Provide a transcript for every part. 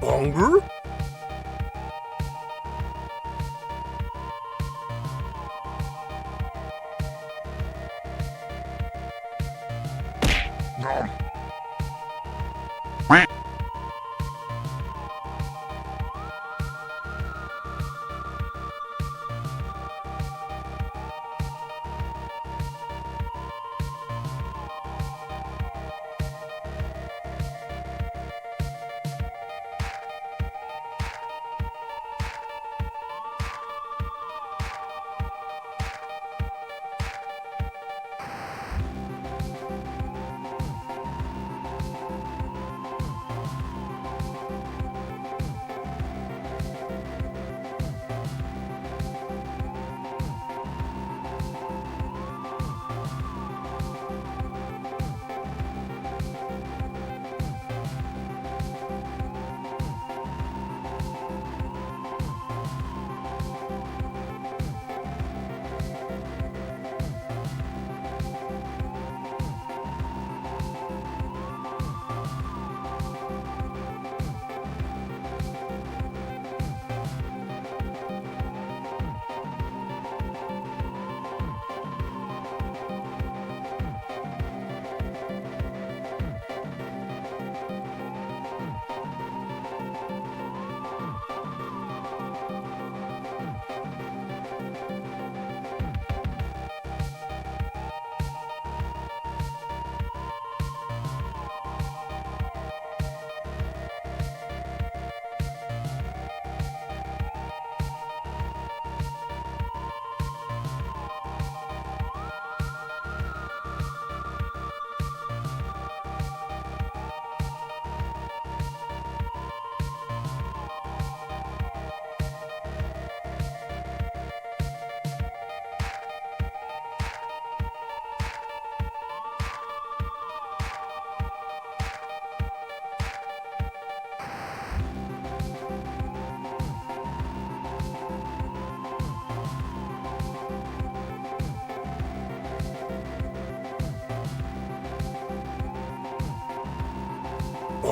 Hunger? Nom.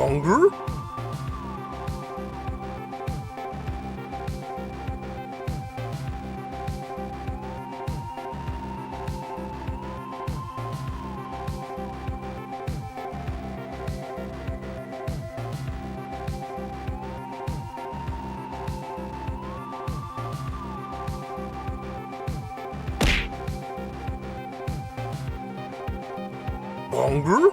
Hunger? Hunger?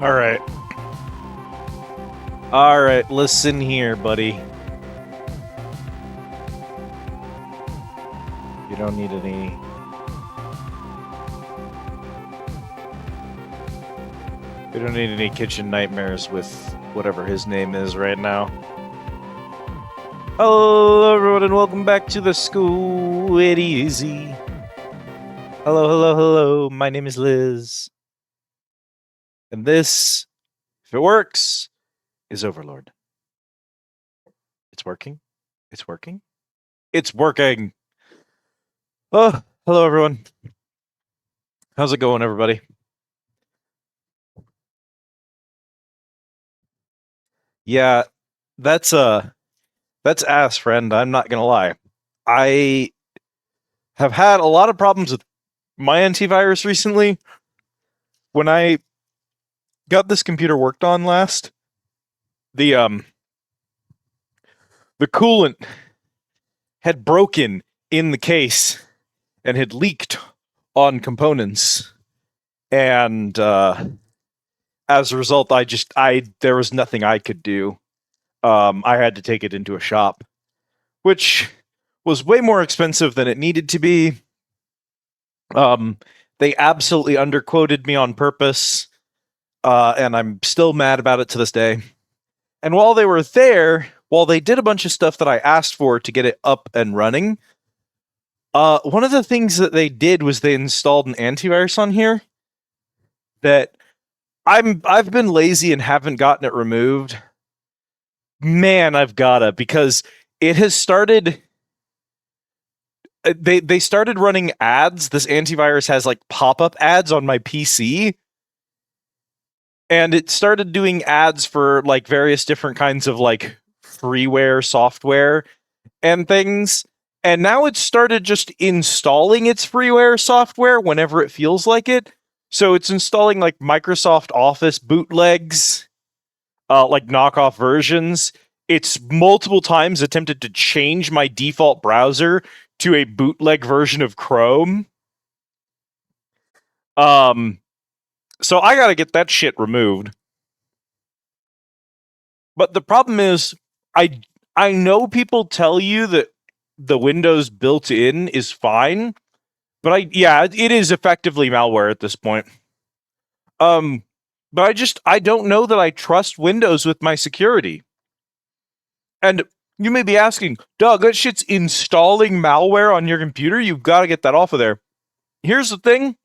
All right. All right, listen here, buddy. You don't need any... We don't need any kitchen nightmares with whatever his name is right now. Hello, everyone, and welcome back to the School It Easy. Hello, hello, hello. My name is Liz. And this, if it works, is Overlord. It's working. It's working. It's working. Oh, hello, everyone. How's it going, everybody? Yeah, that's ass, friend. I'm not gonna lie. I have had a lot of problems with my antivirus recently. When I got this computer worked on last, the the coolant had broken in the case and had leaked on components, and as a result, I there was nothing I could do. I had to take it into a shop, which was way more expensive than it needed to be. Um, they absolutely underquoted me on purpose, and I'm still mad about it to this day. And while they were there, while they did a bunch of stuff that I asked for to get it up and running, one of the things that they did was they installed an antivirus on here that I've been lazy and haven't gotten it removed. Man, I've gotta, because it has started. They started running ads. This antivirus has like pop-up ads on my PC, and it started doing ads for like various different kinds of like freeware software and things. And now it's started just installing its freeware software whenever it feels like it. So it's installing like Microsoft Office bootlegs, like knockoff versions. It's multiple times attempted to change my default browser to a bootleg version of Chrome. Um, so I gotta get that shit removed. But the problem is, I I know people tell you that the Windows built-in is fine, but it is effectively malware at this point. But I don't know that I trust Windows with my security. And you may be asking, Doug, that shit's installing malware on your computer. You've got to get that off of there. Here's the thing.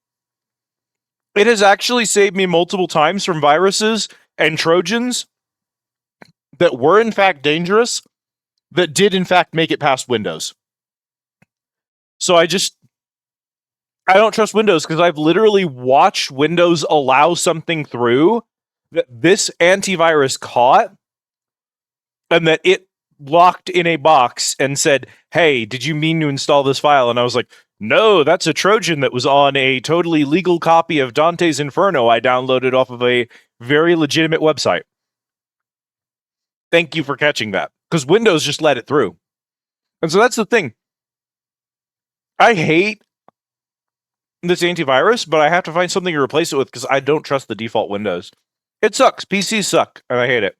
It has actually saved me multiple times from viruses and Trojans that were in fact dangerous, that did in fact make it past Windows. So I don't trust Windows because I've literally watched Windows allow something through that this antivirus caught, and that it locked in a box and said, "Hey, did you mean to install this file?" And I was like, "No, that's a Trojan that was on a totally legal copy of Dante's Inferno I downloaded off of a very legitimate website." Thank you for catching that, because Windows just let it through. And so that's the thing. I hate this antivirus, but I have to find something to replace it with because I don't trust the default Windows. It sucks. PCs suck, and I hate it.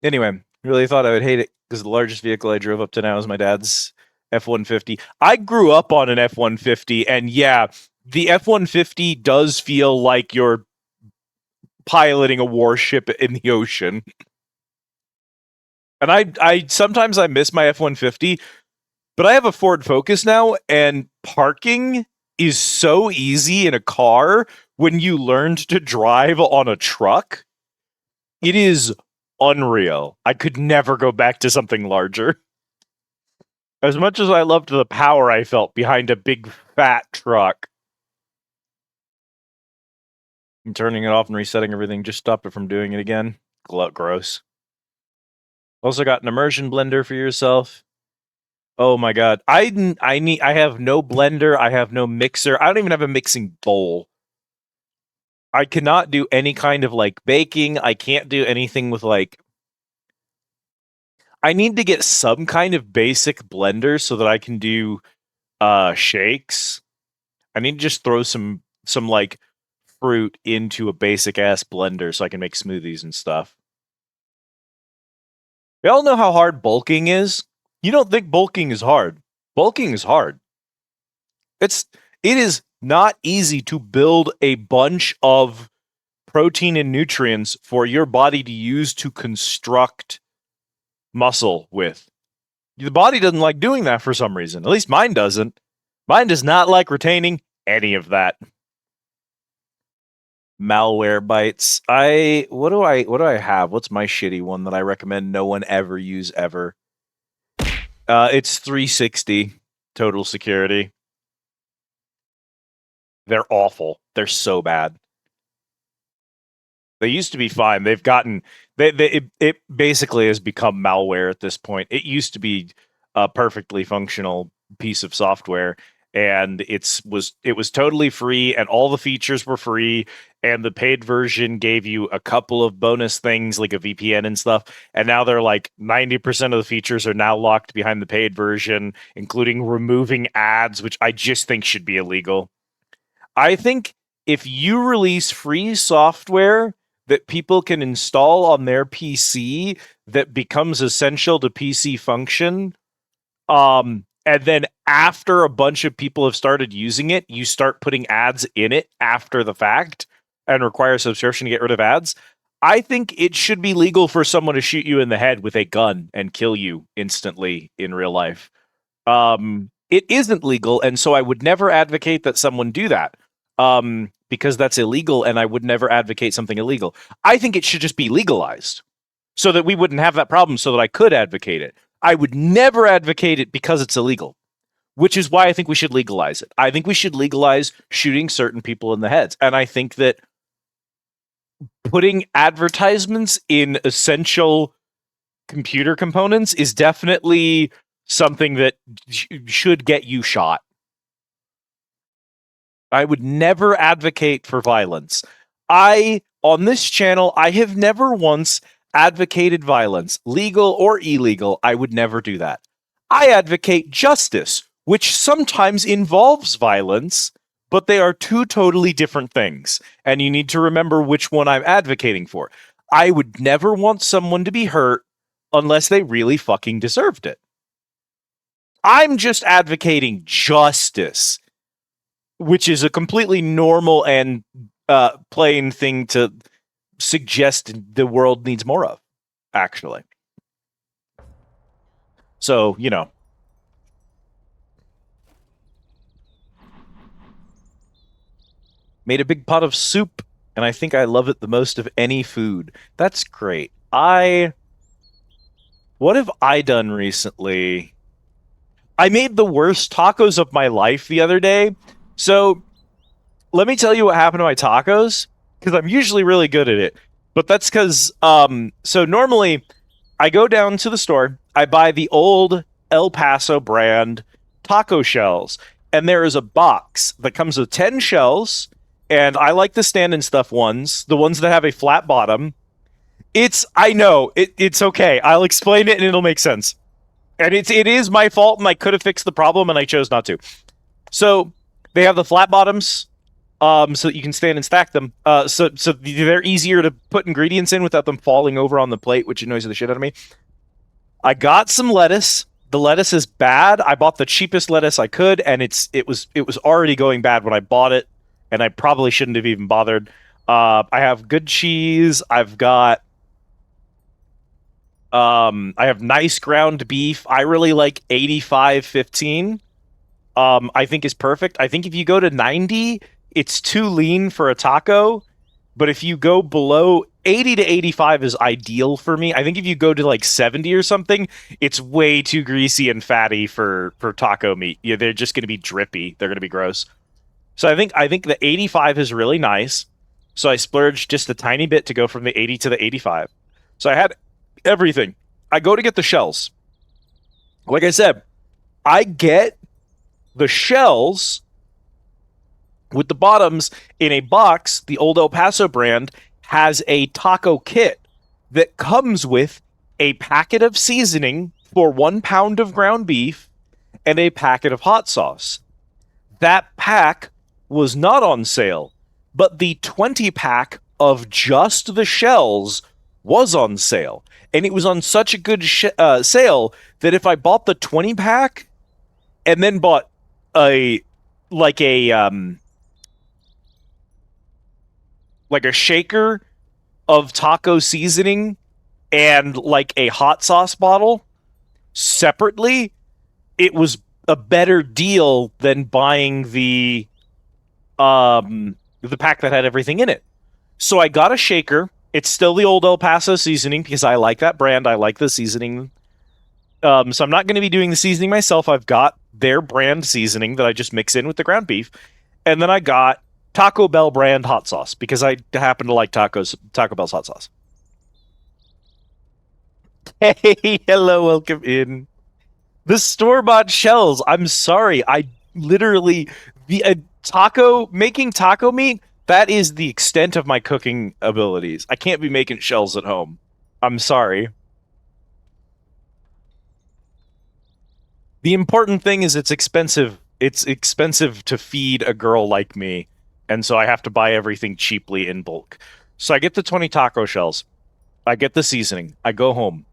Anyway, really thought I would hate it because the largest vehicle I drove up to now is my dad's F-150. I grew up on an F-150, and yeah, the F-150 does feel like you're piloting a warship in the ocean. And I sometimes I miss my F-150, but I have a Ford Focus now, and parking is so easy in a car when you learned to drive on a truck. It is unreal. I could never go back to something larger. As much as I loved the power I felt behind a big fat truck. I'm turning it off and resetting everything just stopped it from doing it again. Gross. Also got an immersion blender for yourself. Oh my god. I have no blender, I have no mixer. I don't even have a mixing bowl. I cannot do any kind of like baking. I can't do anything with like, I need to get some kind of basic blender so that I can do shakes. I need to just throw some like fruit into a basic ass blender so I can make smoothies and stuff. We all know how hard bulking is. You don't think bulking is hard. Bulking is hard. It is not easy to build a bunch of protein and nutrients for your body to use to construct muscle with. The body doesn't like doing that for some reason. At least mine doesn't. Mine does not like retaining any of that. Malware bites. What do I have? What's my shitty one that I recommend no one ever use ever? It's 360 total security. They're awful. They're so bad. They used to be fine. They've gotten it basically has become malware at this point. It used to be a perfectly functional piece of software, and it was totally free, and all the features were free, and the paid version gave you a couple of bonus things like a VPN and stuff. And now they're like 90% of the features are now locked behind the paid version, including removing ads, which I just think should be illegal. I think if you release free software that people can install on their PC that becomes essential to PC function, and then after a bunch of people have started using it, you start putting ads in it after the fact and require subscription to get rid of ads. I think it should be legal for someone to shoot you in the head with a gun and kill you instantly in real life. It isn't legal, and so I would never advocate that someone do that. Because that's illegal, and I would never advocate something illegal. I think it should just be legalized so that we wouldn't have that problem, so that I could advocate it. I would never advocate it because it's illegal, which is why I think we should legalize it. I think we should legalize shooting certain people in the heads. And I think that putting advertisements in essential computer components is definitely something that should get you shot. I would never advocate for violence. On this channel, I have never once advocated violence, legal or illegal. I would never do that. I advocate justice, which sometimes involves violence, but they are two totally different things. And you need to remember which one I'm advocating for. I would never want someone to be hurt unless they really fucking deserved it. I'm just advocating justice, which is a completely normal and plain thing to suggest the world needs more of, actually. So, you know. Made a big pot of soup, and I think I love it the most of any food. That's great. What have I done recently? I made the worst tacos of my life the other day. So let me tell you what happened to my tacos, because I'm usually really good at it. But that's because, so normally I go down to the store, I buy the old El Paso brand taco shells, and there is a box that comes with 10 shells, and I like the stand and stuff ones, the ones that have a flat bottom. I know, it's okay. I'll explain it and it'll make sense. And it is my fault, and I could have fixed the problem, and I chose not to. So they have the flat bottoms, so that you can stand and stack them. So they're easier to put ingredients in without them falling over on the plate, which annoys the shit out of me. I got some lettuce. The lettuce is bad. I bought the cheapest lettuce I could, and it was already going bad when I bought it, and I probably shouldn't have even bothered. I have good cheese. I have nice ground beef. I really like 85-15. I think is perfect. I think if you go to 90, it's too lean for a taco. But if you go below 80 to 85 is ideal for me. I think if you go to like 70 or something, it's way too greasy and fatty for taco meat. Yeah, they're just going to be drippy. They're going to be gross. So I think the 85 is really nice. So I splurged just a tiny bit to go from the 80 to the 85. So I had everything. I go to get the shells. Like I said, I get the shells with the bottoms in a box. The old El Paso brand has a taco kit that comes with a packet of seasoning for 1 pound of ground beef and a packet of hot sauce. That pack was not on sale, but the 20-pack of just the shells was on sale. And it was on such a good sale that if I bought the 20-pack and then bought a shaker of taco seasoning and like a hot sauce bottle separately, it was a better deal than buying the pack that had everything in it. So I got a shaker. It's still the old El Paso seasoning because I like that brand. I like the seasoning. So I'm not going to be doing the seasoning myself. I've got their brand seasoning that I just mix in with the ground beef. And then I got Taco Bell brand hot sauce because I happen to like Taco Bell's hot sauce. Hey, hello, welcome in. The store-bought shells. I'm sorry. I literally making taco meat, that is the extent of my cooking abilities. I can't be making shells at home. I'm sorry. The important thing is it's expensive. It's expensive to feed a girl like me, and so I have to buy everything cheaply in bulk. So I get the 20 taco shells. I get the seasoning. I go home.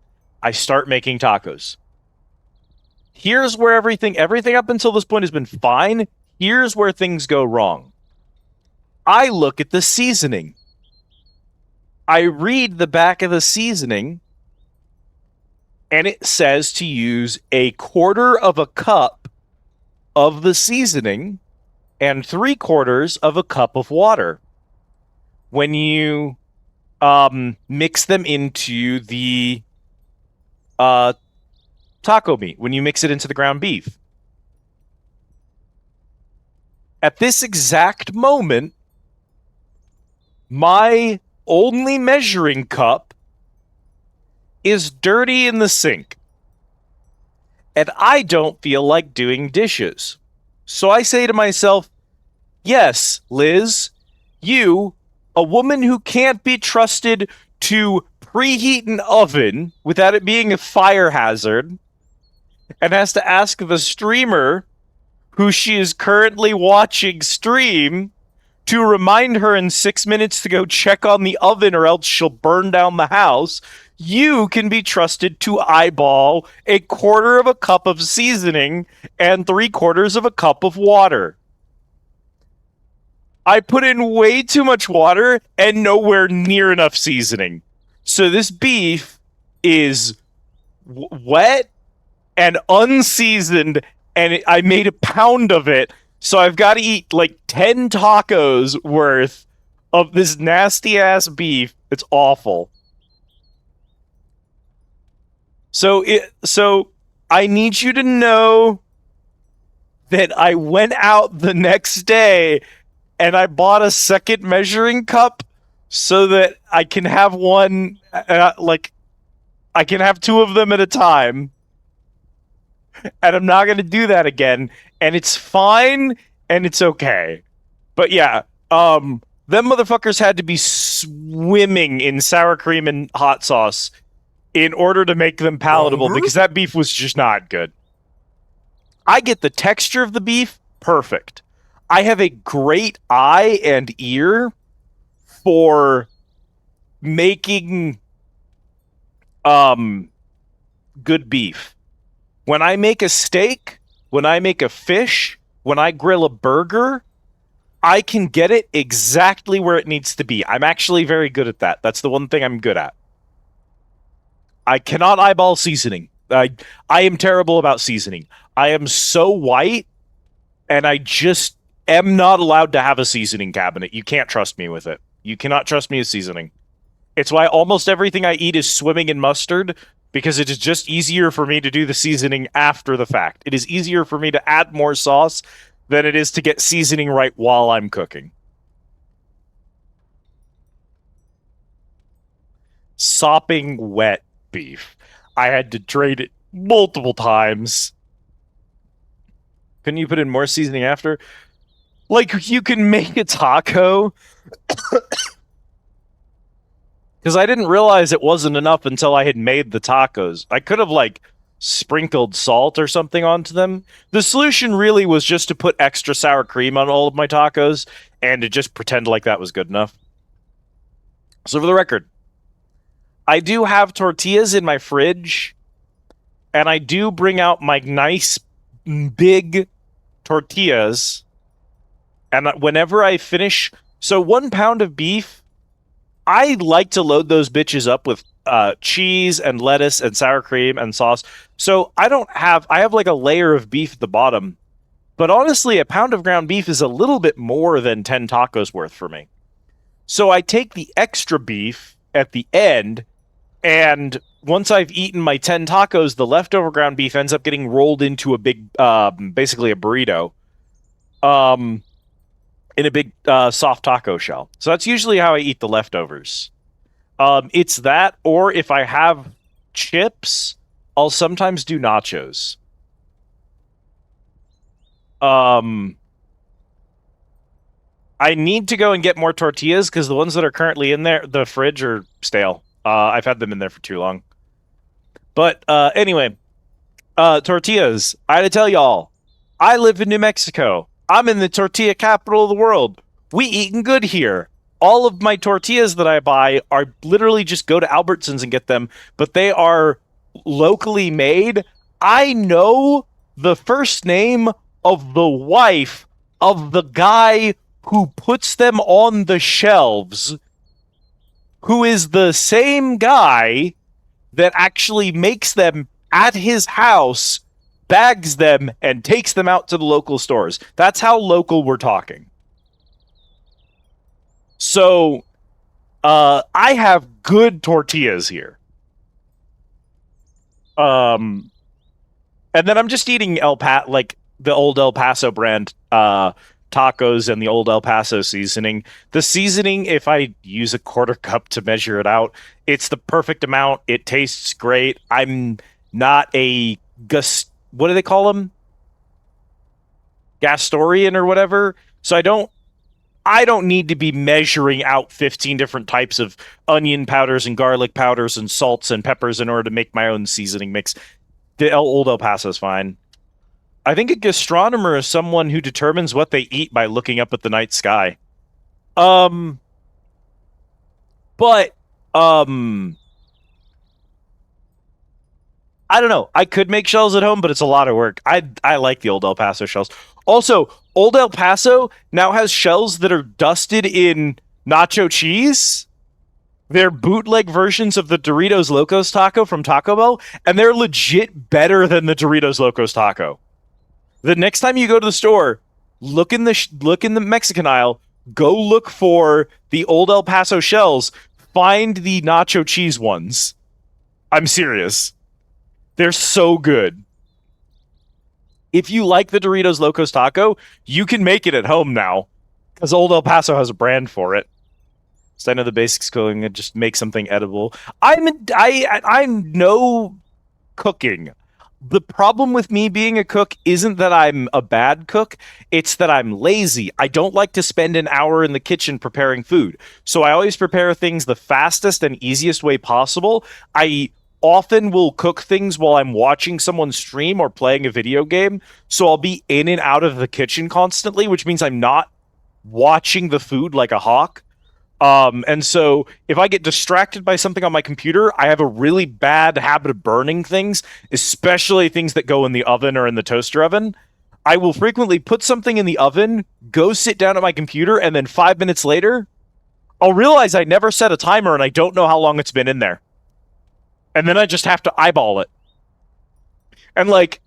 I start making tacos. Here's where everything up until this point has been fine. Here's where things go wrong. I look at the seasoning. I read the back of the seasoning, and it says to use 1/4 cup of the seasoning and 3/4 cup of water when you mix them into the taco meat, when you mix it into the ground beef. At this exact moment, my only measuring cup is dirty in the sink. And I don't feel like doing dishes. So I say to myself, yes, Liz, you, a woman who can't be trusted to preheat an oven without it being a fire hazard, and has to ask the streamer who she is currently watching stream to remind her in 6 minutes to go check on the oven or else she'll burn down the house. You can be trusted to eyeball 1/4 cup of seasoning and 3/4 cup of water. I put in way too much water and nowhere near enough seasoning. So this beef is wet and unseasoned, and I made a pound of it. So I've got to eat like 10 tacos worth of this nasty ass beef. It's awful. So I need you to know that I went out the next day and I bought a second measuring cup so that I can have one, I can have 2 of them at a time. And I'm not going to do that again. And it's fine and it's okay. But yeah, them motherfuckers had to be swimming in sour cream and hot sauce in order to make them palatable, because that beef was just not good. I get the texture of the beef perfect. I have a great eye and ear for making good beef. When I make a steak, when I make a fish, when I grill a burger, I can get it exactly where it needs to be. I'm actually very good at that. That's the one thing I'm good at. I cannot eyeball seasoning. I am terrible about seasoning. I am so white, and I just am not allowed to have a seasoning cabinet. You can't trust me with it. You cannot trust me with seasoning. It's why almost everything I eat is swimming in mustard, because it is just easier for me to do the seasoning after the fact. It is easier for me to add more sauce than it is to get seasoning right while I'm cooking. Sopping wet beef. I had to drain it multiple times. Couldn't you put in more seasoning after? Like, you can make a taco. Because I didn't realize it wasn't enough until I had made the tacos. I could have, like, sprinkled salt or something onto them. The solution really was just to put extra sour cream on all of my tacos and to just pretend like that was good enough. So for the record, I do have tortillas in my fridge, and I do bring out my nice big tortillas, and whenever I finish, so 1 pound of beef, I like to load those bitches up with cheese and lettuce and sour cream and sauce. So I have like a layer of beef at the bottom, but honestly, a pound of ground beef is a little bit more than 10 tacos worth for me. So I take the extra beef at the end, and once I've eaten my 10 tacos, the leftover ground beef ends up getting rolled into a big, basically a burrito. in a big soft taco shell. So that's usually how I eat the leftovers. It's that, or if I have chips, I'll sometimes do nachos. I need to go and get more tortillas because the ones that are currently in there, the fridge, are stale. I've had them in there for too long. But anyway, tortillas. I had to tell y'all, I live in New Mexico. I'm in the tortilla capital of the world. We eating good here. All of my tortillas that I buy are literally just go to Albertsons and get them, but they are locally made. I know the first name of the wife of the guy who puts them on the shelves, who is the same guy that actually makes them at his house, bags them, and takes them out to the local stores. That's how local we're talking. So, I have good tortillas here. And then I'm just eating like the old El Paso brand tacos and the old El Paso seasoning. The seasoning, if I use a quarter cup to measure it out, it's the perfect amount. It tastes great. I'm not a what do they call them? Gastorian or whatever. So I don't need to be measuring out 15 different types of onion powders and garlic powders and salts and peppers in order to make my own seasoning mix. The old El Paso is fine. I think a gastronomer is someone who determines what they eat by looking up at the night sky. But I don't know. I could make shells at home, but it's a lot of work. I like the old El Paso shells. Also, old El Paso now has shells that are dusted in nacho cheese. They're bootleg versions of the Doritos Locos Taco from Taco Bell, and they're legit better than the Doritos Locos Taco. The next time you go to the store, look in the Mexican aisle, go look for the old El Paso shells, find the nacho cheese ones. I'm serious. They're so good. If you like the Doritos Locos Taco, you can make it at home now because old El Paso has a brand for it. So I know the basics cooking and just make something edible. I'm no cooking. The problem with me being a cook isn't that I'm a bad cook, it's that I'm lazy. I don't like to spend an hour in the kitchen preparing food. So I always prepare things the fastest and easiest way possible. I often will cook things while I'm watching someone stream or playing a video game. So I'll be in and out of the kitchen constantly, which means I'm not watching the food like a hawk. And so if I get distracted by something on my computer, I have a really bad habit of burning things, especially things that go in the oven or in the toaster oven. I will frequently put something in the oven, go sit down at my computer, and then 5 minutes later, I'll realize I never set a timer and I don't know how long it's been in there. And then I just have to eyeball it. And like,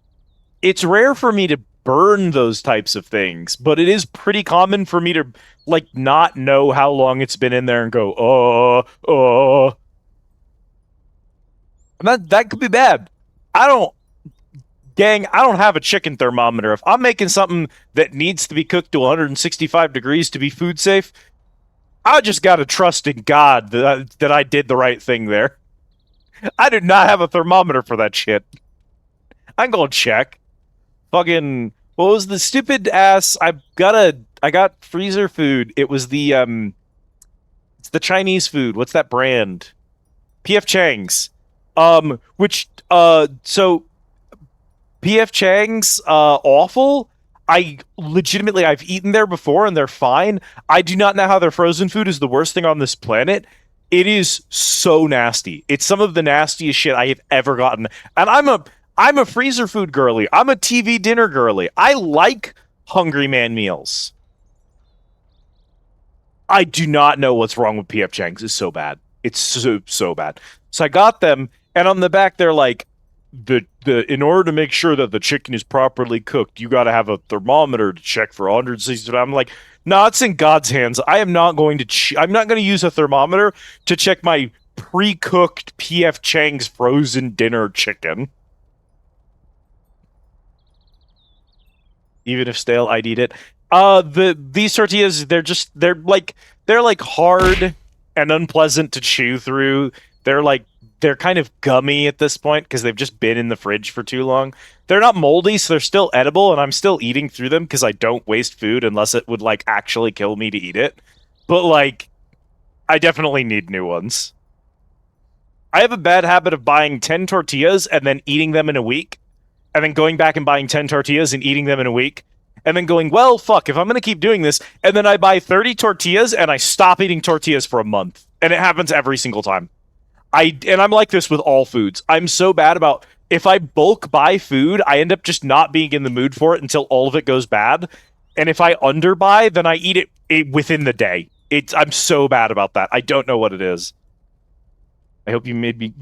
it's rare for me to burn those types of things, but it is pretty common for me to like not know how long it's been in there and go, and that could be bad. I don't have a chicken thermometer. If I'm making something that needs to be cooked to 165 degrees to be food safe, I just gotta trust in God that I did the right thing there. I do not have a thermometer for that shit. I'm gonna check. Fucking, what was the stupid ass? I got freezer food. It was it's the Chinese food. What's that brand? PF Chang's. So PF Chang's, awful. I've eaten there before and they're fine. I do not know how their frozen food is the worst thing on this planet. It is so nasty. It's some of the nastiest shit I have ever gotten. And I'm a freezer food girly. I'm a TV dinner girly. I like Hungry Man meals. I do not know what's wrong with PF Chang's. It's so bad. It's so bad. So I got them, and on the back they're like, in order to make sure that the chicken is properly cooked, you got to have a thermometer to check for 160. I'm like, no, it's in God's hands. I am not going to. I'm not going to use a thermometer to check my pre-cooked PF Chang's frozen dinner chicken. Even if stale, I'd eat it. These tortillas, they're like hard and unpleasant to chew through. They're kind of gummy at this point because they've just been in the fridge for too long. They're not moldy, so they're still edible, and I'm still eating through them because I don't waste food unless it would like actually kill me to eat it. But like, I definitely need new ones. I have a bad habit of buying 10 tortillas and then eating them in a week, and then going back and buying 10 tortillas and eating them in a week, and then going, well, fuck, if I'm going to keep doing this, and then I buy 30 tortillas and I stop eating tortillas for a month. And it happens every single time. I'm like this with all foods. I'm so bad about if I bulk buy food, I end up just not being in the mood for it until all of it goes bad. And if I underbuy, then I eat it within the day. I'm so bad about that. I don't know what it is. I hope you made me.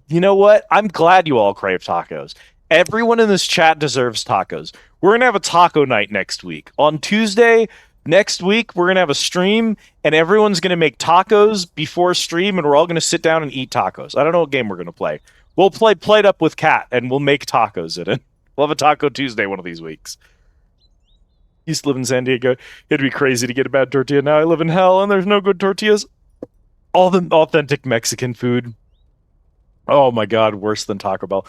You know what? I'm glad you all crave tacos. Everyone in this chat deserves tacos. We're going to have a taco night next week. On Tuesday next week, we're going to have a stream, and everyone's going to make tacos before stream, and we're all going to sit down and eat tacos. I don't know what game we're going to play. We'll play Played Up with Cat, and we'll make tacos in it. We'll have a Taco Tuesday one of these weeks. Used to live in San Diego. It'd be crazy to get a bad tortilla. Now I live in hell, and there's no good tortillas. All the authentic Mexican food. Oh my god, worse than Taco Bell.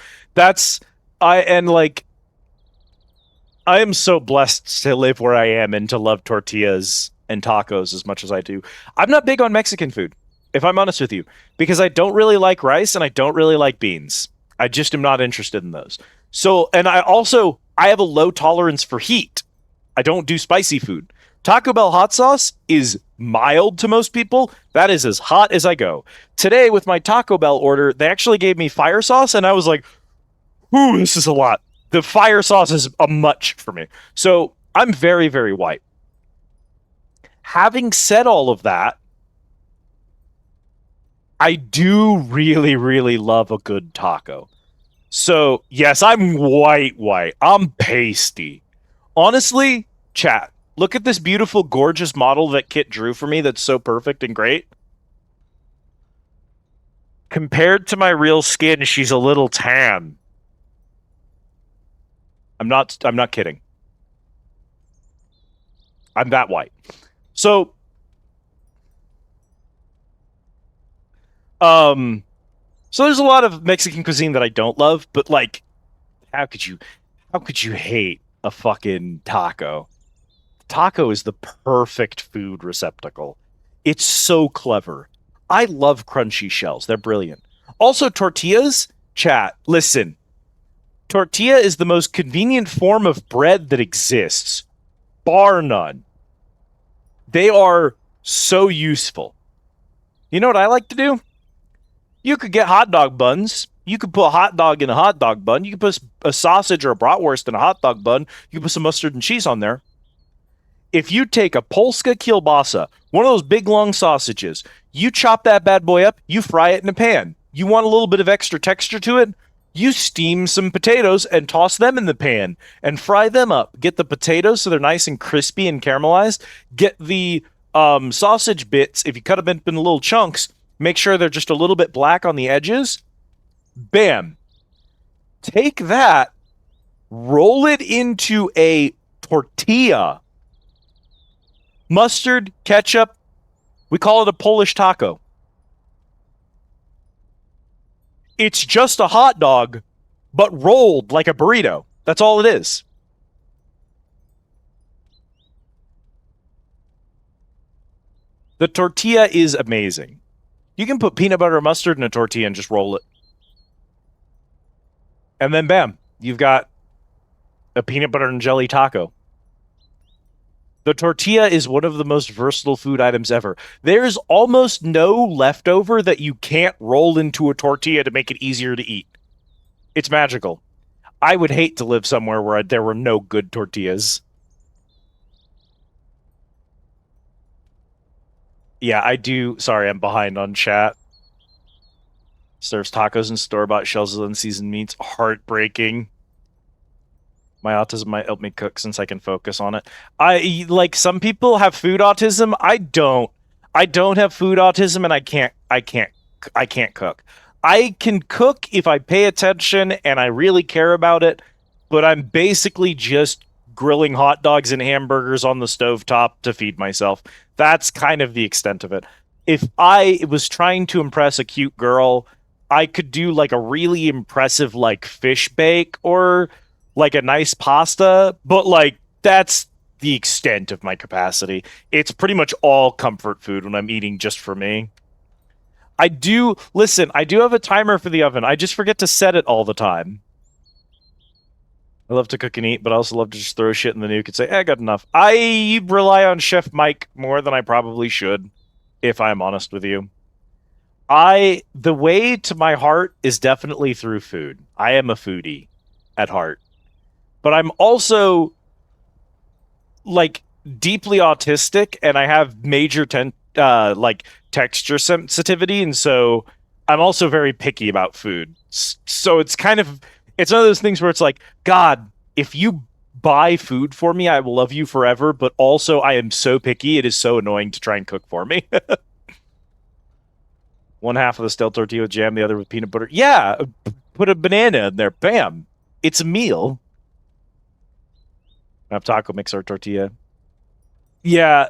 I am so blessed to live where I am and to love tortillas and tacos as much as I do. I'm not big on Mexican food, if I'm honest with you, because I don't really like rice and I don't really like beans. I just am not interested in those. So, and I have a low tolerance for heat. I don't do spicy food. Taco Bell hot sauce is mild to most people. That is as hot as I go. Today, with my Taco Bell order, they actually gave me fire sauce, and I was like, ooh, this is a lot. The fire sauce is a much for me. So I'm very, very white. Having said all of that, I do really, really love a good taco. So, yes, I'm white. I'm pasty. Honestly, chat, look at this beautiful, gorgeous model that Kit drew for me that's so perfect and great. Compared to my real skin, she's a little tan. I'm not kidding. I'm that white. So, so there's a lot of Mexican cuisine that I don't love, but like, how could you hate a fucking taco? Taco is the perfect food receptacle. It's so clever. I love crunchy shells. They're brilliant. Also, tortillas, chat, listen. Tortilla is the most convenient form of bread that exists, bar none. They are so useful. You know what I like to do? You could get hot dog buns. You could put a hot dog in a hot dog bun. You could put a sausage or a bratwurst in a hot dog bun. You could put some mustard and cheese on there. If you take a Polska kielbasa, one of those big long sausages, you chop that bad boy up, you fry it in a pan. You want a little bit of extra texture to it? You steam some potatoes and toss them in the pan and fry them up. Get the potatoes so they're nice and crispy and caramelized. Get the sausage bits, if you cut them in little chunks, make sure they're just a little bit black on the edges. Bam. Take that, roll it into a tortilla. Mustard, ketchup. We call it a Polish taco. It's just a hot dog, but rolled like a burrito. That's all it is. The tortilla is amazing. You can put peanut butter or mustard in a tortilla and just roll it. And then bam, you've got a peanut butter and jelly taco. The tortilla is one of the most versatile food items ever. There's almost no leftover that you can't roll into a tortilla to make it easier to eat. It's magical. I would hate to live somewhere where there were no good tortillas. Yeah, I do. Sorry, I'm behind on chat. Serves tacos and store-bought shells of unseasoned meats. Heartbreaking. My autism might help me cook since I can focus on it. Like some people have food autism. I don't have food autism, and I can't cook. I can cook if I pay attention and I really care about it, but I'm basically just grilling hot dogs and hamburgers on the stovetop to feed myself. That's kind of the extent of it. If I was trying to impress a cute girl, I could do like a really impressive like fish bake or like a nice pasta, but like that's the extent of my capacity. It's pretty much all comfort food when I'm eating just for me. I do have a timer for the oven. I just forget to set it all the time. I love to cook and eat, but I also love to just throw shit in the nuke and say, I got enough. I rely on Chef Mike more than I probably should, if I'm honest with you. The way to my heart is definitely through food. I am a foodie at heart. But I'm also like deeply autistic and I have major like texture sensitivity, and so I'm also very picky about food. So it's one of those things where it's like, God, if you buy food for me, I will love you forever, but also I am so picky, it is so annoying to try and cook for me. One half of the stale tortilla with jam, the other with peanut butter. Yeah, put a banana in there. Bam. It's a meal. I have taco mix or tortilla. Yeah,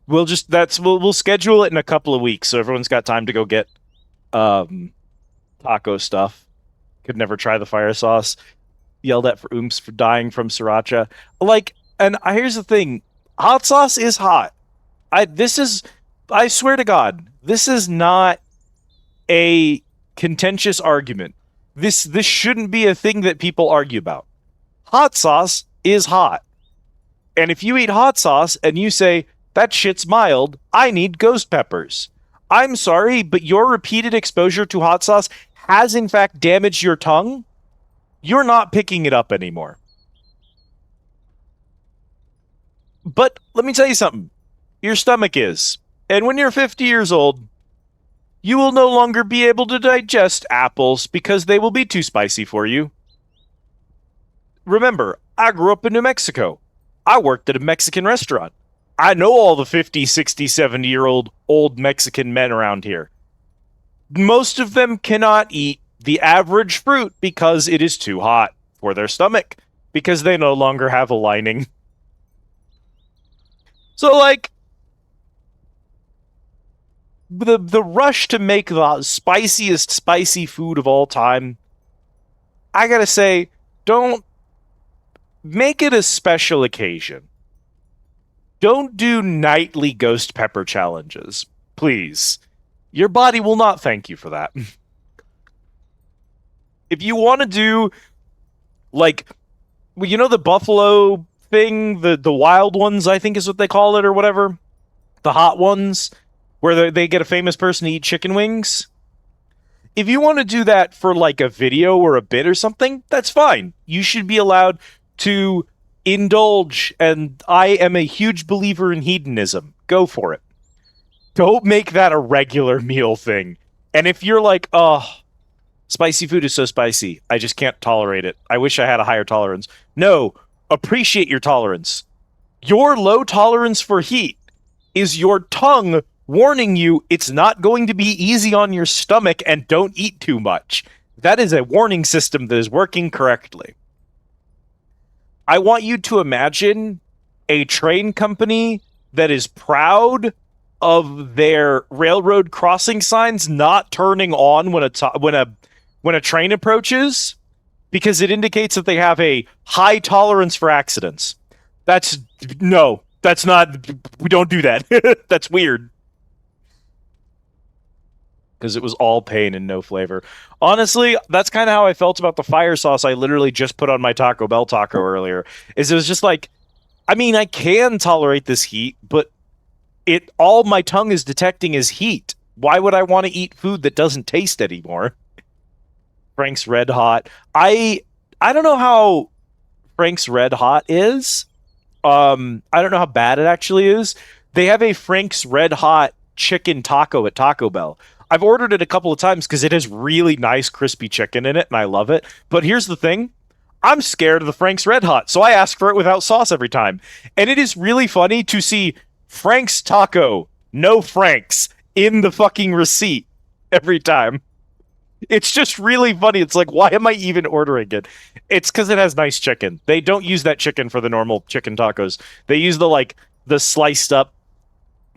we'll schedule it in a couple of weeks so everyone's got time to go get taco stuff. Could never try the fire sauce. Yelled at for oomph for dying from sriracha. Like, and here's the thing. Hot sauce is hot. I swear to God, this is not a contentious argument. This shouldn't be a thing that people argue about. Hot sauce is hot. And if you eat hot sauce and you say, that shit's mild, I need ghost peppers. I'm sorry, but your repeated exposure to hot sauce has in fact damaged your tongue. You're not picking it up anymore. But let me tell you something. Your stomach is. And when you're 50 years old, you will no longer be able to digest apples because they will be too spicy for you. Remember, I grew up in New Mexico. I worked at a Mexican restaurant. I know all the 50, 60, 70-year-old old Mexican men around here. Most of them cannot eat the average fruit because it is too hot for their stomach, because they no longer have a lining. So, like, the rush to make the spiciest spicy food of all time, I gotta say, don't make it a special occasion. Don't do nightly ghost pepper challenges, please. Your body will not thank you for that. If you want to do, like, you know the buffalo thing, the wild ones, I think is what they call it, or whatever? The hot ones, where they get a famous person to eat chicken wings? If you want to do that for, like, a video or a bit or something, that's fine. You should be allowed to indulge, and I am a huge believer in hedonism. Go for it. Don't make that a regular meal thing. And if you're like, oh, spicy food is so spicy, I just can't tolerate it. I wish I had a higher tolerance. No, appreciate your tolerance. Your low tolerance for heat is your tongue warning you it's not going to be easy on your stomach and don't eat too much. That is a warning system that is working correctly. I want you to imagine a train company that is proud of their railroad crossing signs not turning on when a train approaches, because it indicates that they have a high tolerance for accidents. That's not, we don't do that. That's weird. Because it was all pain and no flavor. Honestly, that's kind of how I felt about the fire sauce I literally just put on my Taco Bell taco earlier. It was just like, I mean, I can tolerate this heat, but all my tongue is detecting is heat. Why would I want to eat food that doesn't taste anymore? Frank's Red Hot. I don't know how Frank's Red Hot is. I don't know how bad it actually is. They have a Frank's Red Hot chicken taco at Taco Bell. I've ordered it a couple of times because it has really nice crispy chicken in it, and I love it. But here's the thing. I'm scared of the Frank's Red Hot, so I ask for it without sauce every time. And it is really funny to see Frank's Taco, no Frank's, in the fucking receipt every time. It's just really funny. It's like, why am I even ordering it? It's because it has nice chicken. They don't use that chicken for the normal chicken tacos. They use the sliced up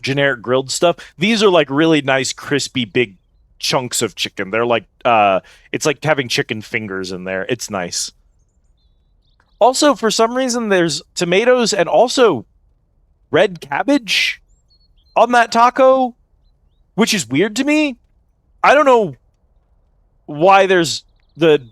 generic grilled stuff. These are like really nice, crispy, big chunks of chicken. They're like it's like having chicken fingers in there. It's nice. Also, for some reason, there's tomatoes and also red cabbage on that taco, which is weird to me. I don't know why there's the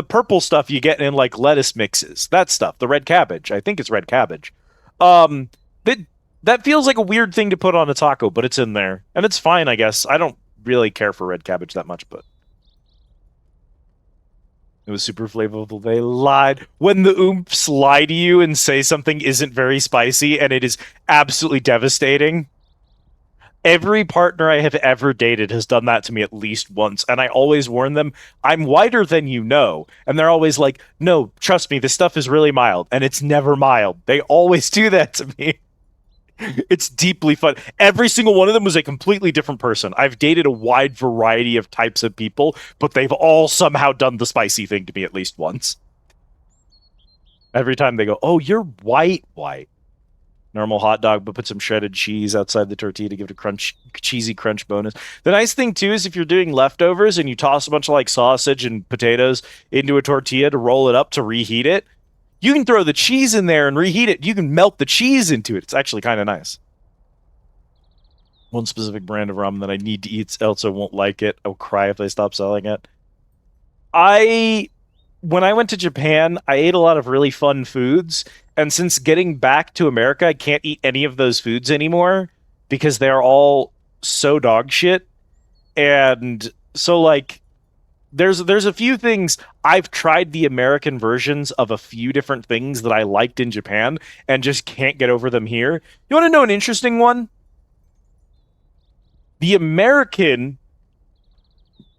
purple stuff you get in like lettuce mixes. That stuff, the red cabbage. I think it's red cabbage. Um that that feels like a weird thing to put on a taco, but it's in there. And it's fine, I guess. I don't really care for red cabbage that much, but it was super flavorful. They lied. When the oomps lie to you and say something isn't very spicy and it is absolutely devastating. Every partner I have ever dated has done that to me at least once, and I always warn them, I'm whiter than you know. And they're always like, no, trust me, this stuff is really mild, and it's never mild. They always do that to me. It's deeply fun. Every single one of them was a completely different person. I've dated a wide variety of types of people, but they've all somehow done the spicy thing to me at least once. Every time they go, oh, you're white. Normal hot dog, but put some shredded cheese outside the tortilla to give it a cheesy crunch bonus. The nice thing too is if you're doing leftovers and you toss a bunch of like sausage and potatoes into a tortilla to roll it up to reheat it, you can throw the cheese in there and reheat it. You can melt the cheese into it. It's actually kind of nice. One specific brand of ramen that I need to eat, else I won't like it. I'll cry if they stop selling it. When I went to Japan, I ate a lot of really fun foods. And since getting back to America, I can't eat any of those foods anymore because they're all so dog shit. And so, like, there's a few things. I've tried the American versions of a few different things that I liked in Japan and just can't get over them here. You want to know an interesting one? The American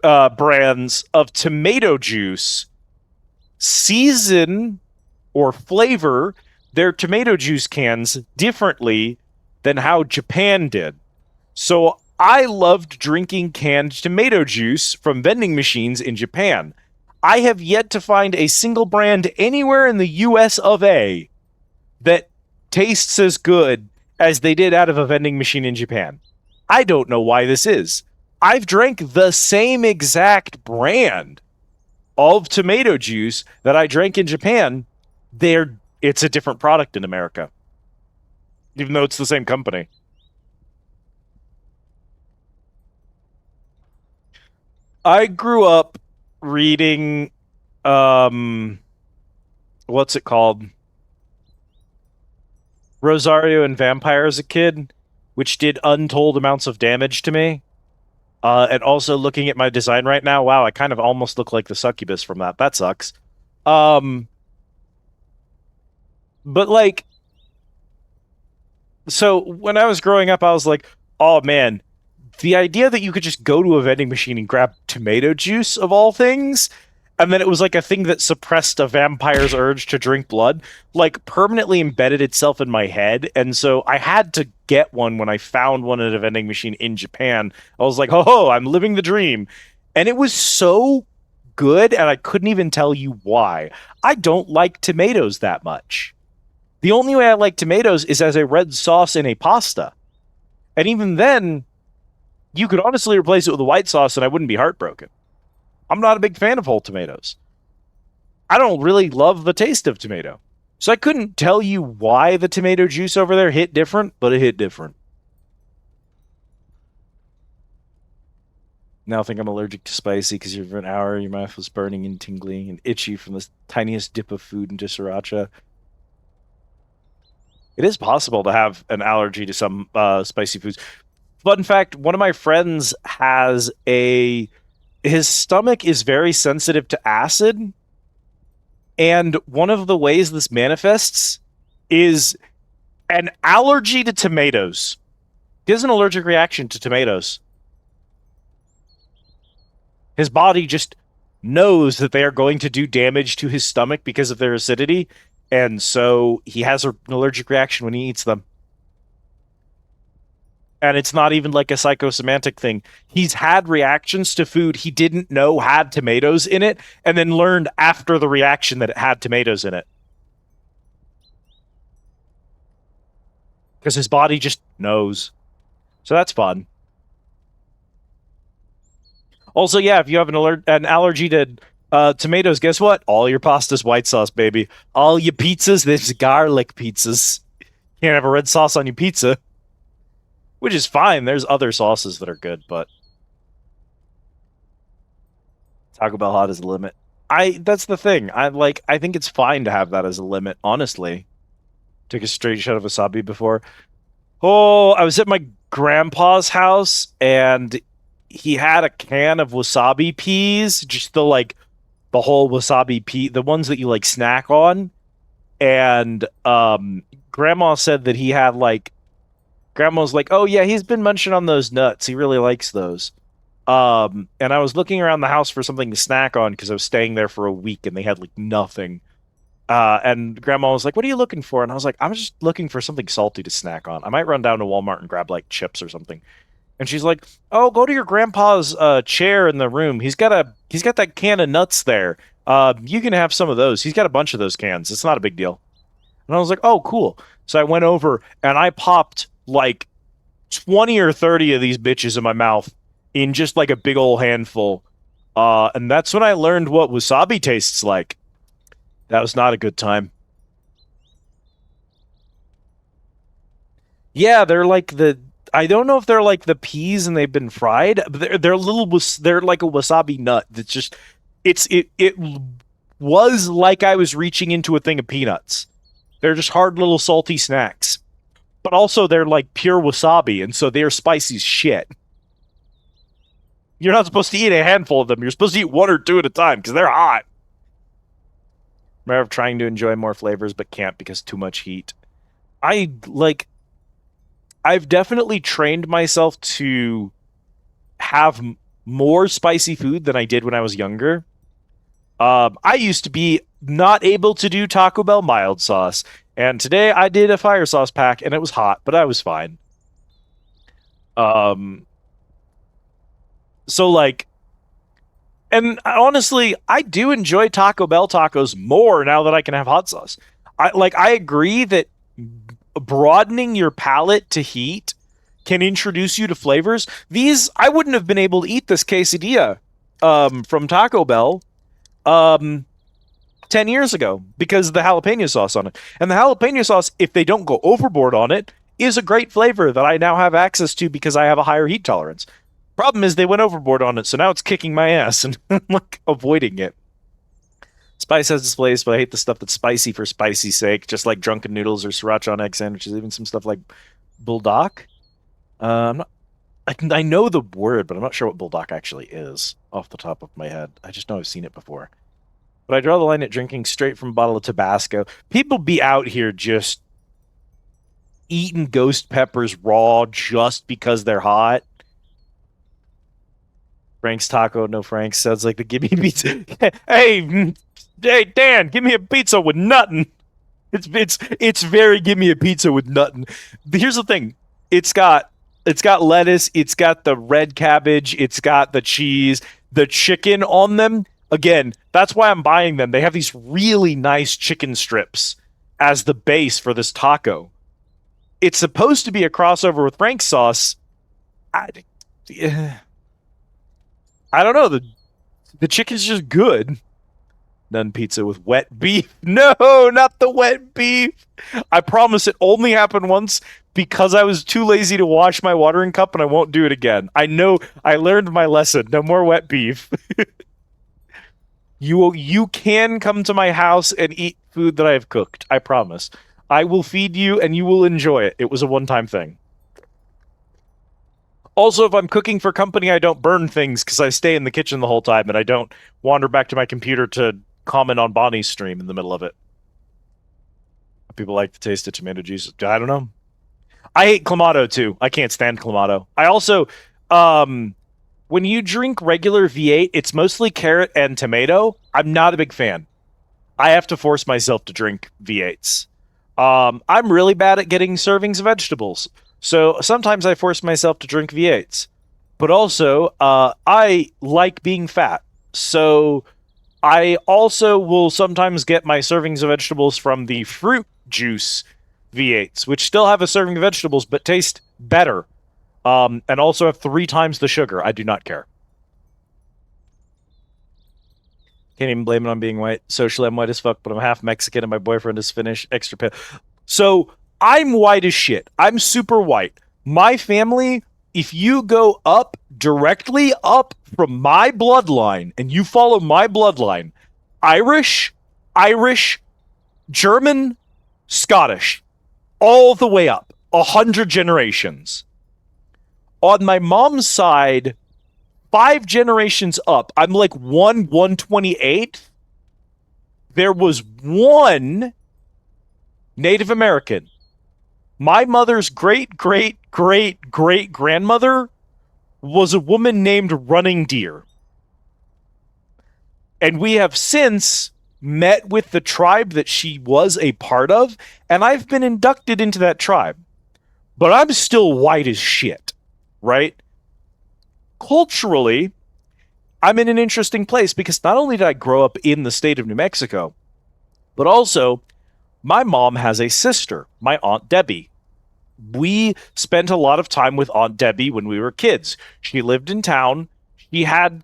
brands of tomato juice season or flavor their tomato juice cans differently than how Japan did. So I loved drinking canned tomato juice from vending machines in Japan. I have yet to find a single brand anywhere in the US of A that tastes as good as they did out of a vending machine in Japan. I don't know why this is. I've drank the same exact brand of tomato juice that I drank in Japan. It's a different product in America, even though it's the same company. I grew up reading, what's it called? Rosario and Vampire as a kid, which did untold amounts of damage to me. And also looking at my design right now, wow, I kind of almost look like the succubus from that. That sucks. But like, so when I was growing up, I was like, oh man, the idea that you could just go to a vending machine and grab tomato juice of all things, and then it was like a thing that suppressed a vampire's urge to drink blood, like permanently embedded itself in my head. And so I had to get one when I found one at a vending machine in Japan. I was like, oh, I'm living the dream. And it was so good, and I couldn't even tell you why. I don't like tomatoes that much. The only way I like tomatoes is as a red sauce in a pasta. And even then, you could honestly replace it with a white sauce and I wouldn't be heartbroken. I'm not a big fan of whole tomatoes. I don't really love the taste of tomato. So I couldn't tell you why the tomato juice over there hit different, but it hit different. Now I think I'm allergic to spicy because for an hour your mouth was burning and tingling and itchy from the tiniest dip of food into sriracha. It is possible to have an allergy to some spicy foods. Fun fact, one of my friends has his stomach is very sensitive to acid. And one of the ways this manifests is an allergy to tomatoes. He has an allergic reaction to tomatoes. His body just knows that they are going to do damage to his stomach because of their acidity. And so he has an allergic reaction when he eats them. And it's not even like a psychosemantic thing. He's had reactions to food he didn't know had tomatoes in it, and then learned after the reaction that it had tomatoes in it. Because his body just knows. So that's fun. Also, yeah, if you have an allergy to tomatoes, guess what? All your pasta's white sauce, baby. All your pizzas, there's garlic pizzas. Can't have a red sauce on your pizza, which is fine. There's other sauces that are good, but Taco Bell hot is the limit. That's the thing. I think it's fine to have that as a limit, honestly. Took a straight shot of wasabi before. Oh, I was at my grandpa's house and he had a can of wasabi peas, just the whole wasabi pea, the ones that you like snack on. And grandma said that he had grandma's like, "Oh yeah, he's been munching on those nuts. He really likes those." And I was looking around the house for something to snack on because I was staying there for a week and they had like nothing. And grandma was like, "What are you looking for?" And I was like, "I'm just looking for something salty to snack on. I might run down to Walmart and grab like chips or something." And she's like, "Oh, go to your grandpa's chair in the room. He's got that can of nuts there. You can have some of those. He's got a bunch of those cans. It's not a big deal." And I was like, "Oh, cool." So I went over and I popped like 20 or 30 of these bitches in my mouth in just like a big old handful. And that's when I learned what wasabi tastes like. That was not a good time. Yeah, they're like I don't know if they're like the peas and they've been fried, but they're like a wasabi nut that's just it was like I was reaching into a thing of peanuts. They're just hard little salty snacks. But also they're like pure wasabi, and so they're spicy as shit. You're not supposed to eat a handful of them. You're supposed to eat one or two at a time because they're hot. Matter of trying to enjoy more flavors but can't because too much heat. I like I've definitely trained myself to have more spicy food than I did when I was younger. I used to be not able to do Taco Bell mild sauce, and today I did a fire sauce pack, and it was hot, but I was fine. Um, so like, and honestly, I do enjoy Taco Bell tacos more now that I can have hot sauce. I agree that broadening your palate to heat can introduce you to flavors. These I wouldn't have been able to eat this quesadilla from Taco Bell um 10 years ago because of the jalapeno sauce on it. And the jalapeno sauce, if they don't go overboard on it, is a great flavor that I now have access to because I have a higher heat tolerance. Problem is they went overboard on it, so now it's kicking my ass and I'm like avoiding it. Spice has its place, but I hate the stuff that's spicy for spicy's sake, just like drunken noodles or sriracha on egg sandwiches, even some stuff like bulldog. I'm not, I know the word, but I'm not sure what bulldog actually is off the top of my head. I just know I've seen it before. But I draw the line at drinking straight from a bottle of Tabasco. People be out here just eating ghost peppers raw just because they're hot. Frank's Taco, no Frank's. Sounds like the gimme pizza. Hey, Dan, give me a pizza with nothing. It's very give me a pizza with nothing. But here's the thing. It's got lettuce, it's got the red cabbage, it's got the cheese, the chicken on them. Again, that's why I'm buying them. They have these really nice chicken strips as the base for this taco. It's supposed to be a crossover with Frank's sauce. I don't know. The chicken's just good. None pizza with wet beef. No, not the wet beef. I promise it only happened once because I was too lazy to wash my watering cup and I won't do it again. I know I learned my lesson. No more wet beef. You can come to my house and eat food that I have cooked. I promise. I will feed you and you will enjoy it. It was a one-time thing. Also, if I'm cooking for company, I don't burn things because I stay in the kitchen the whole time and I don't wander back to my computer to comment on Bonnie's stream in the middle of it. People like the taste of tomato juice. I don't know. I hate Clamato too. I can't stand Clamato. I also, when you drink regular V8, it's mostly carrot and tomato. I'm not a big fan. I have to force myself to drink V8s. I'm really bad at getting servings of vegetables. So sometimes I force myself to drink V8s. But also, I like being fat. So I also will sometimes get my servings of vegetables from the fruit juice V8s, which still have a serving of vegetables but taste better. And also have 3 times the sugar. I do not care. Can't even blame it on being white. Socially, I'm white as fuck, but I'm half Mexican and my boyfriend is Finnish. Extra pale. So I'm white as shit. I'm super white. My family, if you go up directly up from my bloodline and you follow my bloodline, Irish, Irish, German, Scottish, all the way up, 100 generations. On my mom's side, 5 generations up, I'm like 1/128th. There was one Native American. My mother's great, great, great, great grandmother was a woman named Running Deer. And we have since met with the tribe that she was a part of, and I've been inducted into that tribe. But I'm still white as shit, right? Culturally, I'm in an interesting place because not only did I grow up in the state of New Mexico, but also my mom has a sister, my Aunt Debbie. We spent a lot of time with Aunt Debbie when we were kids. She lived in town. She had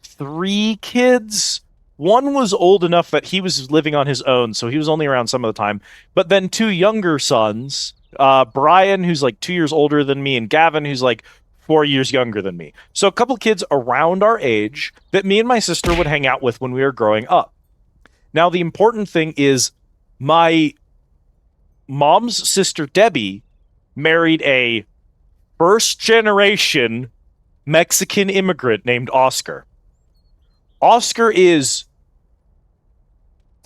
3 kids. One was old enough that he was living on his own, so he was only around some of the time. But then 2 younger sons, Brian, who's like 2 years older than me, and Gavin, who's like 4 years younger than me. So a couple kids around our age that me and my sister would hang out with when we were growing up. Now, the important thing is my mom's sister, Debbie, married a first-generation Mexican immigrant named Oscar. Oscar is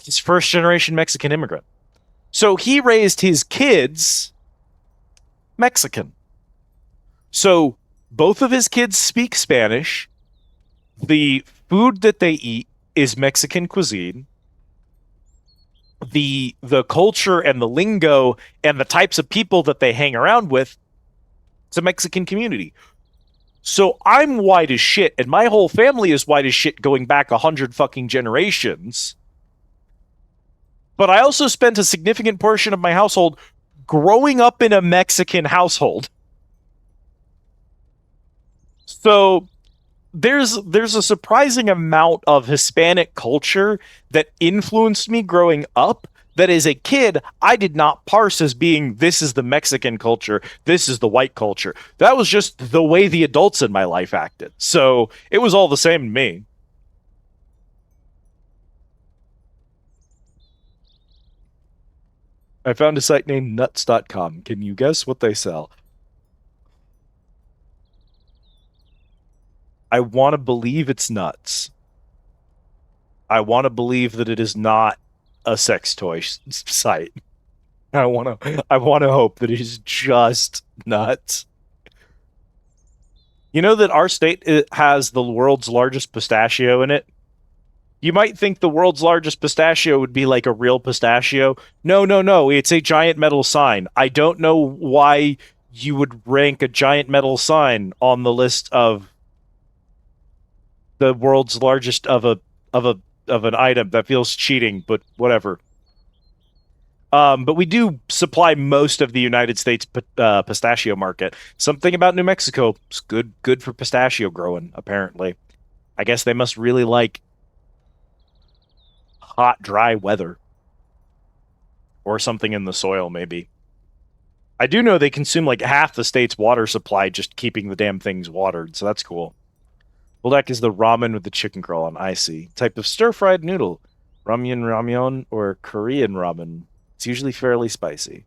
his first-generation Mexican immigrant. So he raised his kids Mexican. So both of his kids speak Spanish. The food that they eat is Mexican cuisine. The culture and the lingo and the types of people that they hang around with, it's a Mexican community. So I'm white as shit, and my whole family is white as shit going back 100 fucking generations. But I also spent a significant portion of my household growing up in a Mexican household. So there's a surprising amount of Hispanic culture that influenced me growing up that as a kid I did not parse as being this is the Mexican culture, this is the white culture. That was just the way the adults in my life acted. So it was all the same to me. I found a site named nuts.com. Can you guess what they sell? I want to believe it's nuts. I want to believe that it is not a sex toy site. I want to hope that it is just nuts. You know that our state has the world's largest pistachio in it? You might think the world's largest pistachio would be like a real pistachio. No, no, no. It's a giant metal sign. I don't know why you would rank a giant metal sign on the list of the world's largest of an item. That feels cheating, but whatever. But we do supply most of the United States pistachio market. Something about New Mexico is good for pistachio growing, apparently. I guess they must really like hot, dry weather. Or something in the soil, maybe. I do know they consume like half the state's water supply just keeping the damn things watered, so that's cool. Buldak is the ramen with the chicken curl on icy. Type of stir-fried noodle. Ramyun, or Korean ramen. It's usually fairly spicy.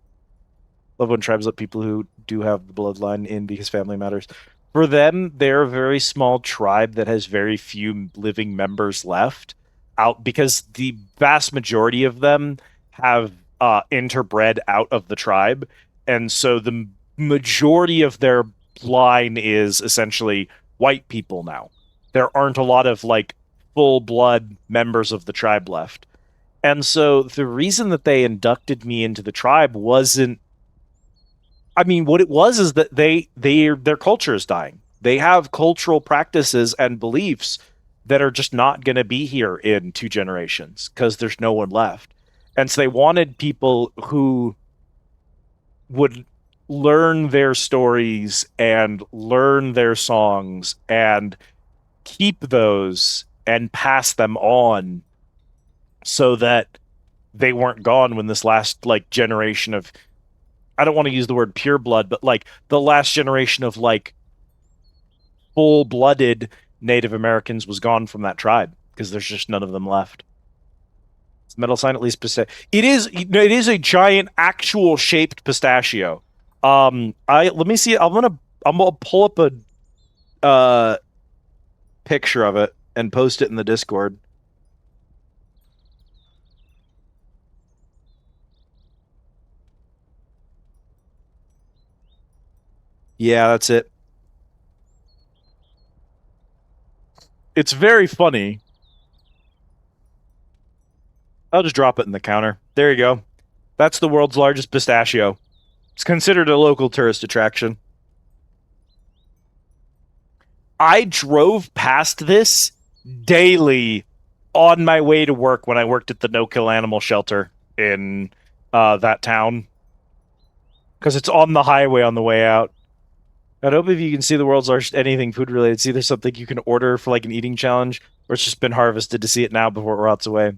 Love when tribes let people who do have the bloodline in because family matters. For them, they're a very small tribe that has very few living members left. Out because the vast majority of them have interbred out of the tribe, and so the majority of their line is essentially white people now. There aren't a lot of like full-blood members of the tribe left. And so the reason that they inducted me into the tribe wasn't I mean, what it was is that their culture is dying. They have cultural practices and beliefs that are just not going to be here in 2 generations because there's no one left. And so they wanted people who would learn their stories and learn their songs and keep those and pass them on so that they weren't gone when this last like generation of, I don't want to use the word pure blood, but like the last generation of like full-blooded Native Americans was gone from that tribe because there's just none of them left. It's metal sign at least pistachio. It is a giant actual shaped pistachio. Let me see. I'm gonna pull up a picture of it and post it in the Discord. Yeah, that's it. It's very funny. I'll just drop it in the counter. There you go. That's the world's largest pistachio. It's considered a local tourist attraction. I drove past this daily on my way to work when I worked at the no-kill animal shelter in that town. Because it's on the highway on the way out. I hope if you can see the world's largest anything food related, it's either something you can order for like an eating challenge, or it's just been harvested to see it now before it rots away.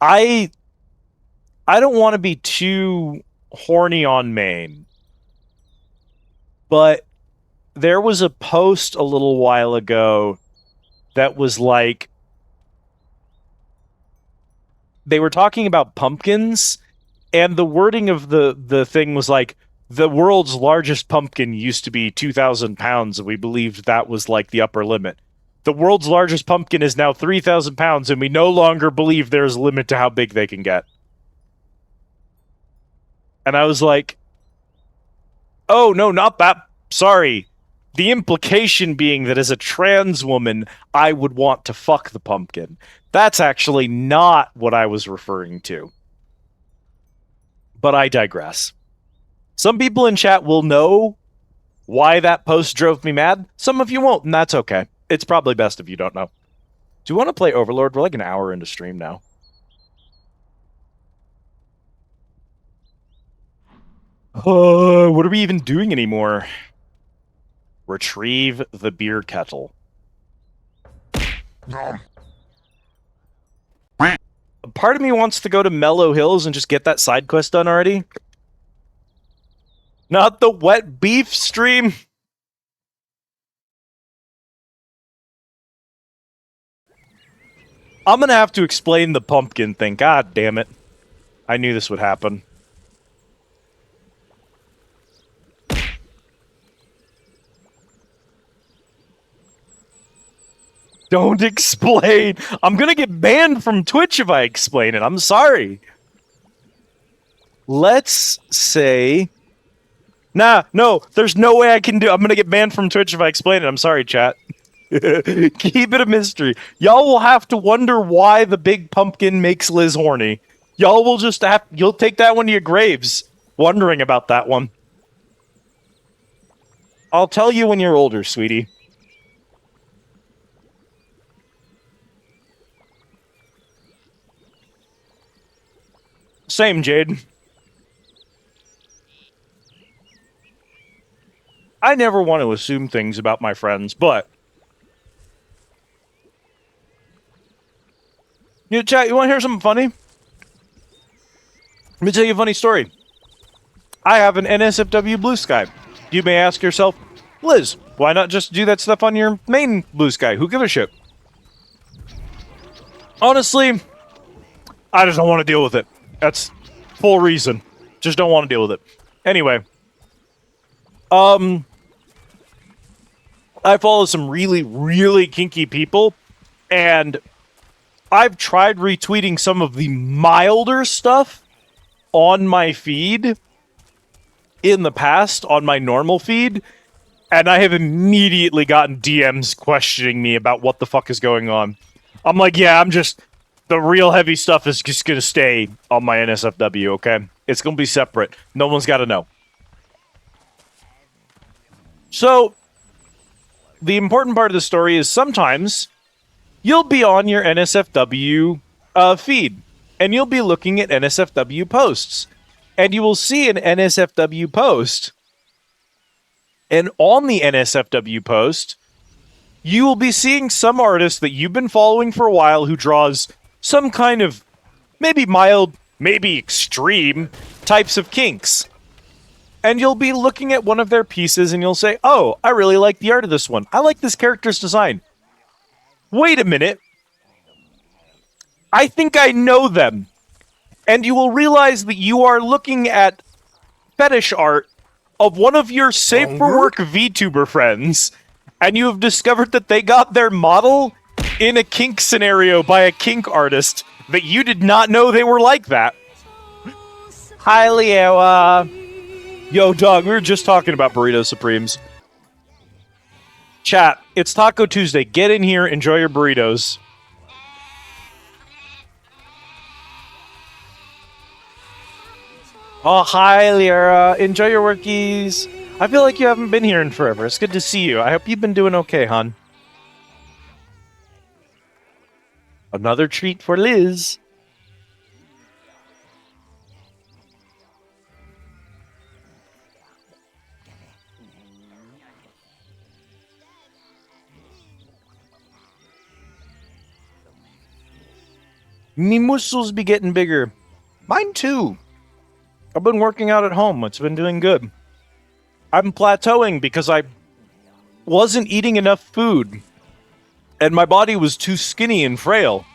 I don't want to be too horny on Maine, but there was a post a little while ago that was like, they were talking about pumpkins, and the wording of the thing was like, the world's largest pumpkin used to be 2,000 pounds, and we believed that was like the upper limit. The world's largest pumpkin is now 3,000 pounds, and we no longer believe there's a limit to how big they can get. And I was like, oh, no, not that. Sorry. The implication being that as a trans woman, I would want to fuck the pumpkin. That's actually not what I was referring to. But I digress. Some people in chat will know why that post drove me mad. Some of you won't, and that's okay. It's probably best if you don't know. Do you want to play Overlord? We're like an hour into stream now. What are we even doing anymore? Retrieve the beer kettle. Part of me wants to go to Mellow Hills and just get that side quest done already. Not the wet beef stream. I'm gonna have to explain the pumpkin thing. God damn it. I knew this would happen. Don't explain. I'm gonna get banned from Twitch if I explain it. I'm sorry. Let's say... Nah, no, there's no way I can do... I'm gonna get banned from Twitch if I explain it. I'm sorry, chat. Keep it a mystery. Y'all will have to wonder why the big pumpkin makes Liz horny. Y'all will just have... You'll take that one to your graves, wondering about that one. I'll tell you when you're older, sweetie. Same, Jade. I never want to assume things about my friends, but... You chat, you want to hear something funny? Let me tell you a funny story. I have an NSFW Blue Sky. You may ask yourself, Liz, why not just do that stuff on your main Blue Sky? Who gives a shit? Honestly, I just don't want to deal with it. That's full reason. Just don't want to deal with it. Anyway. I follow some really, really kinky people, and I've tried retweeting some of the milder stuff on my feed in the past, on my normal feed, and I have immediately gotten DMs questioning me about what the fuck is going on. I'm like, yeah, the real heavy stuff is just gonna stay on my NSFW, okay? It's gonna be separate. No one's gotta know. So, the important part of the story is sometimes you'll be on your NSFW feed, and you'll be looking at NSFW posts, and you will see an NSFW post, and on the NSFW post, you will be seeing some artist that you've been following for a while who draws some kind of maybe mild, maybe extreme types of kinks. And you'll be looking at one of their pieces and you'll say, oh, I really like the art of this one. I like this character's design. Wait a minute. I think I know them. And you will realize that you are looking at fetish art of one of your safe for work VTuber friends. And you have discovered that they got their model in a kink scenario by a kink artist that you did not know they were like that. Hi, Leo. Yo, dog, we were just talking about Burrito Supremes. Chat, it's Taco Tuesday. Get in here, enjoy your burritos. Oh, hi, Lyra. Enjoy your workies. I feel like you haven't been here in forever. It's good to see you. I hope you've been doing okay, hon. Another treat for Liz. Me muscles be getting bigger. Mine too. I've been working out at home. It's been doing good. I'm plateauing because I wasn't eating enough food. And my body was too skinny and frail.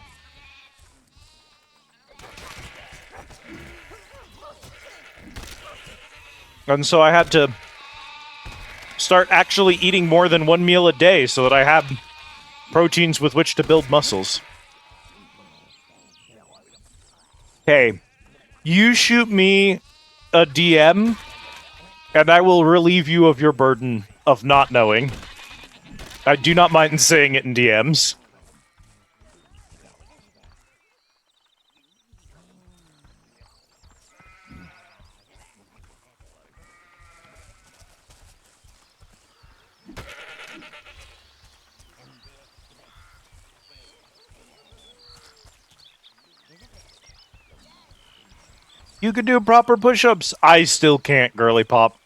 And so I had to start actually eating more than one meal a day so that I had proteins with which to build muscles. Hey, you shoot me a DM, and I will relieve you of your burden of not knowing. I do not mind saying it in DMs. You could do proper push-ups. I still can't, girly pop.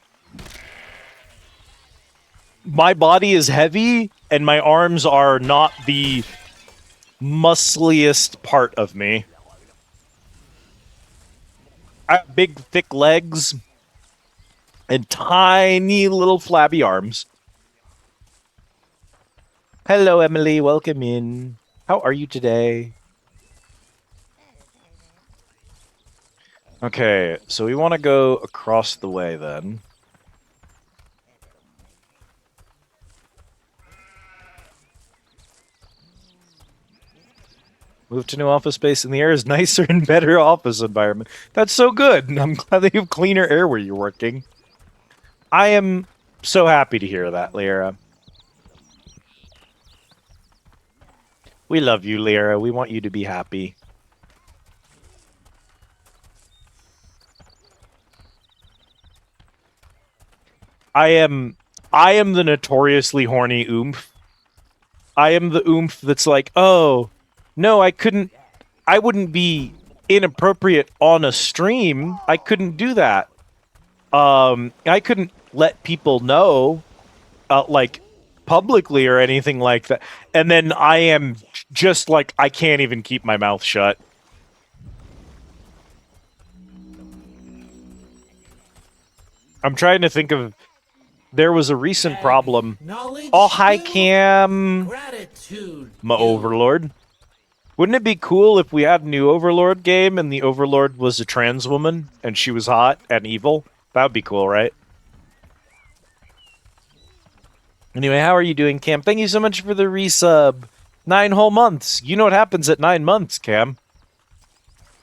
My body is heavy, and my arms are not the muscliest part of me. I have big, thick legs and tiny little flabby arms. Hello, Emily. Welcome in. How are you today? Okay, so we want to go across the way then. Move to new office space and the air is nicer and better office environment. That's so good. I'm glad that you have cleaner air where you're working. I am so happy to hear that, Lyra. We love you, Lyra. We want you to be happy. I am the notoriously horny oomph. I am the oomph that's like, oh, no, I wouldn't be inappropriate on a stream. I couldn't do that. I couldn't let people know, like, publicly or anything like that. And then I am just like, I can't even keep my mouth shut. I'm trying to think of... There was a recent problem. Oh, hi, Cam. My Overlord. Wouldn't it be cool if we had a new Overlord game and the Overlord was a trans woman and she was hot and evil? That would be cool, right? Anyway, how are you doing, Cam? Thank you so much for the resub. 9 whole months. You know what happens at 9 months, Cam?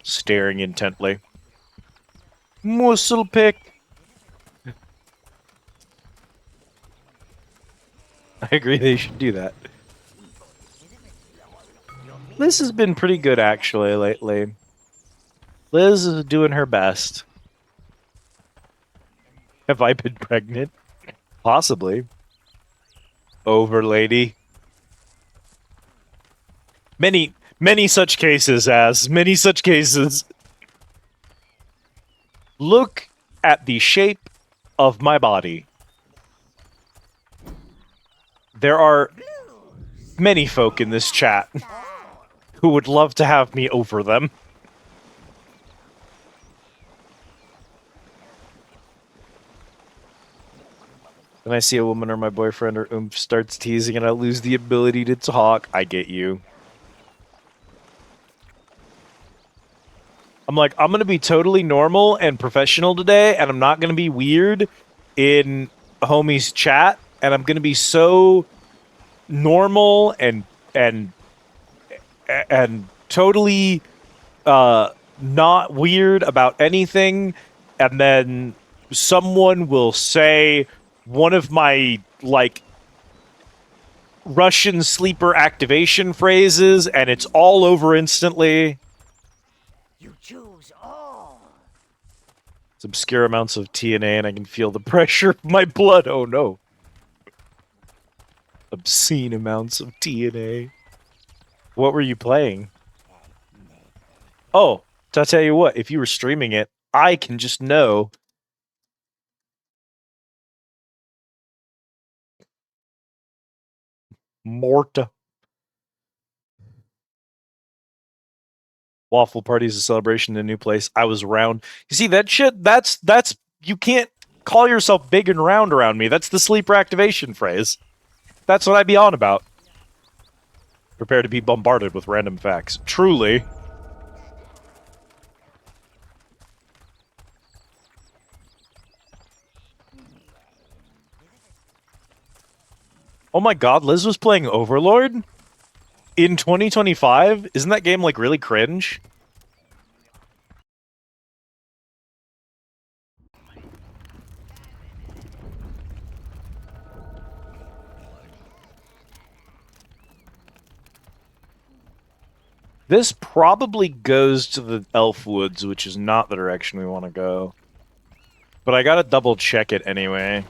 Staring intently. Muscle pick. I agree they should do that. Liz has been pretty good, actually, lately. Liz is doing her best. Have I been pregnant? Possibly. Overlady. Many such cases, many such cases. Look at the shape of my body. There are many folk in this chat who would love to have me over them. When I see a woman or my boyfriend or oomph starts teasing and I lose the ability to talk, I get you. I'm like, I'm going to be totally normal and professional today, and I'm not going to be weird in homie's chat, and I'm going to be so normal and totally not weird about anything, and then someone will say one of my, like, Russian sleeper activation phrases, and it's all over instantly. You choose all. It's obscure amounts of TNA, and I can feel the pressure of my blood. Oh, no. Obscene amounts of TNA. What were you playing? Oh, to tell you what, if you were streaming it, I can just know. Morta. Waffle party is a celebration in a new place. I was round. You see that shit? That's you can't call yourself big and round around me. That's the sleeper activation phrase. That's what I'd be on about. Prepare to be bombarded with random facts. Truly. Oh my god, Liz was playing Overlord? In 2025? Isn't that game, like, really cringe? This probably goes to the Elf Woods, which is not the direction we want to go. But I gotta double check it anyway.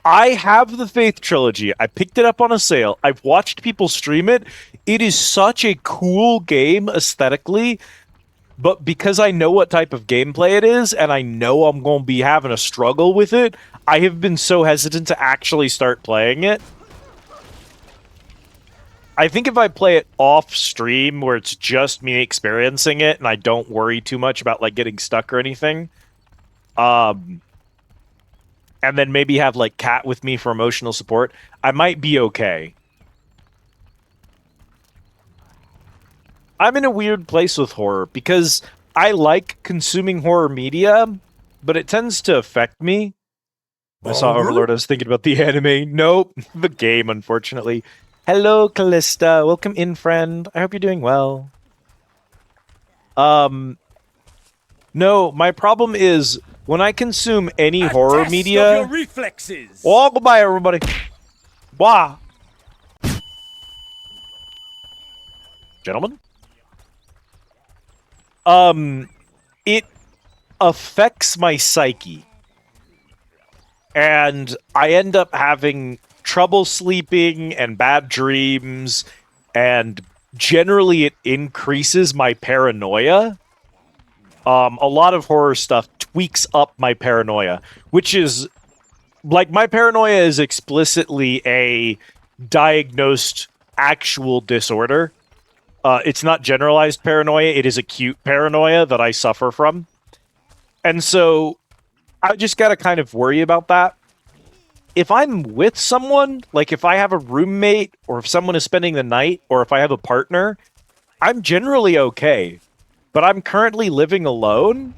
I have the Faith Trilogy. I picked it up on a sale. I've watched people stream it. It is such a cool game aesthetically, but because I know what type of gameplay it is, and I know I'm going to be having a struggle with it, I have been so hesitant to actually start playing it. I think if I play it off stream where it's just me experiencing it and I don't worry too much about, like, getting stuck or anything, and then maybe have, like, Cat with me for emotional support, I might be okay. I'm in a weird place with horror because I like consuming horror media, but it tends to affect me. I saw Overlord, I was thinking about the anime. Nope, the game, unfortunately. Hello, Callista. Welcome in, friend. I hope you're doing well. No, my problem is when I consume any horror media. Your reflexes. Oh, goodbye, everybody. Wah. Gentlemen. It affects my psyche. And I end up having trouble sleeping and bad dreams, and generally it increases my paranoia. A lot of horror stuff tweaks up my paranoia, which is, like, my paranoia is explicitly a diagnosed actual disorder. It's not generalized paranoia, it is acute paranoia that I suffer from. And so I just gotta kind of worry about that. If I'm with someone, like if I have a roommate, or if someone is spending the night, or if I have a partner, I'm generally okay. But I'm currently living alone,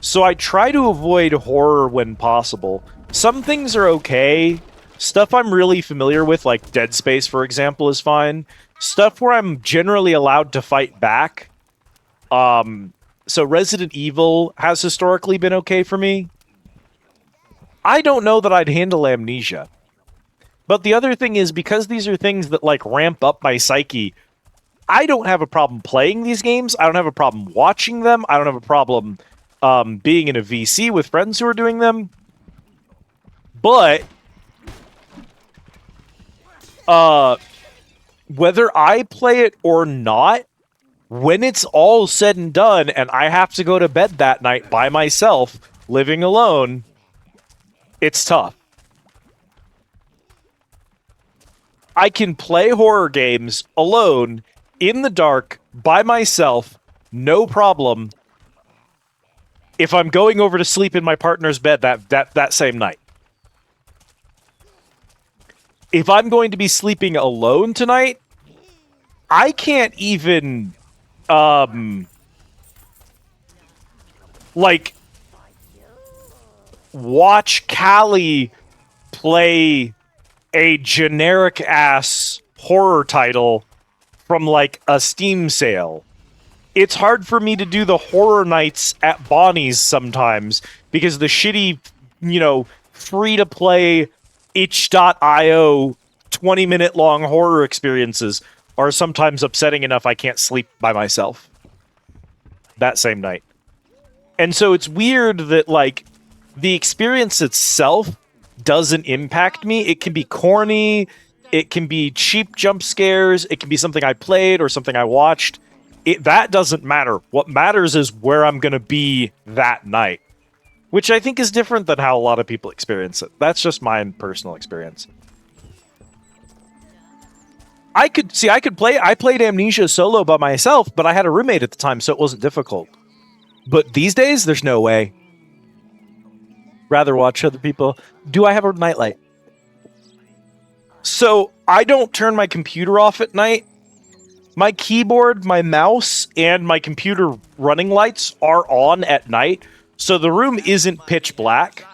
so I try to avoid horror when possible. Some things are okay. Stuff I'm really familiar with, like Dead Space, for example, is fine. Stuff where I'm generally allowed to fight back. So Resident Evil has historically been okay for me. I don't know that I'd handle amnesia. But the other thing is, because these are things that, like, ramp up my psyche, I don't have a problem playing these games. I don't have a problem watching them. I don't have a problem being in a VC with friends who are doing them. But whether I play it or not, when it's all said and done and I have to go to bed that night by myself, living alone, it's tough. I can play horror games alone, in the dark, by myself, no problem, if I'm going over to sleep in my partner's bed that same night. If I'm going to be sleeping alone tonight, I can't even, like, watch Callie play a generic-ass horror title from, like, a Steam sale. It's hard for me to do the horror nights at Bonnie's sometimes, because the shitty, you know, free-to-play itch.io 20-minute-long horror experiences are sometimes upsetting enough I can't sleep by myself that same night. And so it's weird that, like, the experience itself doesn't impact me. It can be corny, it can be cheap jump scares, it can be something I played or something I watched. That doesn't matter. What matters is where I'm going to be that night, which I think is different than how a lot of people experience it. That's just my personal experience. I played Amnesia solo by myself, but I had a roommate at the time, so it wasn't difficult. But these days, there's no way. Rather watch other people. Do I have a nightlight? So, I don't turn my computer off at night. My keyboard, my mouse, and my computer running lights are on at night, so the room isn't pitch black.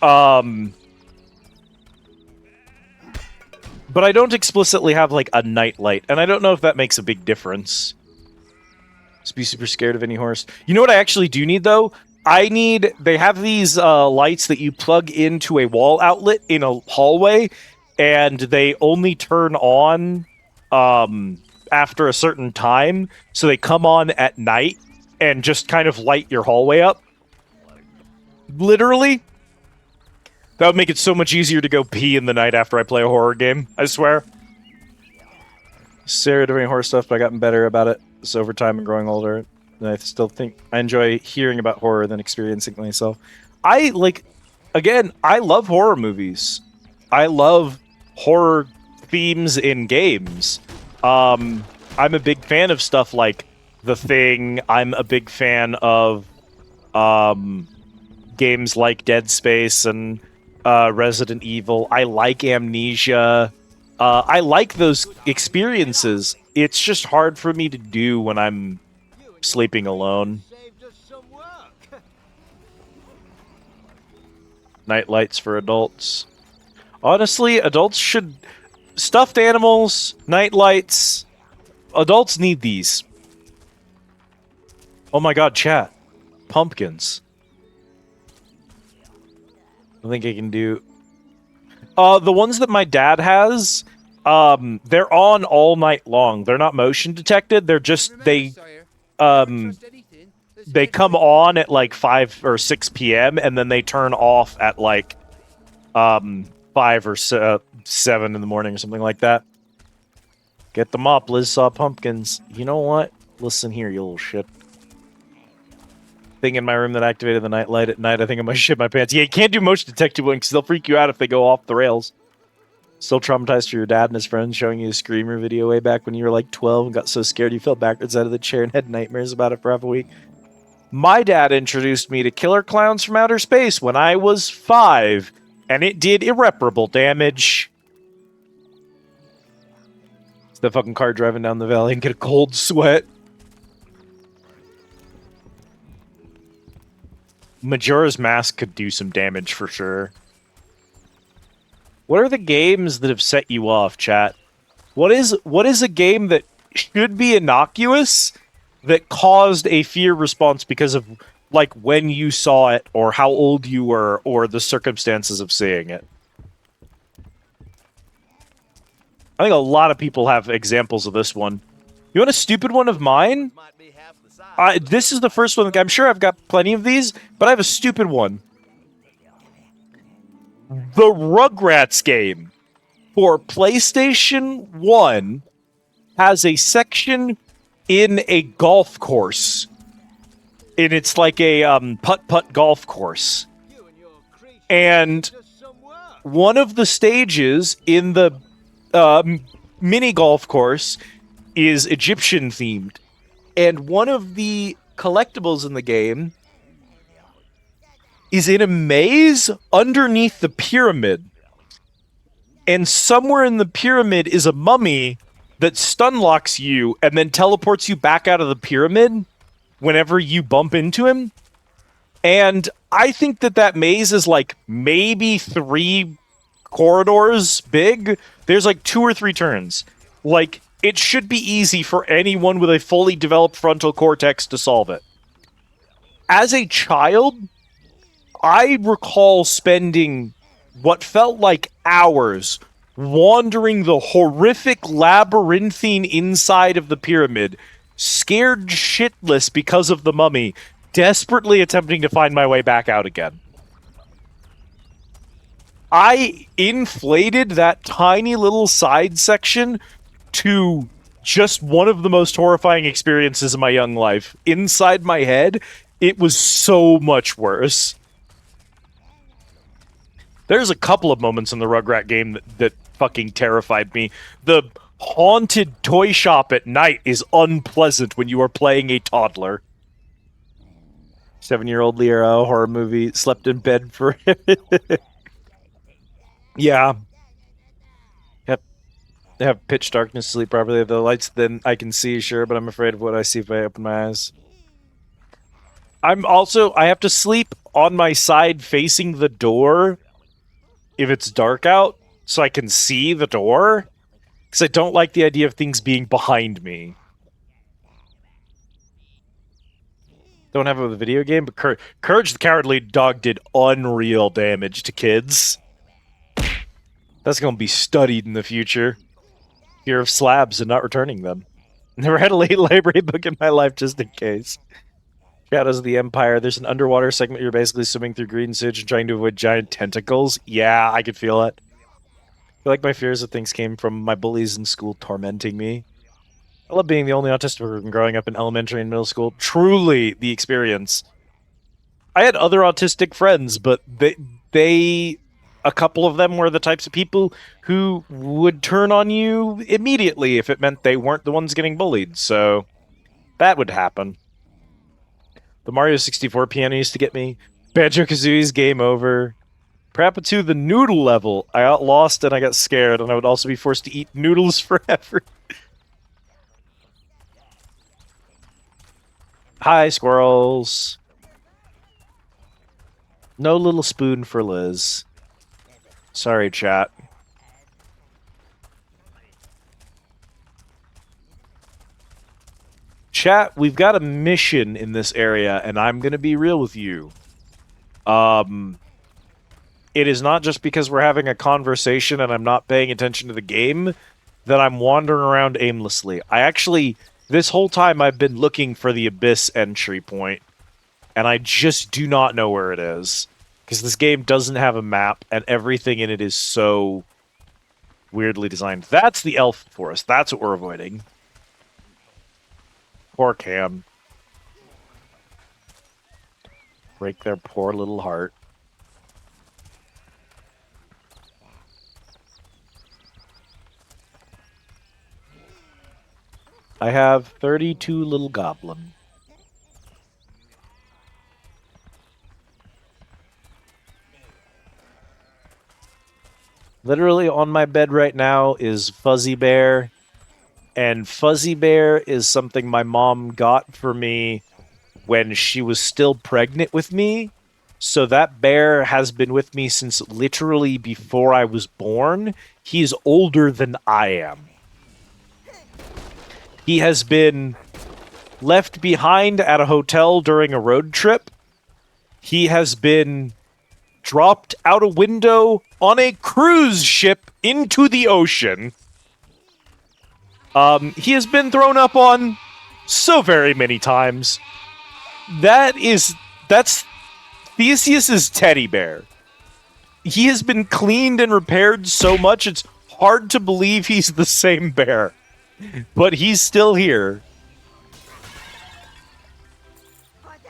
But I don't explicitly have, like, a night light, and I don't know if that makes a big difference. Just be super scared of any horse. You know what I actually do need, though? They have these lights that you plug into a wall outlet in a hallway, and they only turn on after a certain time, so they come on at night and just kind of light your hallway up. Literally. That would make it so much easier to go pee in the night after I play a horror game, I swear. Sarah doing horror stuff, but I've gotten better about it. It's over time and growing older. And I still think I enjoy hearing about horror than experiencing it myself. I love horror movies. I love horror themes in games. I'm a big fan of stuff like The Thing. I'm a big fan of games like Dead Space and Resident Evil. I like Amnesia. I like those experiences. It's just hard for me to do when I'm sleeping alone. Night lights for adults. Honestly, adults should... Stuffed animals, night lights. Adults need these. Oh my god, chat. Pumpkins. I think I can do... the ones that my dad has, they're on all night long. They're not motion detected. They're just... They come on at like 5 or 6 p.m. and then they turn off at like 5 or 7 in the morning or something like that. Get them up. Liz saw pumpkins. You know what? Listen here, you little shit. Thing in my room that activated the night light at night. I think I might shit my pants. Yeah, you can't do motion detected ones because they'll freak you out if they go off the rails. Still traumatized for your dad and his friends showing you a Screamer video way back when you were like 12 and got so scared you fell backwards out of the chair and had nightmares about it for half a week. My dad introduced me to killer clowns from outer space when I was 5, and it did irreparable damage. It's the fucking car driving down the valley and get a cold sweat. Majora's Mask could do some damage for sure. What are the games that have set you off, chat? What is a game that should be innocuous that caused a fear response because of like when you saw it or how old you were or the circumstances of seeing it? I think a lot of people have examples of this one. You want a stupid one of mine? This is the first one. I'm sure I've got plenty of these, but I have a stupid one. The Rugrats game for PlayStation 1 has a section in a golf course. And it's like a putt-putt golf course. And one of the stages in the mini golf course is Egyptian themed. And one of the collectibles in the game is in a maze underneath the pyramid. And somewhere in the pyramid is a mummy that stun locks you and then teleports you back out of the pyramid whenever you bump into him. And I think that maze is like maybe 3 corridors big. There's like 2 or 3 turns. Like, it should be easy for anyone with a fully developed frontal cortex to solve it. As a child, I recall spending what felt like hours wandering the horrific labyrinthine inside of the pyramid, scared shitless because of the mummy, desperately attempting to find my way back out again. I inflated that tiny little side section to just one of the most horrifying experiences of my young life. Inside my head, it was so much worse. There's a couple of moments in the Rugrat game that fucking terrified me. The haunted toy shop at night is unpleasant when you are playing a toddler. 7-year-old Leo, horror movie, slept in bed for... Yeah. Have pitch darkness to sleep properly. The lights then I can see, sure, but I'm afraid of what I see if I open my eyes. I have to sleep on my side facing the door if it's dark out, so I can see the door. Because I don't like the idea of things being behind me. Don't have it with a video game, but Courage the Cowardly Dog did unreal damage to kids. That's going to be studied in the future. Fear of slabs and not returning them. Never had a late library book in my life, just in case. Shadows of the Empire. There's an underwater segment. You're basically swimming through green sewage and trying to avoid giant tentacles. Yeah, I could feel it. I feel like my fears of things came from my bullies in school tormenting me. I love being the only autistic person growing up in elementary and middle school. Truly the experience. I had other autistic friends, but a couple of them were the types of people who would turn on you immediately if it meant they weren't the ones getting bullied, so that would happen. The Mario 64 piano used to get me. Banjo-Kazooie's Game Over. Parappa 2, the noodle level. I got lost and I got scared, and I would also be forced to eat noodles forever. Hi, squirrels. No little spoon for Liz. Sorry, chat. Chat, we've got a mission in this area, and I'm going to be real with you. It is not just because we're having a conversation and I'm not paying attention to the game that I'm wandering around aimlessly. This whole time I've been looking for the Abyss entry point, and I just do not know where it is. Because this game doesn't have a map, and everything in it is so weirdly designed. That's the elf forest. That's what we're avoiding. Poor Cam. Break their poor little heart. I have 32 little goblin. Literally on my bed right now is Fuzzy Bear. And Fuzzy Bear is something my mom got for me when she was still pregnant with me. So that bear has been with me since literally before I was born. He's older than I am. He has been left behind at a hotel during a road trip. He has been dropped out a window on a cruise ship into the ocean. He has been thrown up on so very many times. That's Theseus's teddy bear. He has been cleaned and repaired so much it's hard to believe he's the same bear. But he's still here. For the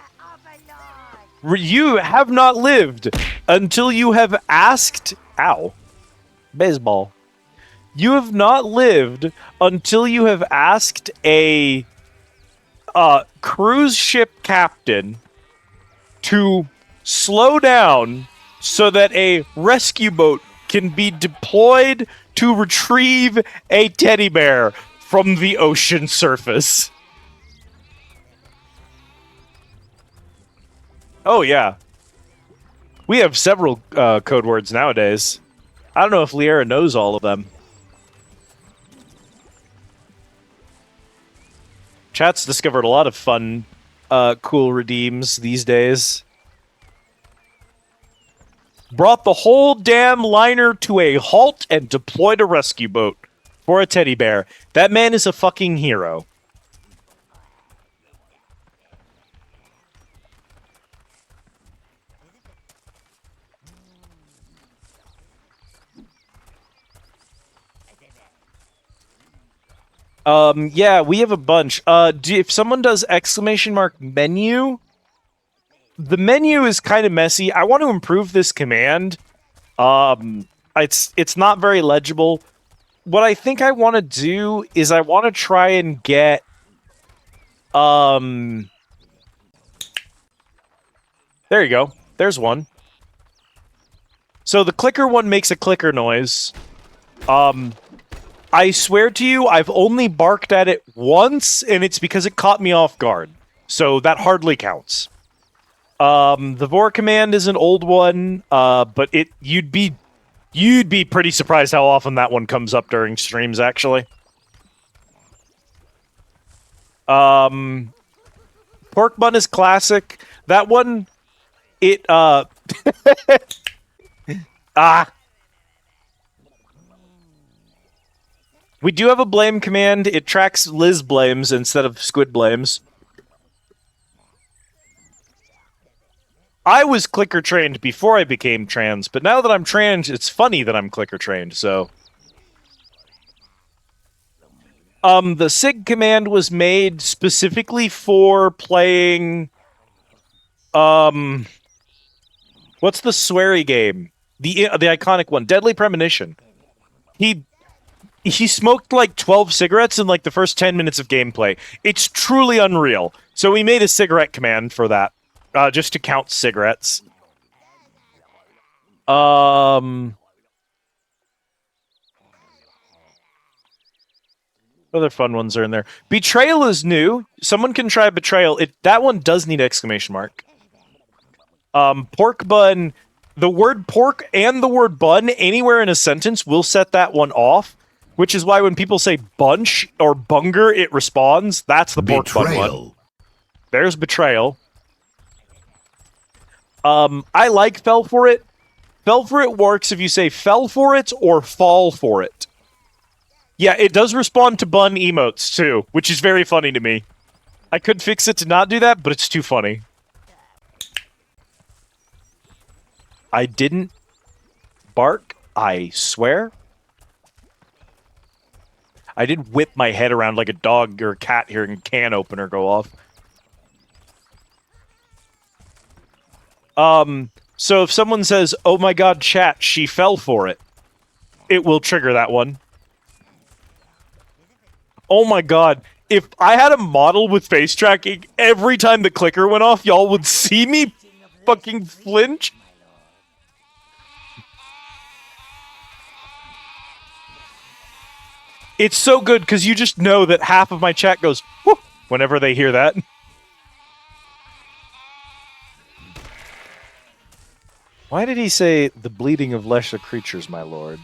Overlord. You have not lived until you have asked... Ow. Baseball. You have not lived until you have asked a cruise ship captain to slow down so that a rescue boat can be deployed to retrieve a teddy bear from the ocean surface. Oh, yeah. We have several code words nowadays. I don't know if Liera knows all of them. Chat's discovered a lot of fun, cool redeems these days. Brought the whole damn liner to a halt and deployed a rescue boat for a teddy bear. That man is a fucking hero. Yeah, we have a bunch. If someone does exclamation mark menu, the menu is kind of messy. I want to improve this command. It's not very legible. What I think I want to do is I want to try and get, there you go. There's one. So the clicker one makes a clicker noise. I swear to you, I've only barked at it once, and it's because it caught me off guard. So that hardly counts. The vor command is an old one, but you'd be pretty surprised how often that one comes up during streams, actually. Pork bun is classic. That one, we do have a blame command. It tracks Liz blames instead of squid blames. I was clicker trained before I became trans, but now that I'm trans, it's funny that I'm clicker trained, so. The SIG command was made specifically for playing, what's the sweary game? The iconic one, Deadly Premonition. He smoked like 12 cigarettes in like the first 10 minutes of gameplay. It's truly unreal. So we made a cigarette command for that. Just to count cigarettes. Other fun ones are in there. Betrayal is new. Someone can try Betrayal. That one does need exclamation mark. Pork bun. The word pork and the word bun anywhere in a sentence will set that one off. Which is why when people say bunch or bunger, it responds. That's the pork bun one. There's Betrayal. I like fell for it. Fell for it works if you say fell for it or fall for it. Yeah, it does respond to bun emotes too, which is very funny to me. I could fix it to not do that, but it's too funny. I didn't bark, I swear. I did whip my head around like a dog or a cat hearing a can opener go off. So if someone says, "Oh my god, chat, she fell for it," it will trigger that one. Oh my god, if I had a model with face tracking, every time the clicker went off, y'all would see me fucking flinch. It's so good because you just know that half of my chat goes, whoo, whenever they hear that. Why did he say the bleeding of lesser creatures, my lord?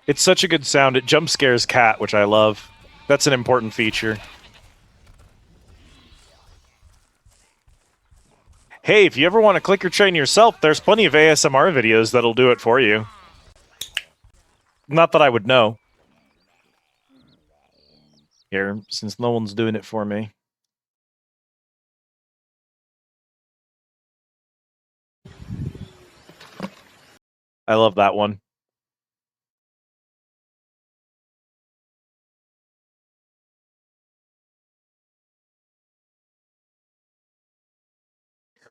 It's such a good sound. It jump scares cat, which I love. That's an important feature. Hey, if you ever want to clicker train yourself, there's plenty of ASMR videos that'll do it for you. Not that I would know. Here, since no one's doing it for me. I love that one.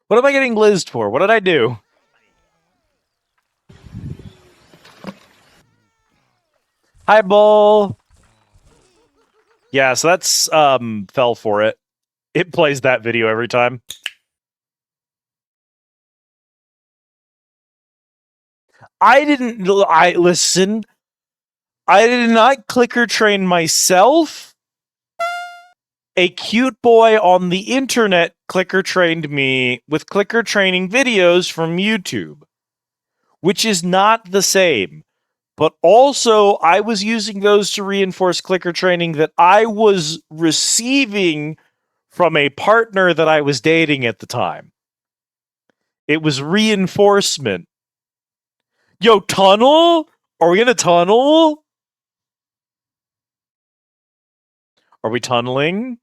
What am I getting Lizzed for? What did I do? Hi, Bull. Yeah, so that's fell for it. It plays that video every time. Listen. I did not clicker train myself. A cute boy on the internet clicker trained me with clicker training videos from YouTube, which is not the same. But also, I was using those to reinforce clicker training that I was receiving from a partner that I was dating at the time. It was reinforcement. Yo, tunnel? Are we gonna tunnel? Are we tunneling?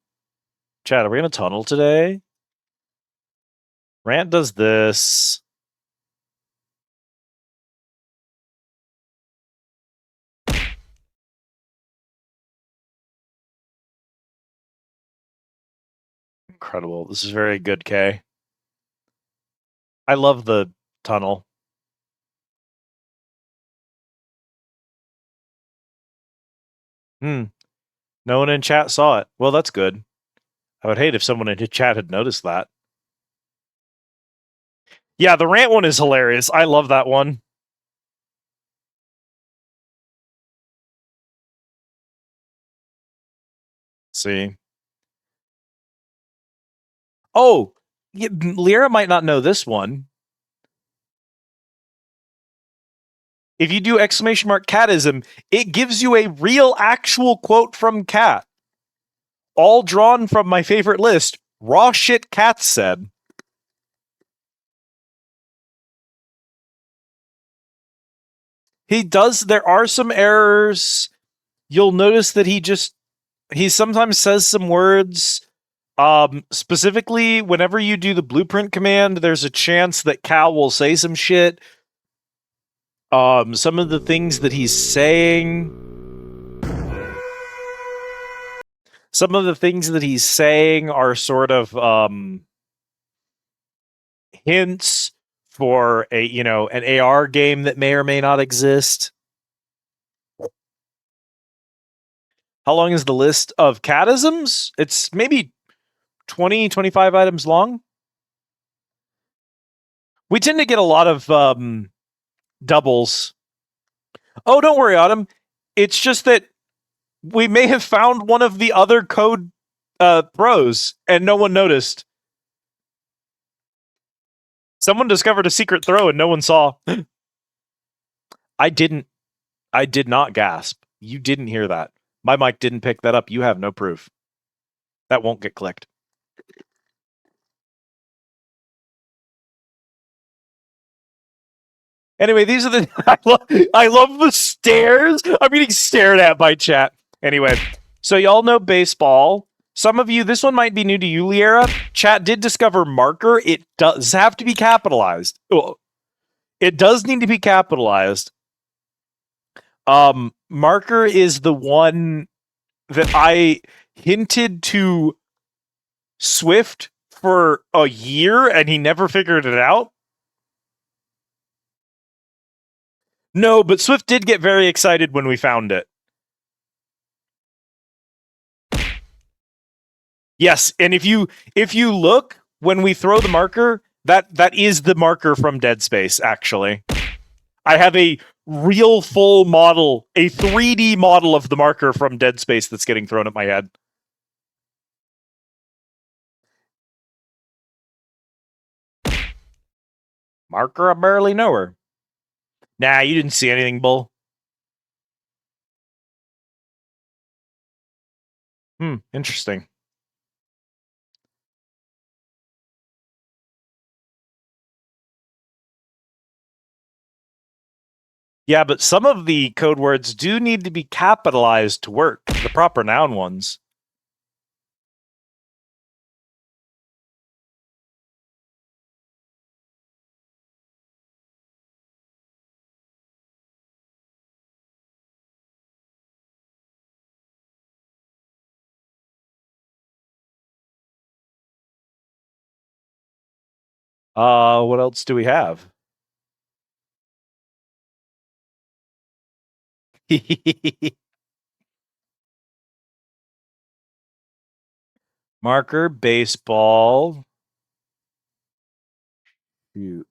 Chad, are we gonna tunnel today? Rant does this. Incredible. This is very good, Kay. I love the tunnel. No one in chat saw it. Well, that's good. I would hate if someone in chat had noticed that. Yeah, the rant one is hilarious. I love that one. See. Oh, yeah, Lyra might not know this one. If you do exclamation mark catism, it gives you a real actual quote from Cat. All drawn from my favorite list. Raw shit Cat said. He does, there are some errors. You'll notice that he sometimes says some words. Specifically, whenever you do the blueprint command, there's a chance that Cal will say some shit. Some of the things that he's saying. Some of the things that he's saying are sort of hints for an AR game that may or may not exist. How long is the list of catisms? It's maybe 20, 25 items long. We tend to get a lot of doubles. Oh, don't worry, Autumn. It's just that we may have found one of the other code throws and no one noticed. Someone discovered a secret throw and no one saw. I did not gasp. You didn't hear that. My mic didn't pick that up. You have no proof. That won't get clicked. Anyway, these are the I love the stares. I'm getting stared at by chat. Anyway, so y'all know baseball. Some of you, this one might be new to you, Liera. Chat did discover marker. It does have to be capitalized. It does need to be capitalized. Marker is the one that I hinted to Swift for a year and he never figured it out. No, but Swift did get very excited when we found it. Yes, and if you look when we throw the marker, that is the marker from Dead Space, actually. I have a real full model, a 3D model of the marker from Dead Space that's getting thrown at my head. Marker, I barely know her. Nah, you didn't see anything, Bull. Interesting. Yeah, but some of the code words do need to be capitalized to work, the proper noun ones. What else do we have? Marker, baseball. Shoot.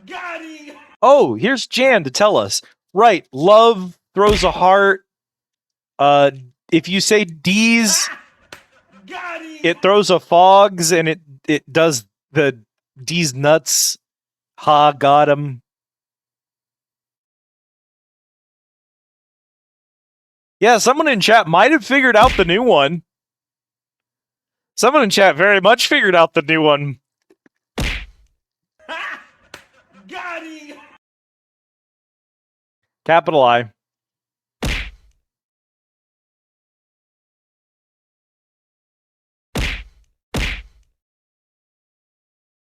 Got him! Oh, here's Jan to tell us. Right, love throws a heart. If you say D's, Got him! it throws a fogs, and it does the D's nuts. Ha, got him. Yeah, someone in chat might have figured out the new one. Someone in chat very much figured out the new one. Got him! Capital I.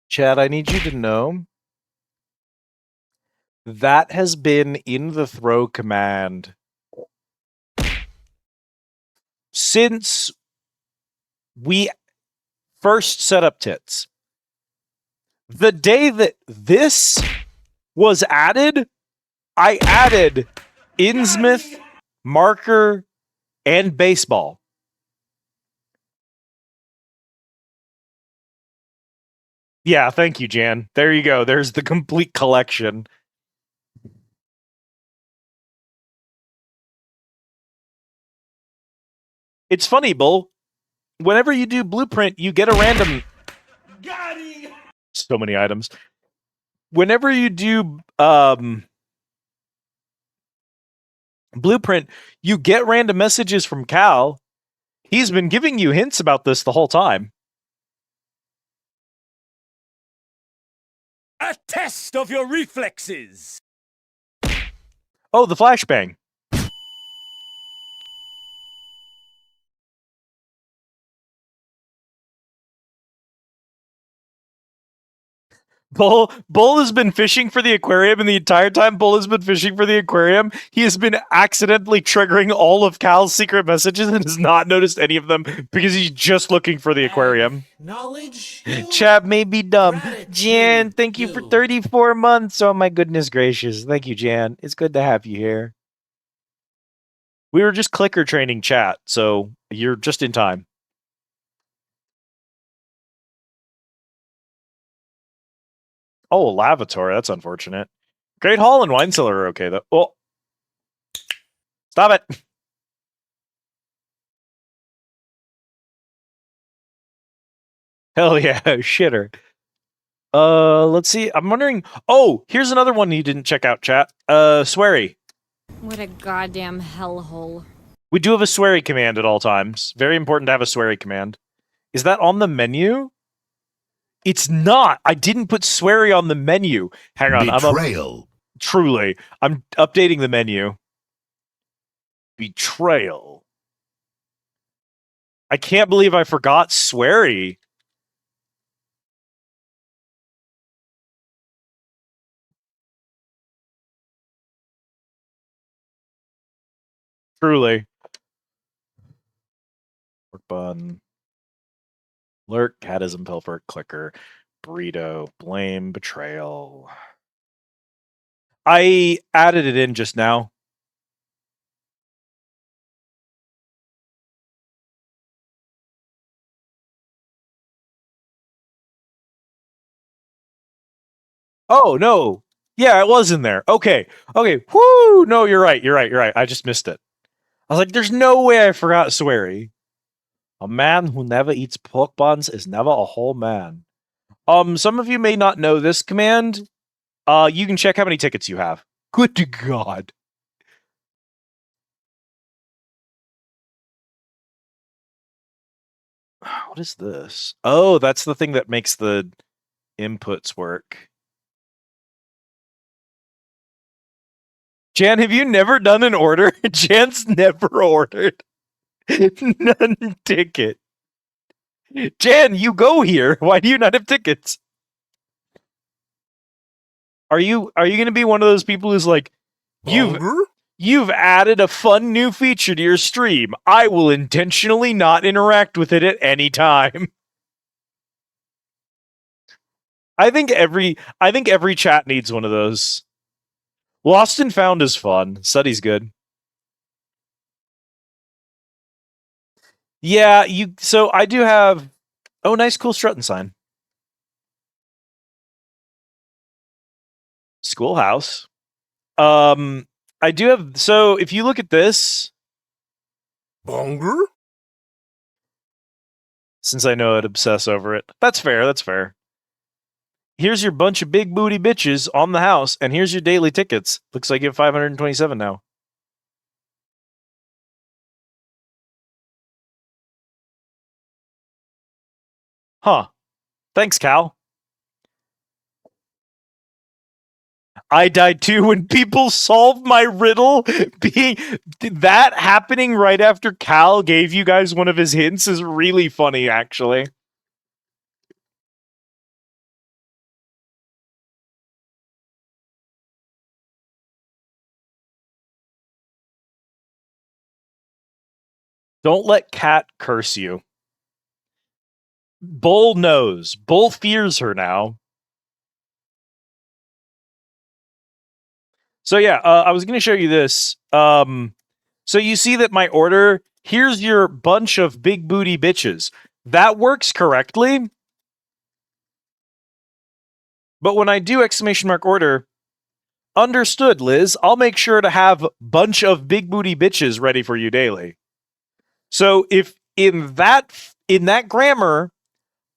Chat, I need you to know that has been in the throw command since we first set up tits. The day that this was added, I added Innsmouth, marker, and baseball. Yeah, thank you, Jan. There you go. There's the complete collection. It's funny, Bull. Whenever you do blueprint, you get a random. Got him! So many items. Whenever you do blueprint, you get random messages from Cal. He's been giving you hints about this the whole time. A test of your reflexes! Oh, the flashbang. Bull has been fishing for the aquarium, and the entire time Bull has been fishing for the aquarium, he has been accidentally triggering all of Cal's secret messages and has not noticed any of them because he's just looking for the aquarium. Knowledge? Chat may be dumb. Gratitude, Jan, thank you for 34 months. Oh my goodness gracious. Thank you, Jan. It's good to have you here. We were just clicker training chat, so you're just in time. Oh, a lavatory. That's unfortunate. Great Hall and Wine Cellar are okay, though. Oh. Stop it. Hell yeah, shitter. Let's see. I'm wondering. Oh, here's another one you didn't check out, chat. Sweary. What a goddamn hellhole. We do have a sweary command at all times. Very important to have a sweary command. Is that on the menu? It's not. I didn't put sweary on the menu. Hang on. Betrayal. Truly. I'm updating the menu. Betrayal. I can't believe I forgot sweary. Truly. Work bun. Lurk, cadism, pilfer, clicker, burrito, blame, betrayal. I added it in just now. Oh, no. Yeah, it was in there. Okay. Okay. Whoo! No, you're right. You're right. You're right. I just missed it. I was like, there's no way I forgot sweary. A man who never eats pork buns is never a whole man. Some of you may not know this command. You can check how many tickets you have. Good to God. What is this? Oh, that's the thing that makes the inputs work. Jan, have you never done an order? Jan's never ordered. None ticket. Jan, you go here. Why do you not have tickets? Are you going to be one of those people who's like, you've added a fun new feature to your stream. I will intentionally not interact with it at any time. I think every chat needs one of those. Lost and Found is fun. Study's good. Yeah, so I do have nice cool Strutton sign. Schoolhouse. I do have, so if you look at this, Bonger? since I know I'd obsess over it. That's fair. Here's your bunch of big booty bitches on the house, and here's your daily tickets. Looks like you have 527 now. Huh. Thanks, Cal. I died too when people solved my riddle. That happening right after Cal gave you guys one of his hints is really funny, actually. Don't let Cat curse you. Bull knows. Bull fears her now. So yeah, I was going to show you this. So you see that my order, here's your bunch of big booty bitches. That works correctly. But when I do exclamation mark order, understood, Liz, I'll make sure to have bunch of big booty bitches ready for you daily. So if in that grammar,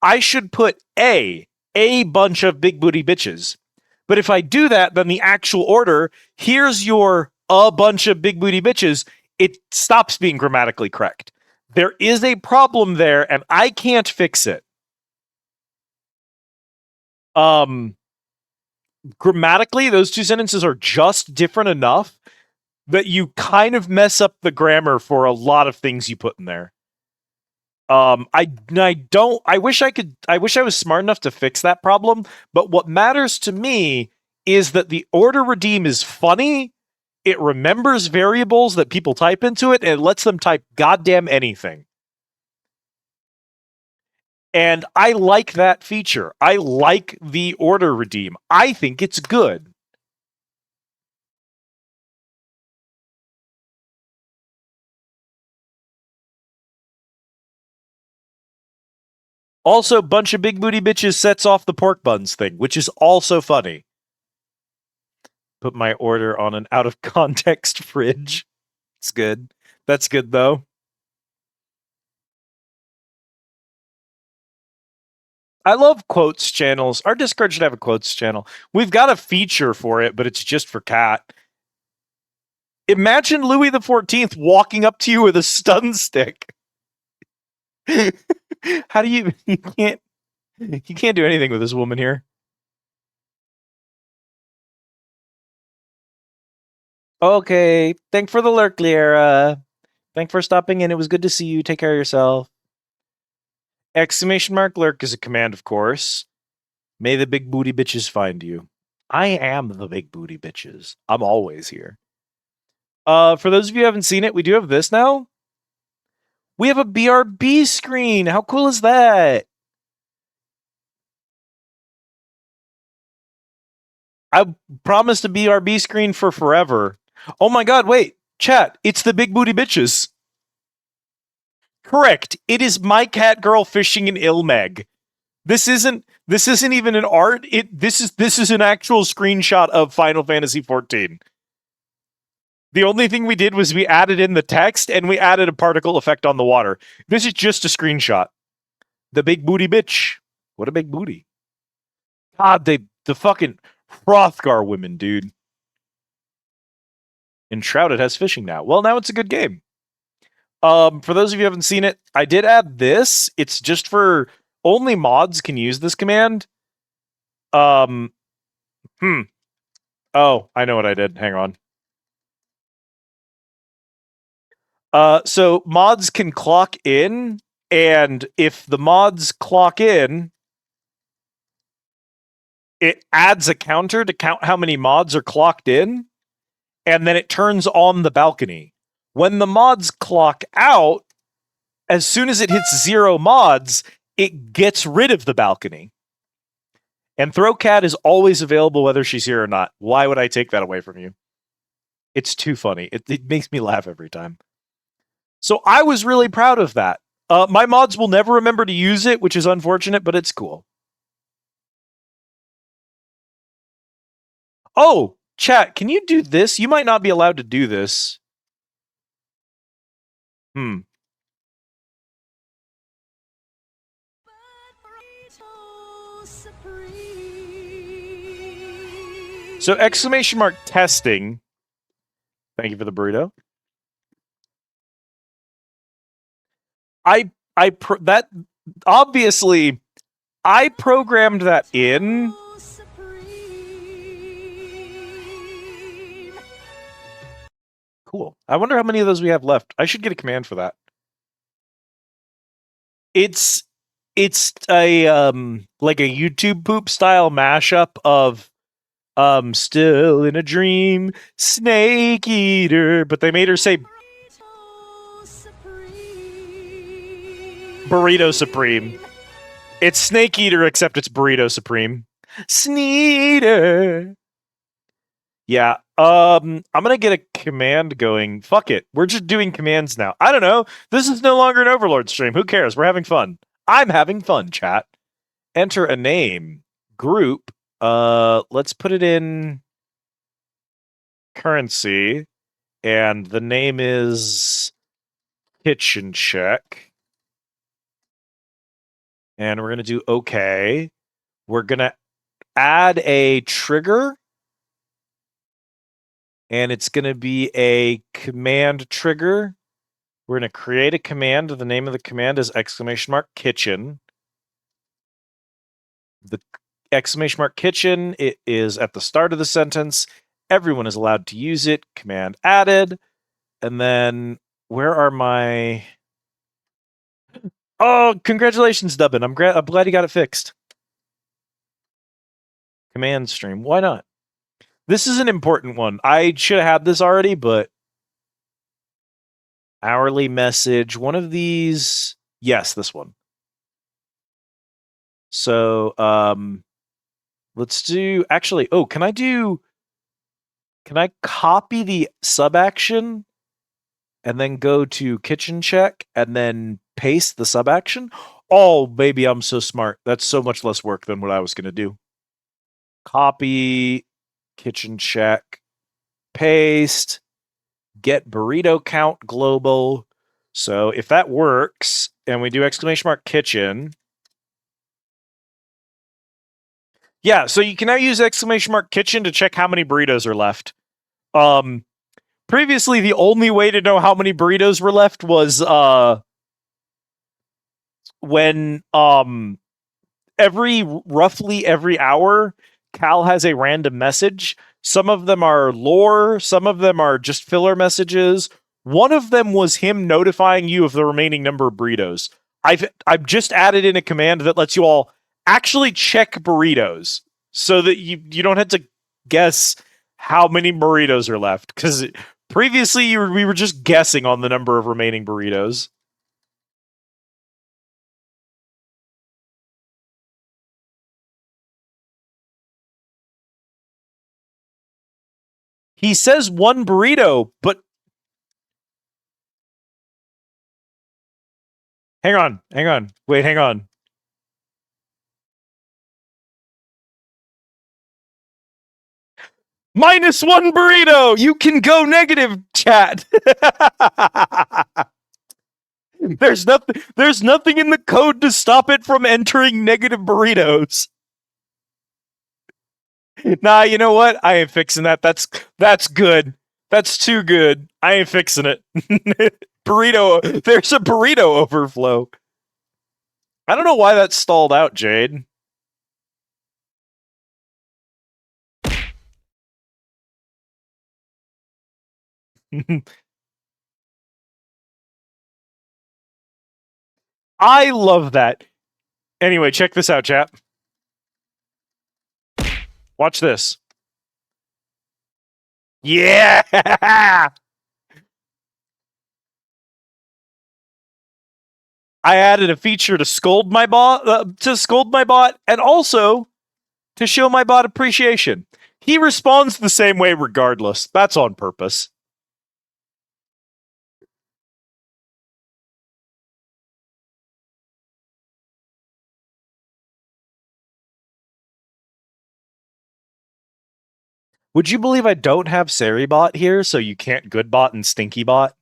I should put a bunch of big booty bitches. But if I do that, then the actual order, here's your a bunch of big booty bitches, it stops being grammatically correct. There is a problem there, and I can't fix it. Grammatically, those two sentences are just different enough that you kind of mess up the grammar for a lot of things you put in there. I wish I was smart enough to fix that problem, but what matters to me is that the order redeem is funny, it remembers variables that people type into it, and it lets them type goddamn anything. And I like that feature. I like the order redeem. I think it's good. Also, bunch of big booty bitches sets off the pork buns thing, which is also funny. Put my order on an out of context fridge. It's good. That's good, though. I love quotes channels. Our Discord should have a quotes channel. We've got a feature for it, but it's just for Cat. Imagine Louis XIV walking up to you with a stun stick. How do you can't do anything with this woman here. Okay, thank for the lurk, Liera. Thank for stopping in. It was good to see you. Take care of yourself. Exclamation mark lurk is a command, of course. May the big booty bitches find you. I am the big booty bitches. I'm always here. For those of you who haven't seen it, we do have this now. We have a BRB screen. How cool is that? I promised a BRB screen for forever. Oh my god, wait. Chat, it's the big booty bitches. Correct. It is my cat girl fishing in Ilmeg. This isn't even an art. This is an actual screenshot of Final Fantasy XIV. The only thing we did was we added in the text and we added a particle effect on the water. This is just a screenshot. The big booty bitch. What a big booty. God, the fucking Hrothgar women, dude. Enshrouded has fishing now. Well, now it's a good game. For those of you who haven't seen it, I did add this. It's just for only mods can use this command. Oh, I know what I did. Hang on. So mods can clock in, and if the mods clock in, it adds a counter to count how many mods are clocked in, and then it turns on the balcony. When the mods clock out, as soon as it hits 0 mods, it gets rid of the balcony. And Throwcat is always available whether she's here or not. Why would I take that away from you? It's too funny. It makes me laugh every time. So I was really proud of that. My mods will never remember to use it, which is unfortunate, but it's cool. Oh, chat, can you do this? You might not be allowed to do this. So exclamation mark testing. Thank you for the burrito. That obviously I programmed that in. Cool. I wonder how many of those we have left. I should get a command for that. It's a like a YouTube poop style mashup of still in a dream, snake eater, but they made her say burrito supreme. It's snake eater except it's burrito supreme. Sneeder. Yeah. I'm gonna get a command going. Fuck it. We're just doing commands now. I don't know. This is no longer an Overlord stream. Who cares? We're having fun. I'm having fun, chat. Enter a name. Group. Let's put it in currency. And the name is Kitchen Check. And we're gonna do okay. We're gonna add a trigger. And it's going to be a command trigger. We're going to create a command. The name of the command is !kitchen. The !kitchen, it is at the start of the sentence. Everyone is allowed to use it. Command added. And then where are my... Oh, congratulations, Dubbin. I'm glad you got it fixed. Command stream. Why not? This is an important one. I should have had this already, but hourly message. One of these. Yes, this one. So let's do actually. Oh, can I copy the sub action and then go to kitchen check and then paste the sub action? Oh, baby, I'm so smart. That's so much less work than what I was going to do. Copy, kitchen check, paste, get burrito count global. So if that works and we do !kitchen. Yeah, so you can now use !kitchen to check how many burritos are left. Previously, the only way to know how many burritos were left was when roughly every hour, Cal has a random message. Some of them are lore, some of them are just filler messages. One of them was him notifying you of the remaining number of burritos. I've just added in a command that lets you all actually check burritos so that you don't have to guess how many burritos are left, because previously we were just guessing on the number of remaining burritos. He says one burrito, but hang on. Wait, hang on. -1 burrito. You can go negative, chat. There's nothing in the code to stop it from entering negative burritos. Nah, you know what? I ain't fixing that. That's good. That's too good. I ain't fixing it. Burrito. There's a burrito overflow. I don't know why that stalled out, Jade. I love that. Anyway, check this out, chat. Watch this. Yeah! I added a feature to scold my bot, and also to show my bot appreciation. He responds the same way regardless. That's on purpose. Would you believe I don't have Seribot here, so you can't good bot and stinky bot?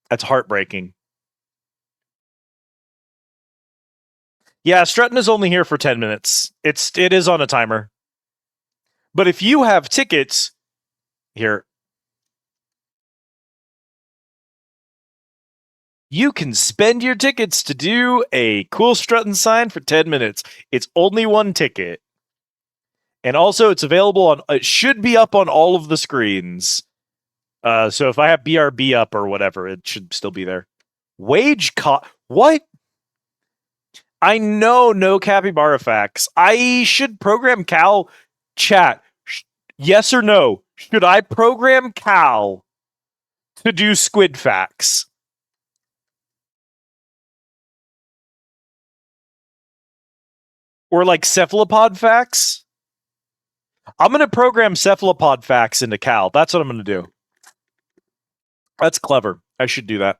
That's heartbreaking. Yeah, Strutton is only here for 10 minutes. It is on a timer. But if you have tickets here, you can spend your tickets to do a cool Strutton sign for 10 minutes. It's only one ticket. And also it's available on it should be up on all of the screens. So if I have BRB up or whatever, it should still be there. What? I know no capybara facts. I should program Cal chat. Yes or no? Should I program Cal to do squid facts? Or like cephalopod facts? I'm going to program cephalopod facts into Cal. That's what I'm going to do. That's clever. I should do that.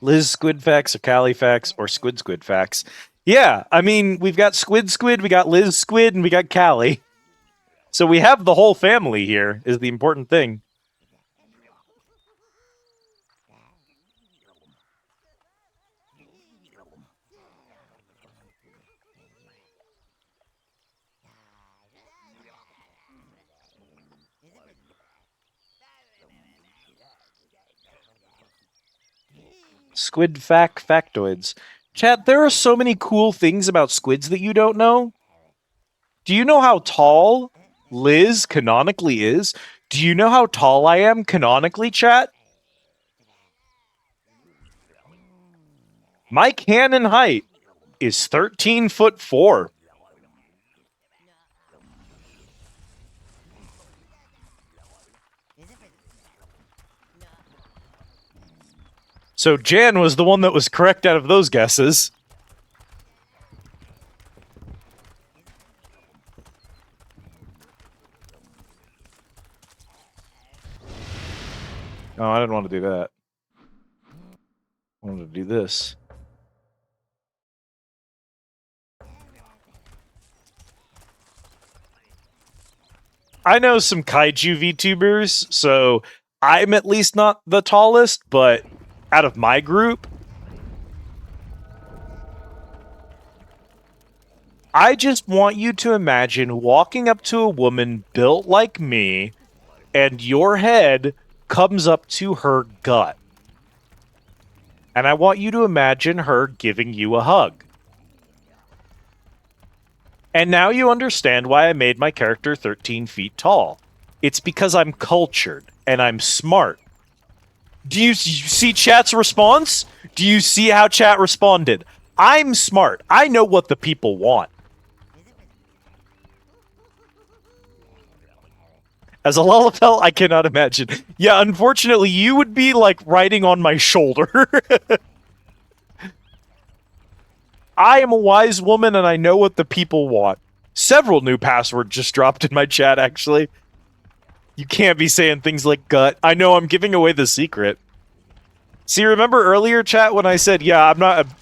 Liz squid facts or Callie facts or squid facts. Yeah, I mean, we've got squid, we got Liz squid, and we got Callie. So we have the whole family here, is the important thing. Squid factoids. Chat, there are so many cool things about squids that you don't know. Do you know how tall Liz canonically is? Do you know how tall I am canonically, chat? My canon height is 13'4". So Jan was the one that was correct out of those guesses. Oh, I didn't want to do that. I wanted to do this. I know some kaiju VTubers, so I'm at least not the tallest, but out of my group, I just want you to imagine walking up to a woman built like me, and your head comes up to her gut. And I want you to imagine her giving you a hug. And now you understand why I made my character 13 feet tall. It's because I'm cultured, and I'm smart. Do you see chat's response? Do you see how chat responded? I'm smart. I know what the people want. As a Lullapel, I cannot imagine. Yeah, unfortunately, you would be, like, riding on my shoulder. I am a wise woman, and I know what the people want. Several new passwords just dropped in my chat, actually. You can't be saying things like gut. I know, I'm giving away the secret. See, remember earlier, chat, when I said, yeah,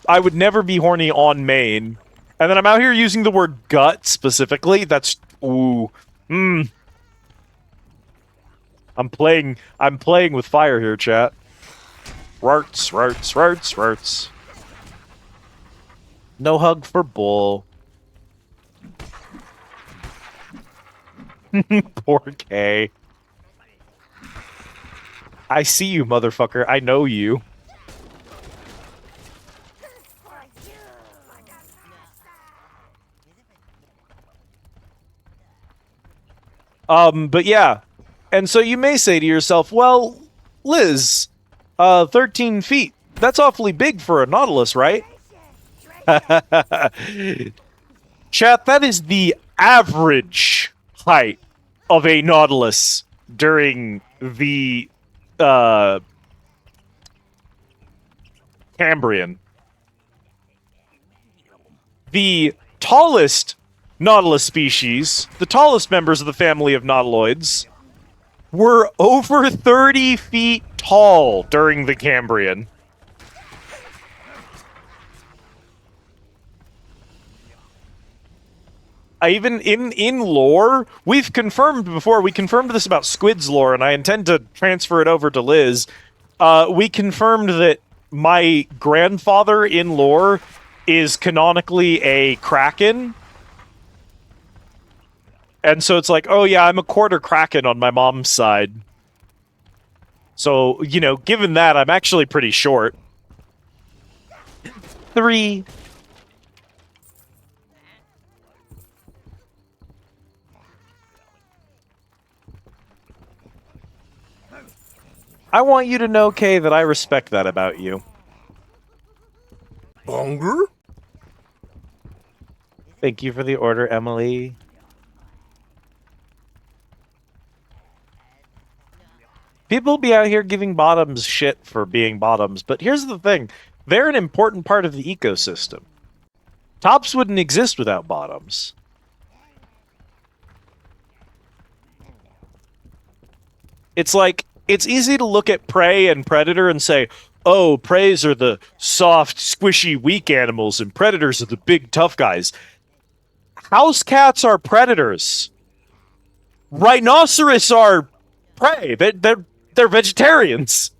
I would never be horny on main. And then I'm out here using the word gut, specifically. That's, ooh, I'm playing with fire here, chat. Rarts. No hug for bull. Poor K. I see you, motherfucker. I know you. But yeah. And so you may say to yourself, well, Liz, 13 feet. That's awfully big for a nautilus, right? Chat, that is the average height of a nautilus during the Cambrian. The tallest nautilus species, the tallest members of the family of nautiloids, were over 30 feet tall during the Cambrian. Even in lore, we've confirmed before, we confirmed this about Squid's lore, and I intend to transfer it over to Liz. We confirmed that my grandfather in lore is canonically a kraken. And so it's like, oh yeah, I'm a quarter kraken on my mom's side. So, you know, given that, I'm actually pretty short. 3. I want you to know, Kay, that I respect that about you. Bunger? Thank you for the order, Emily. People be out here giving bottoms shit for being bottoms, but here's the thing. They're an important part of the ecosystem. Tops wouldn't exist without bottoms. It's like, it's easy to look at prey and predator and say, oh, preys are the soft, squishy, weak animals, and predators are the big, tough guys. House cats are predators. Rhinoceros are prey. They're vegetarians.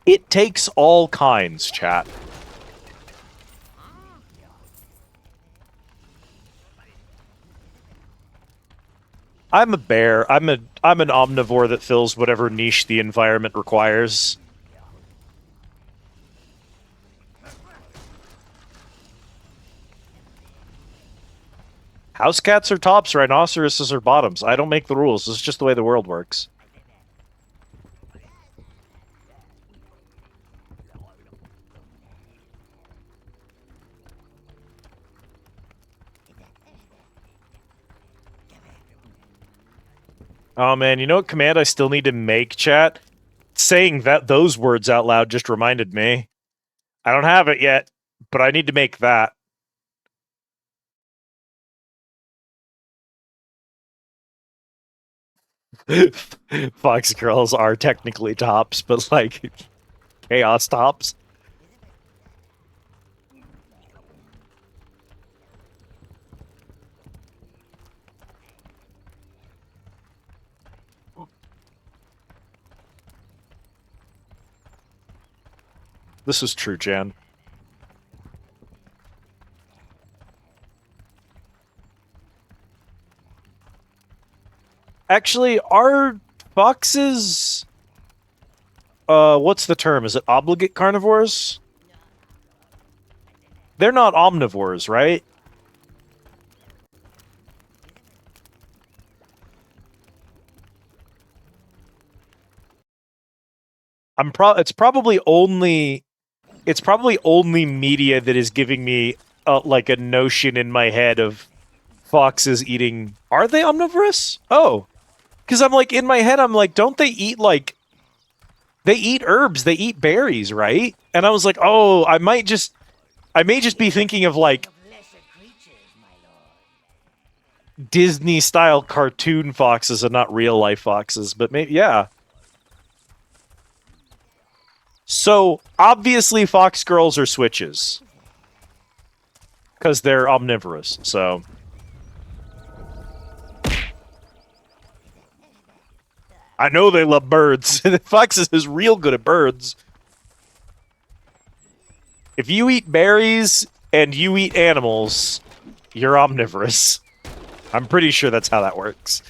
It takes all kinds, chat. I'm a bear. I'm an omnivore that fills whatever niche the environment requires. House cats are tops, rhinoceroses are bottoms. I don't make the rules. This is just the way the world works. Oh man, you know what command I still need to make, chat? Saying those words out loud just reminded me. I don't have it yet, but I need to make that. Fox girls are technically tops, but like chaos tops. This is true, Jan. Actually, are foxes... what's the term? Is it obligate carnivores? They're not omnivores, right? It's probably only media that is giving me like a notion in my head of foxes eating. Are they omnivorous? Oh, because I'm like in my head, I'm like, don't they eat like? They eat herbs. They eat berries, right? And I was like, oh, I may just be thinking of like Disney style cartoon foxes and not real life foxes, but maybe yeah. So, obviously fox girls are switches. Because they're omnivorous, so... I know they love birds. Foxes is real good at birds. If you eat berries and you eat animals, you're omnivorous. I'm pretty sure that's how that works.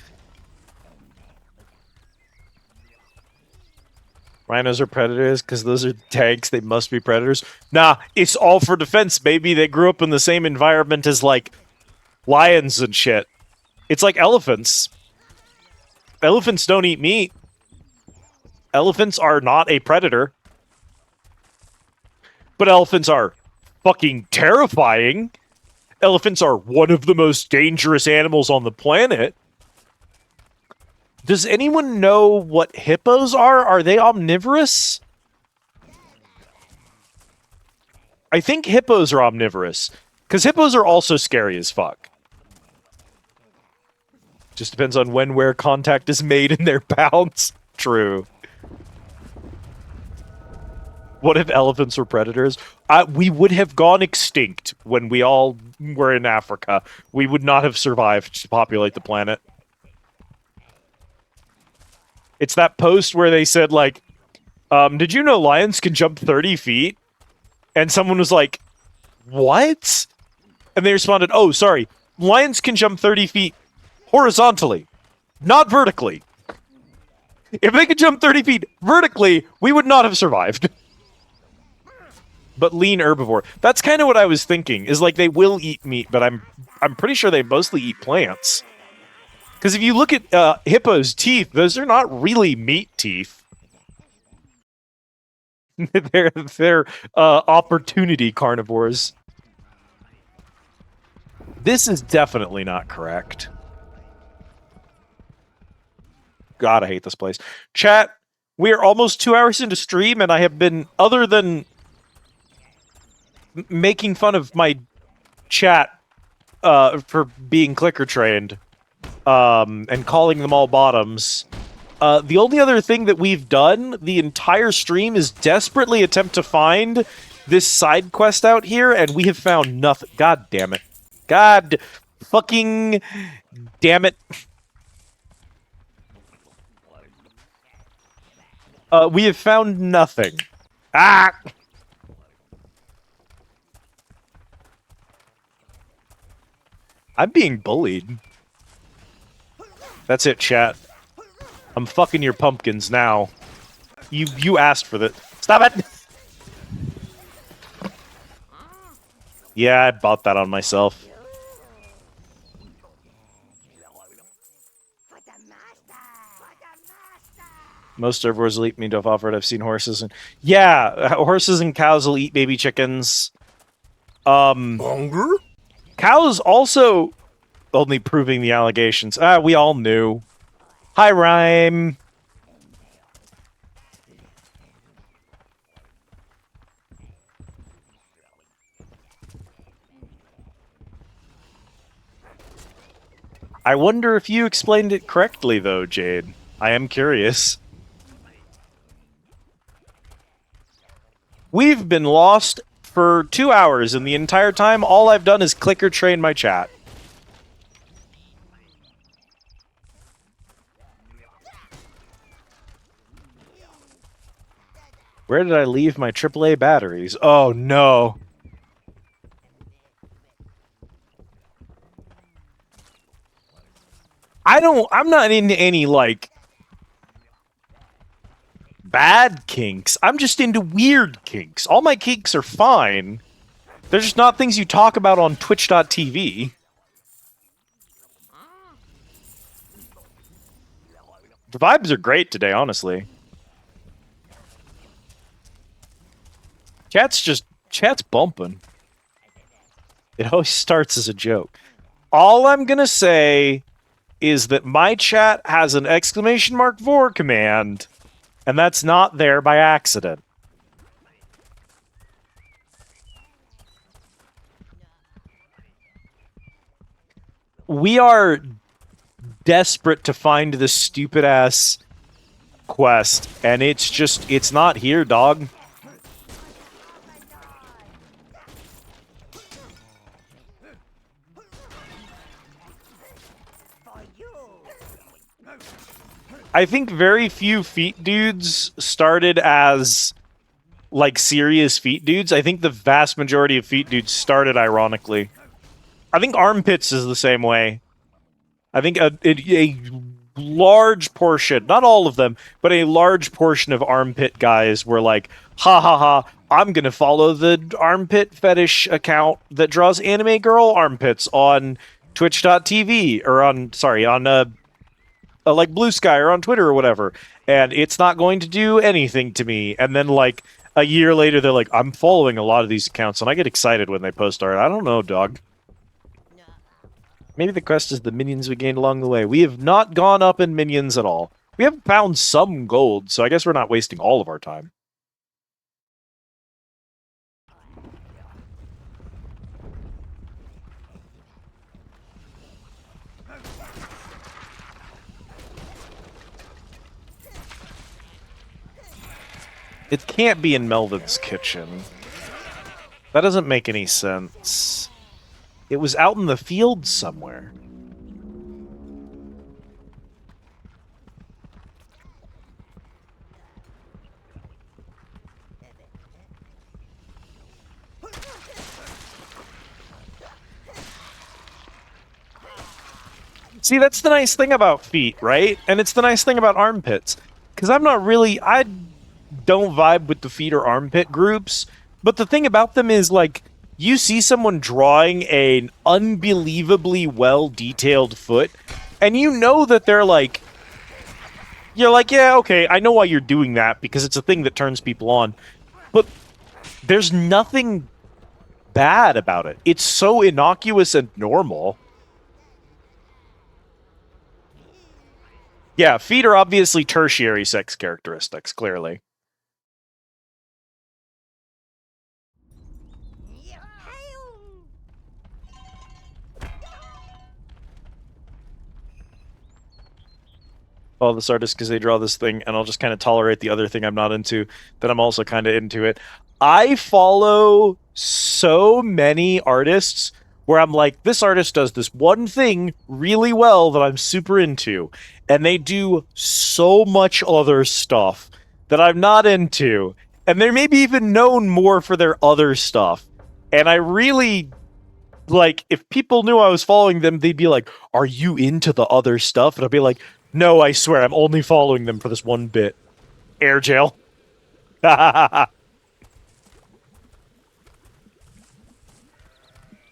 Rhinos are predators because those are tanks. They must be predators. Nah, it's all for defense, baby. They grew up in the same environment as, like, lions and shit. It's like elephants. Elephants don't eat meat. Elephants are not a predator. But elephants are fucking terrifying. Elephants are one of the most dangerous animals on the planet. Does anyone know what hippos are? Are they omnivorous? I think hippos are omnivorous. Because hippos are also scary as fuck. Just depends on when, where contact is made in their pounds. True. What if elephants were predators? We would have gone extinct when we all were in Africa. We would not have survived to populate the planet. It's that post where they said, like, did you know lions can jump 30 feet? And someone was like, what? And they responded, oh, sorry, lions can jump 30 feet horizontally, not vertically. If they could jump 30 feet vertically, we would not have survived. But lean herbivore. That's kind of what I was thinking, is like they will eat meat, but I'm pretty sure they mostly eat plants. Because if you look at hippos' teeth, those are not really meat teeth. they're opportunity carnivores. This is definitely not correct. God, I hate this place. Chat, we are almost 2 hours into stream, and I have been, other than making fun of my chat for being clicker trained, and calling them all bottoms. The only other thing that we've done the entire stream is desperately attempt to find this side quest out here, and we have found nothing. God damn it. God fucking damn it. We have found nothing. Ah! I'm being bullied. That's it, chat. I'm fucking your pumpkins now. You asked for that. Stop it! Yeah, I bought that on myself. Most herbivores will eat meat off offered. I've seen horses and... Yeah, horses and cows will eat baby chickens. Hunger? Cows also... Only proving the allegations. We all knew. Hi, Rhyme. I wonder if you explained it correctly, though, Jade. I am curious. We've been lost for 2 hours, and the entire time, all I've done is clicker train my chat. Where did I leave my AAA batteries? Oh, no. I'm not into any, like, bad kinks. I'm just into weird kinks. All my kinks are fine. They're just not things you talk about on Twitch.tv. The vibes are great today, honestly. Chat's bumping. It always starts as a joke. All I'm gonna say is that my chat has an !vor command, and that's not there by accident. We are desperate to find this stupid-ass quest, and it's not here, dog. I think very few feet dudes started as, like, serious feet dudes. I think the vast majority of feet dudes started ironically. I think armpits is the same way. I think a large portion, not all of them, but a large portion of armpit guys were like, ha ha ha, I'm gonna follow the armpit fetish account that draws anime girl armpits on twitch.tv or on like Blue Sky or on Twitter or whatever, and it's not going to do anything to me. And then like a year later they're like, I'm following a lot of these accounts and I get excited when they post art. I don't know, dog. Maybe the quest is the minions we gained along the way. We have not gone up in minions at all. We have found some gold, so I guess we're not wasting all of our time. It can't be in Melvin's kitchen. That doesn't make any sense. It was out in the field somewhere. See, that's the nice thing about feet, right? And it's the nice thing about armpits. Because I don't vibe with the feet or armpit groups. But the thing about them is, like, you see someone drawing an unbelievably well-detailed foot, and you know that they're like... You're like, yeah, okay, I know why you're doing that, because it's a thing that turns people on. But there's nothing bad about it. It's so innocuous and normal. Yeah, feet are obviously tertiary sex characteristics, clearly. Follow this artist because they draw this thing, and I'll just kind of tolerate the other thing I'm not into, that I'm also kind of into it. I follow so many artists where I'm like, this artist does this one thing really well that I'm super into, and they do so much other stuff that I'm not into, and they're maybe even known more for their other stuff. And I really... Like, if people knew I was following them, they'd be like, are you into the other stuff? And I'd be like, no, I swear, I'm only following them for this one bit. Air jail.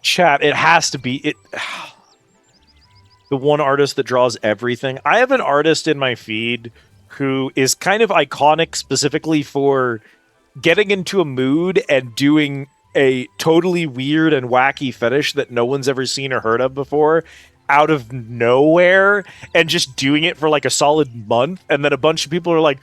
Chat, it has to be... the one artist that draws everything. I have an artist in my feed who is kind of iconic specifically for getting into a mood and doing a totally weird and wacky fetish that no one's ever seen or heard of before out of nowhere and just doing it for like a solid month, and then a bunch of people are like,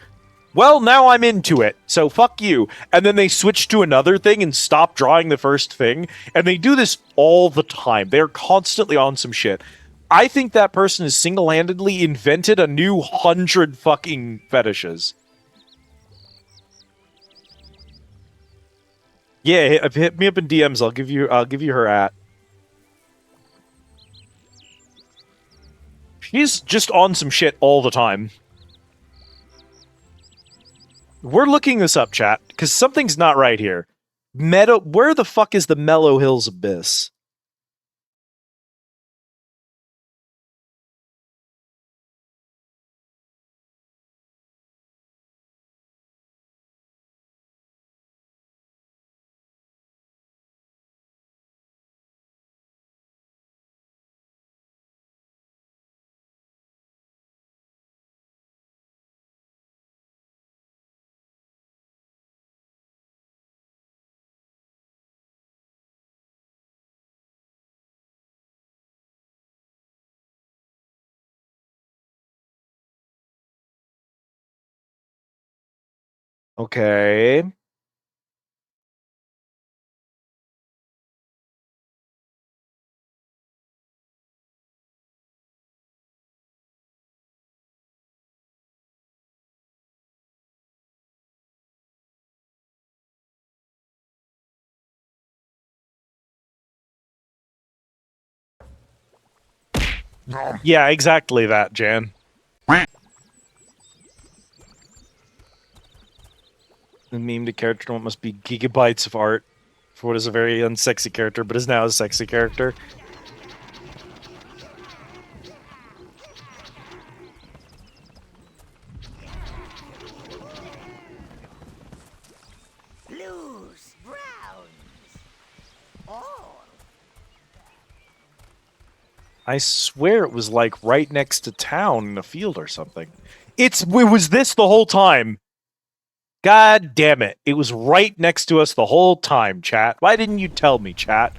well, now I'm into it, so fuck you. And then they switch to another thing and stop drawing the first thing, and they do this all the time. They're constantly on some shit. I think that person has single-handedly invented a new 100 fucking fetishes. Yeah, hit me up in DMs. I'll give you her at. She's just on some shit all the time. We're looking this up, chat, because something's not right here. Where the fuck is the Mellow Hills Abyss? Okay. Yeah, exactly that, Jan. The meme to character must be gigabytes of art for what is a very unsexy character, but is now a sexy character. I swear it was like right next to town in a field or something. It was this the whole time. God damn it. It was right next to us the whole time, chat. Why didn't you tell me, chat?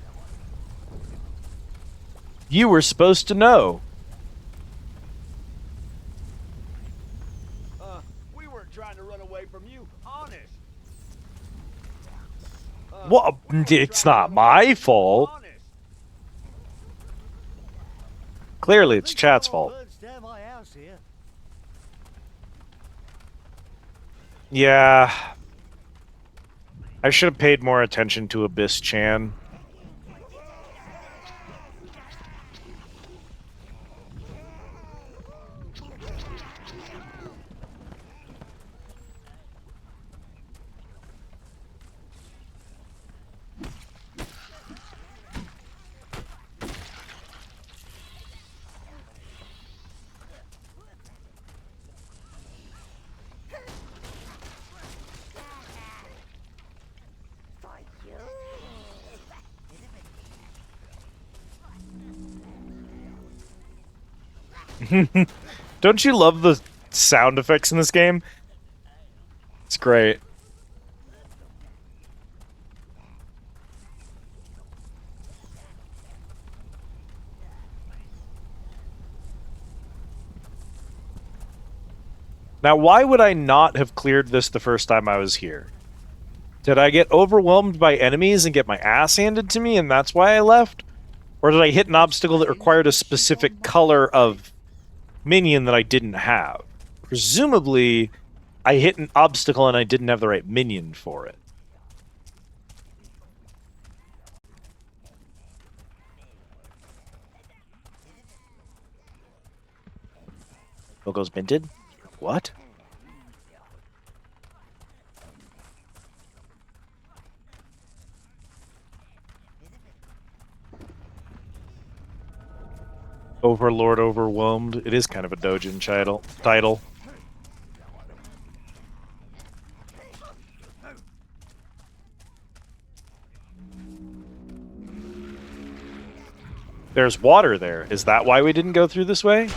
You were supposed to know. We weren't trying to run away from you, honest. Well, it's not my fault. Clearly, it's chat's fault. Yeah. I should have paid more attention to Abyss Chan. Don't you love the sound effects in this game? It's great. Now, why would I not have cleared this the first time I was here? Did I get overwhelmed by enemies and get my ass handed to me and that's why I left? Or did I hit an obstacle that required a specific color of minion that I didn't have? Presumably, I hit an obstacle and I didn't have the right minion for it. Logo's minted? What? Overlord Overwhelmed. It is kind of a Dojin title. There's water there. Is that why we didn't go through this way?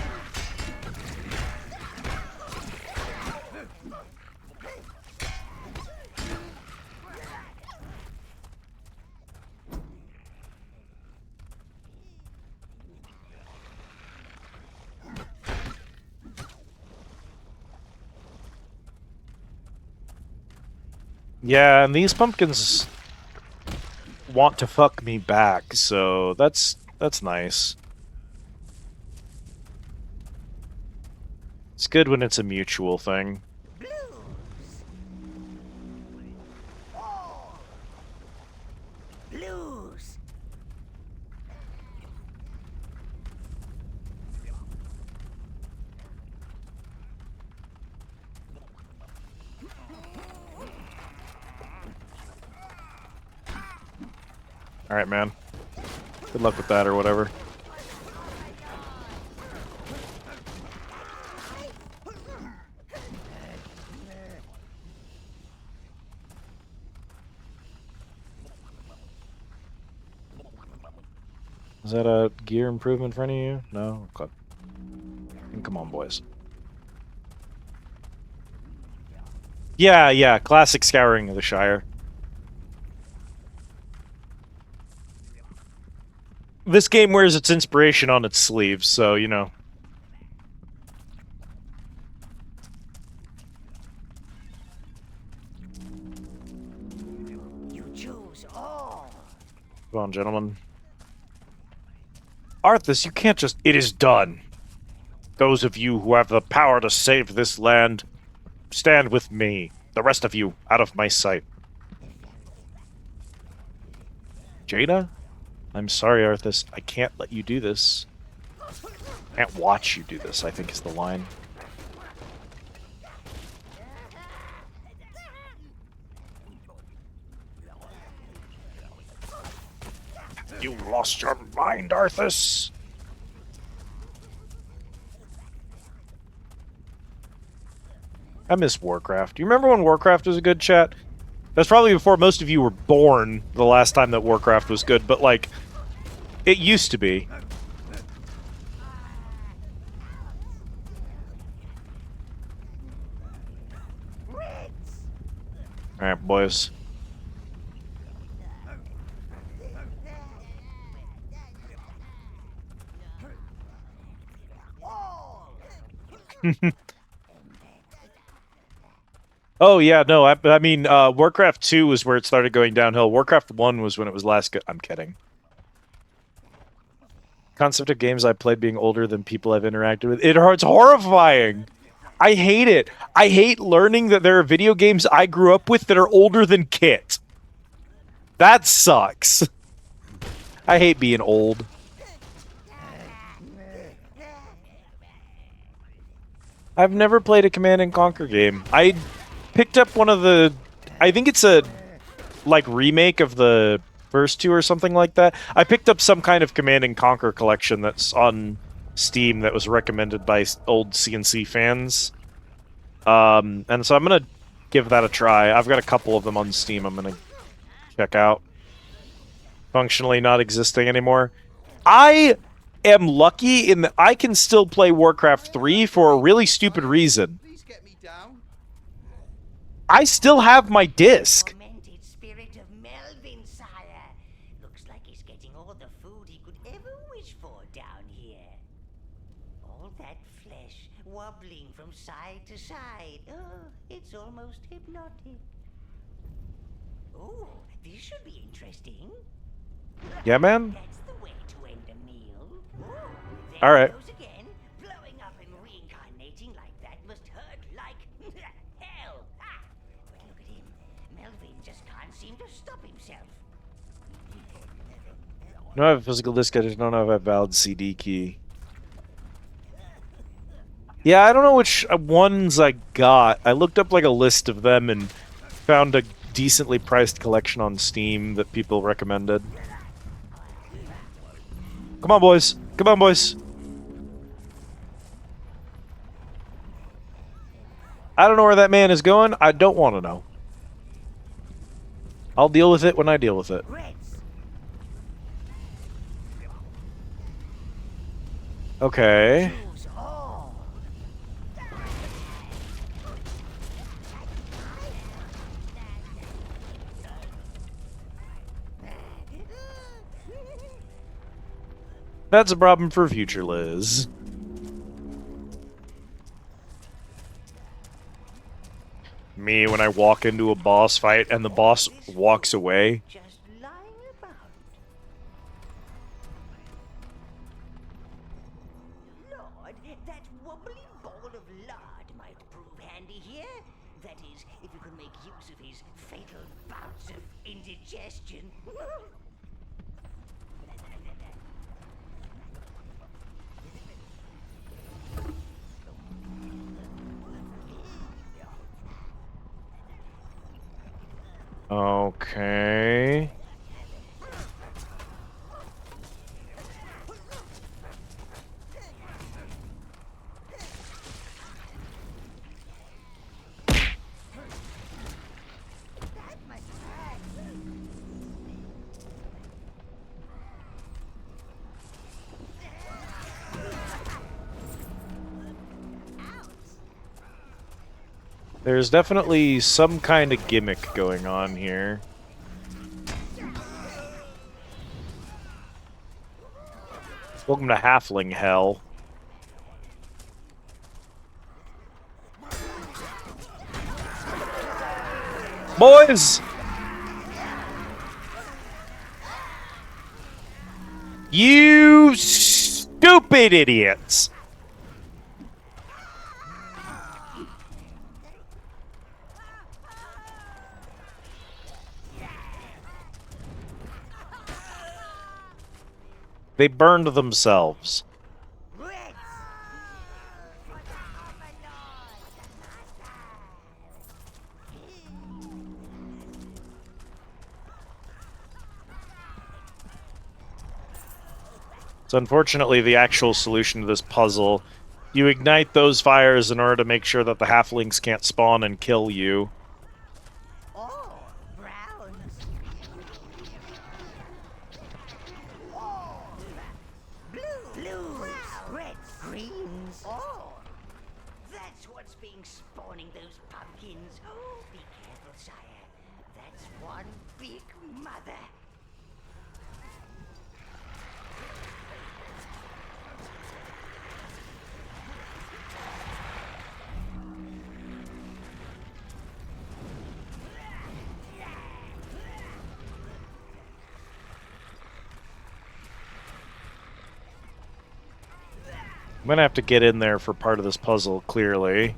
Yeah, and these pumpkins want to fuck me back, so that's nice. It's good when it's a mutual thing. Blues. Alright, man. Good luck with that or whatever. Is that a gear improvement for any of you? No? Okay. Come on, boys. Yeah, classic scouring of the Shire. This game wears its inspiration on its sleeves, so, you know. You choose all. Come on, gentlemen. Arthas, you can't just... It is done. Those of you who have the power to save this land, stand with me. The rest of you, out of my sight. Jaina? I'm sorry, Arthas. I can't let you do this. I can't watch you do this, I think is the line. You lost your mind, Arthas! I miss Warcraft. Do you remember when Warcraft was a good, chat? That's probably before most of you were born, the last time that Warcraft was good, but, like, it used to be. All right, boys. Oh yeah, no, I mean, Warcraft 2 was where it started going downhill. Warcraft 1 was when it was last good. I'm kidding. Concept of games I played being older than people I've interacted with. It's horrifying. I hate it. I hate learning that there are video games I grew up with that are older than Kit. That sucks. I hate being old. I've never played a Command and Conquer game. I picked up one of the... I think it's a, like, remake of the first two or something like that. I picked up some kind of Command and Conquer collection that's on Steam that was recommended by old CNC fans. And so I'm going to give that a try. I've got a couple of them on Steam I'm going to check out. Functionally not existing anymore. I am lucky in that I can still play Warcraft 3 for a really stupid reason. Please get me down. I still have my disc. Tormented spirit of Melvin, sire. Looks like he's getting all the food he could ever wish for down here. All that flesh wobbling from side to side. Oh, it's almost hypnotic. Oh, this should be interesting. Yeah, man? That's the way to end a meal. Ooh, there All right. it goes again. Blowing up and reincarnating like that must hurt like hell. Ah, but look at him. Melvin just can't seem to stop himself. No, I have a physical disc. I just don't know if I have a valid CD key. Yeah, I don't know which ones I got. I looked up like a list of them and found a decently priced collection on Steam that people recommended. Come on, boys. Come on, boys. I don't know where that man is going. I don't want to know. I'll deal with it when I deal with it. Reds. Okay. Choose all. That's a problem for future Liz. Me when I walk into a boss fight and the boss walks away. Just lying about. Lord, that wobbly ball of lard might prove handy here. That is, if you can make use of his fatal bouts of indigestion. Okay. There's definitely some kind of gimmick going on here. Welcome to Halfling Hell. Boys! You stupid idiots! They burned themselves. Reds. So unfortunately, the actual solution to this puzzle, you ignite those fires in order to make sure that the halflings can't spawn and kill you. Oh, browns. Blues. Reds. Greens. Oh, that's what's being spawning those pumpkins. Oh, be careful, sire. It's one big mother. I'm gonna have to get in there for part of this puzzle, clearly.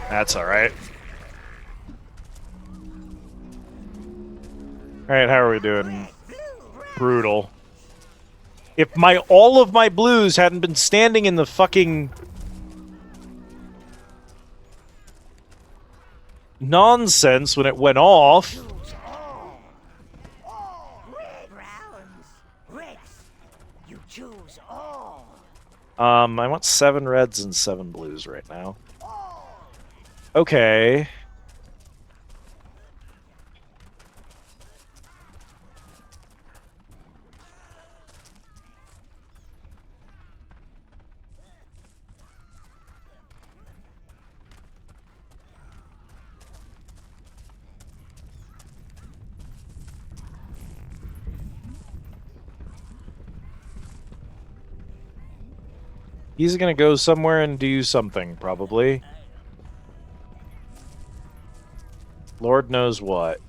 That's alright. Alright, how are we doing? Brutal. If all of my blues hadn't been standing in the fucking nonsense when it went off. Browns, reds, you choose all. I want 7 reds and 7 blues right now. Okay. He's gonna go somewhere and do something, probably. Lord knows what.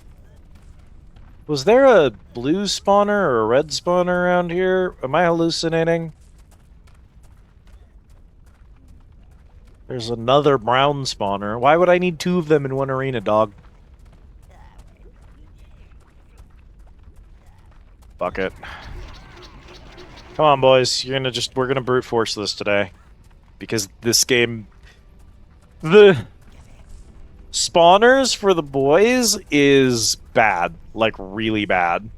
Was there a blue spawner or a red spawner around here? Am I hallucinating? There's another brown spawner. Why would I need 2 of them in one arena, dog? Fuck it. Come on, boys. We're gonna brute force this today. Because this game... The spawners for the boys is bad. Like, really bad.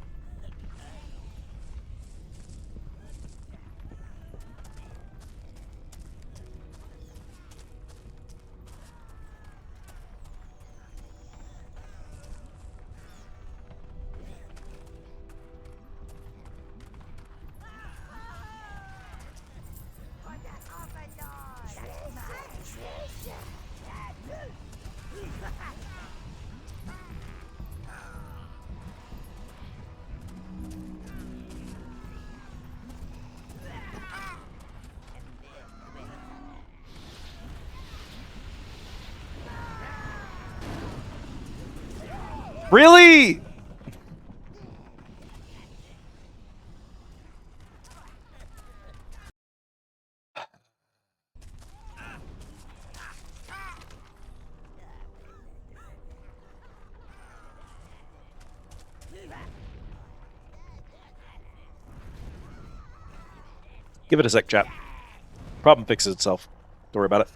Really? Give it a sec, chat. Problem fixes itself. Don't worry about it.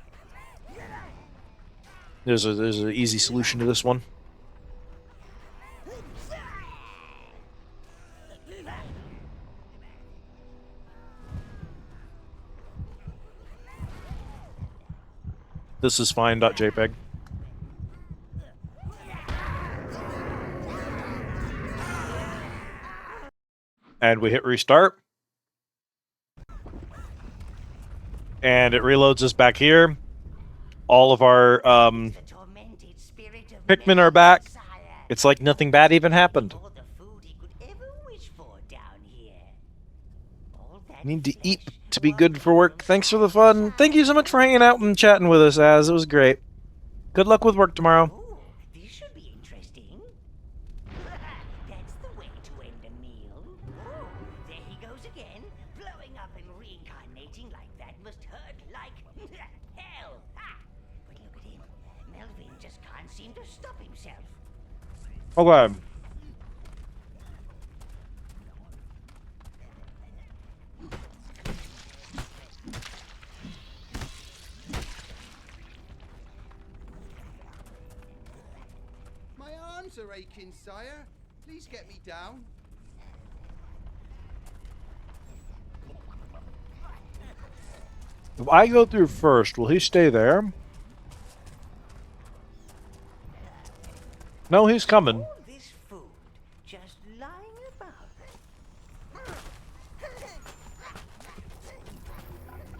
There's an easy solution to this one. This is fine.jpg. And we hit restart. And it reloads us back here. All of our Pikmin are back. It's like nothing bad even happened. Need to eat to be good for work. Thanks for the fun. Thank you so much for hanging out and chatting with us, Az. It was great. Good luck with work tomorrow. Ooh, this should be interesting. That's the way to end a meal. Oh, there he goes again. Blowing up and reincarnating like that must hurt like hell. Ha! But look at him. Melvin just can't seem to stop himself. Okay. ribs are aching, sire. Please get me down. If I go through first, will he stay there? No, he's coming. All this food just lying about.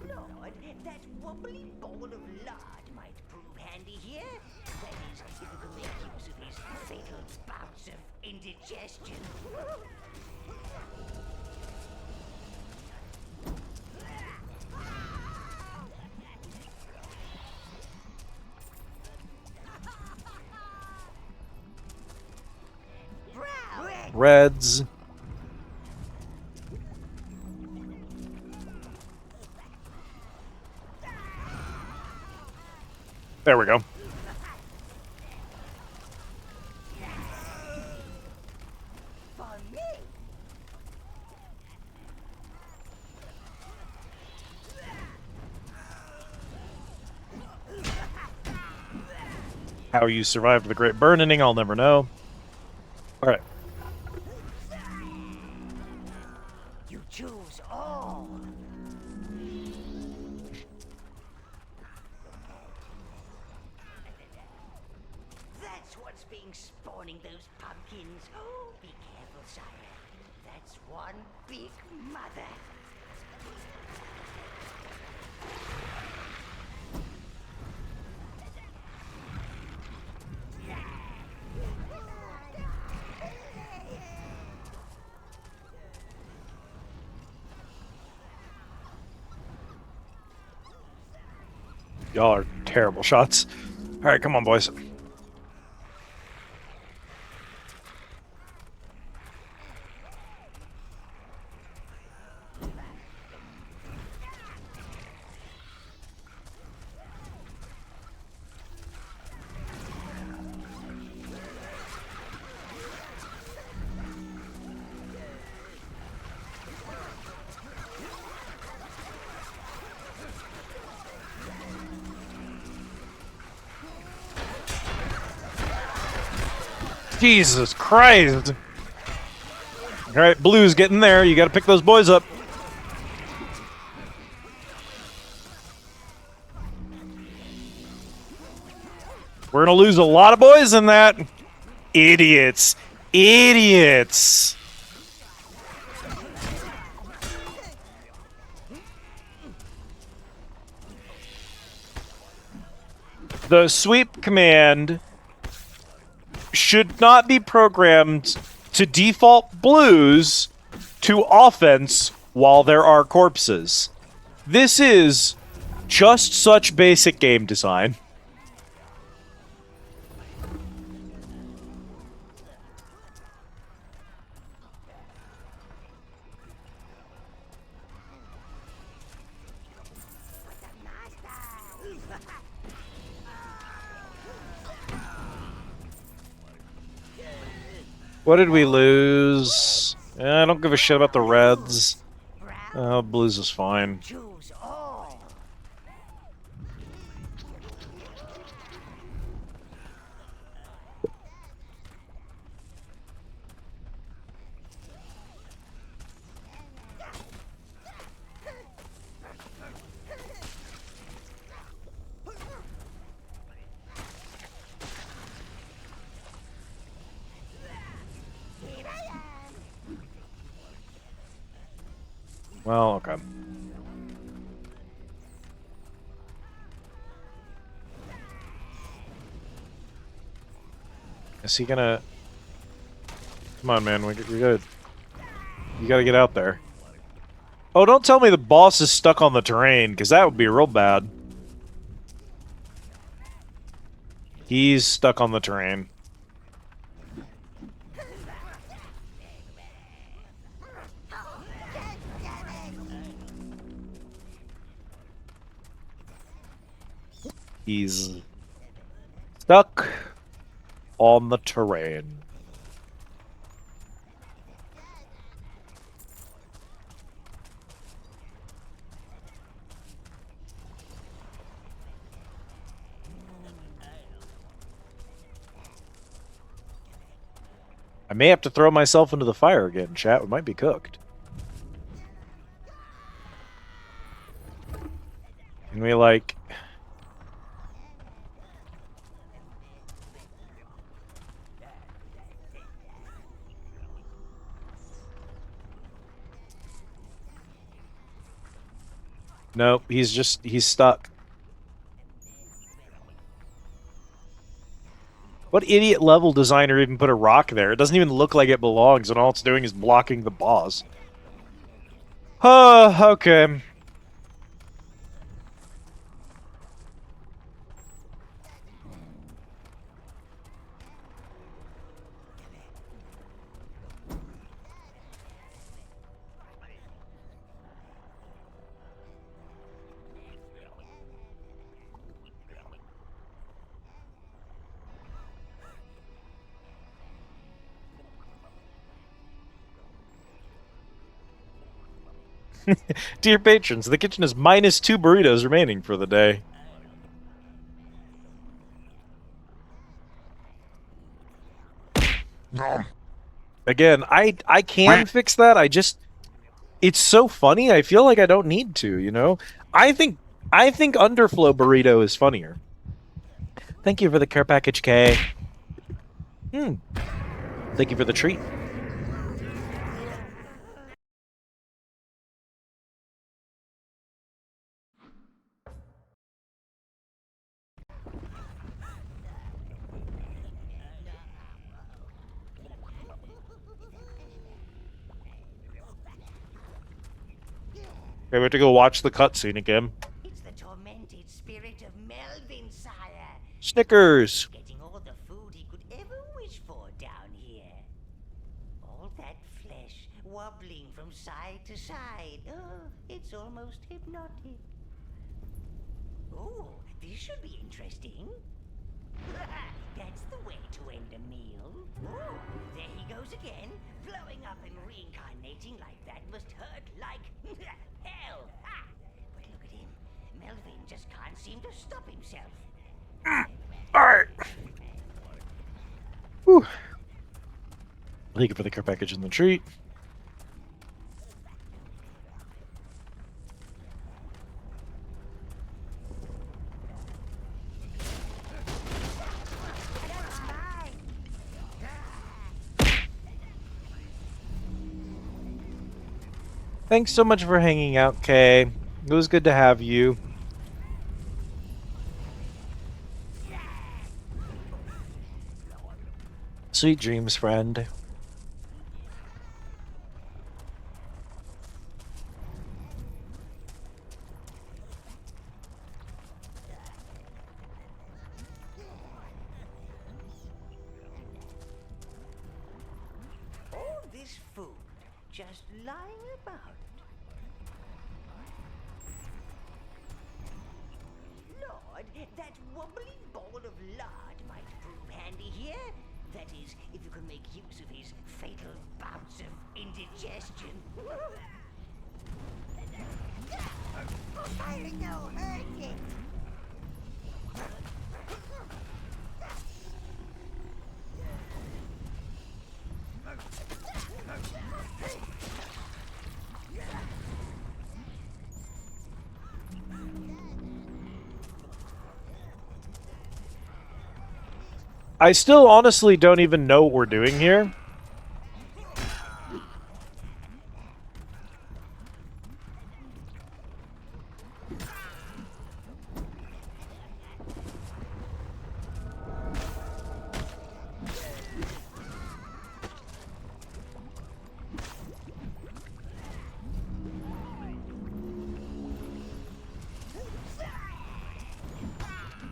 Lord, that wobbly ball of lard might prove handy here. That is, if you can make use of his fatal bouts of indigestion. Reds. There we go. For me. How you survived the Great Burning, I'll never know. Alright. You choose all. That's what's being spawning those pumpkins. Oh, be careful, sire. That's one big mother. Y'all are terrible shots. Alright, come on, boys. Jesus Christ! Alright, Blue's getting there. You gotta pick those boys up. We're gonna lose a lot of boys in that. Idiots. Idiots. The sweep command should not be programmed to default blues to offense while there are corpses. This is just such basic game design. What did we lose? I don't give a shit about the Reds. Blues is fine. Choose all. Well, okay. Is he gonna... Come on, man. We gotta... You gotta get out there. Oh, don't tell me the boss is stuck on the terrain, because that would be real bad. He's stuck on the terrain. He's stuck on the terrain. I may have to throw myself into the fire again, chat. We might be cooked. Can we, like... Nope, he's stuck. What idiot level designer even put a rock there? It doesn't even look like it belongs, and all it's doing is blocking the boss. Okay. Dear patrons, the kitchen is minus 2 burritos remaining for the day. Again, I can fix that. It's so funny. I feel like I don't need to, you know? I think underflow burrito is funnier. Thank you for the care package, K. Thank you for the treat. Okay, we have to go watch the cutscene again. It's the tormented spirit of Melvin, sire. Snickers! Getting all the food he could ever wish for down here. All that flesh wobbling from side to side. Oh, it's almost hypnotic. Oh, this should be interesting. That's the way to end a meal. Oh, there he goes again. Blowing up and reincarnating like that must hurt like hell. Ah, but look at him. Melvin just can't seem to stop himself. Alright. Whew. Thank you for the care package and the treat. Thanks so much for hanging out, Kay. It was good to have you. Sweet dreams, friend. All this food just lying about. Lord, that wobbly ball of lard might prove handy here. That is, if you can make use of his fatal bouts of indigestion. I know, hurt it. I still honestly don't even know what we're doing here.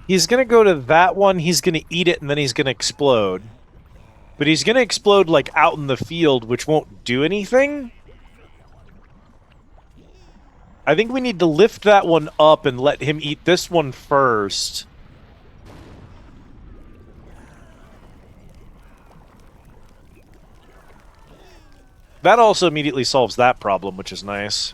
He's gonna go to that one, he's gonna eat it, and then he's gonna explode. But he's gonna explode, like, out in the field, which won't do anything. I think we need to lift that one up and let him eat this one first. That also immediately solves that problem, which is nice.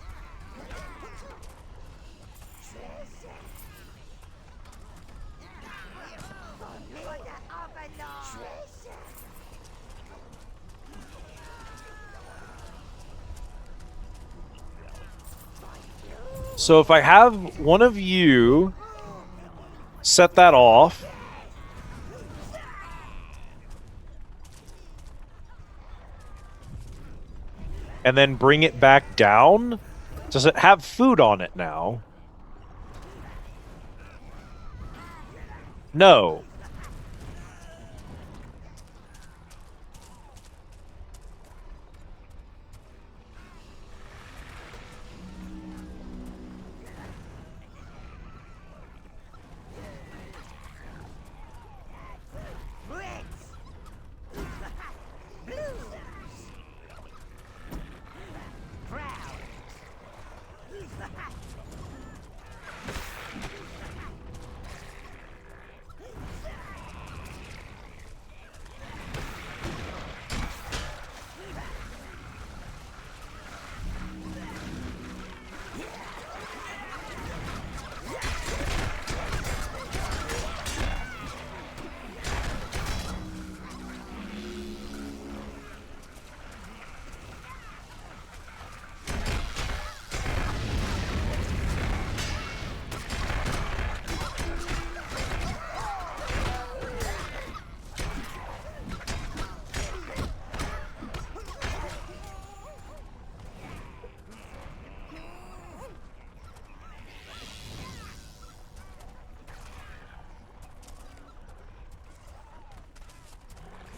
So if I have one of you set that off, and then bring it back down, does it have food on it now? No.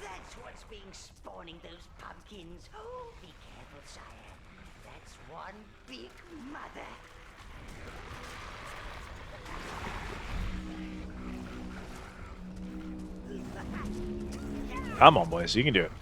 That's what's being spawning those pumpkins. Oh, be careful, sire. That's one big mother. Come on, boys. You can do it.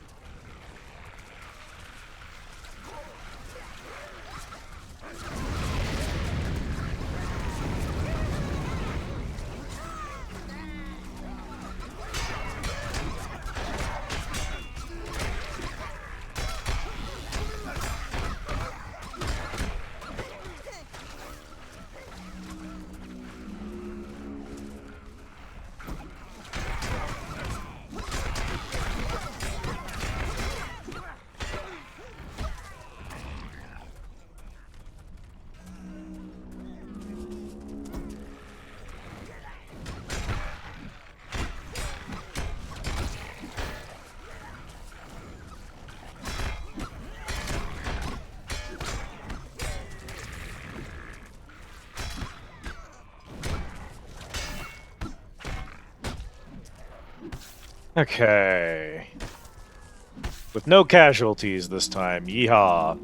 Okay. With no casualties this time. Yeehaw.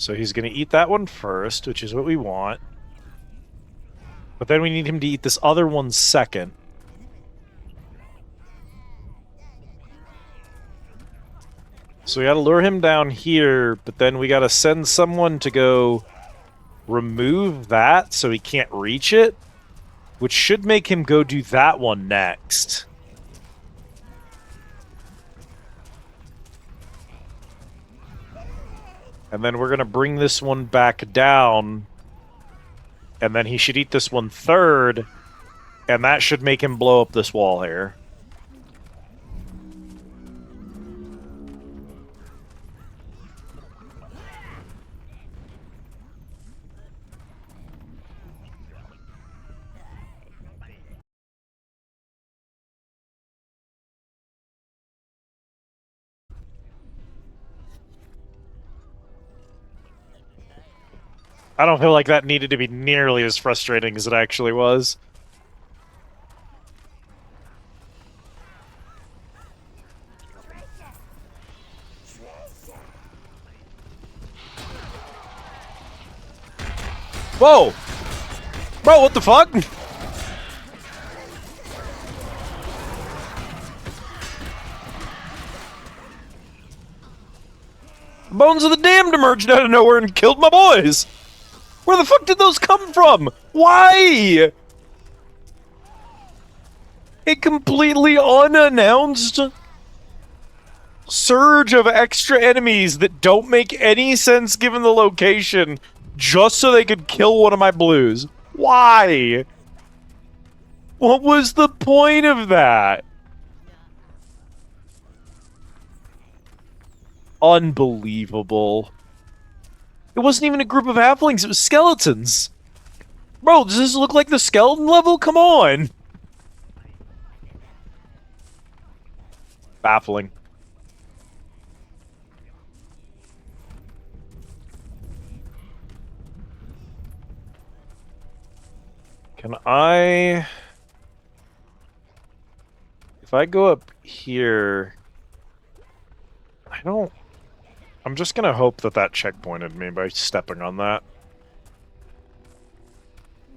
So he's going to eat that one first, which is what we want. But then we need him to eat this other one second. So we got to lure him down here, but then we got to send someone to go remove that so he can't reach it, which should make him go do that one next. And then we're going to bring this one back down. And then he should eat this one third. And that should make him blow up this wall here. I don't feel like that needed to be nearly as frustrating as it actually was. Whoa! Bro, what the fuck? Bones of the Damned emerged out of nowhere and killed my boys! Where the fuck did those come from? Why? A completely unannounced surge of extra enemies that don't make any sense given the location, just so they could kill one of my blues. Why? What was the point of that? Unbelievable. It wasn't even a group of halflings, it was skeletons. Bro, does this look like the skeleton level? Come on! Baffling. Can I... If I go up here... I don't... I'm just gonna hope that that checkpointed me by stepping on that.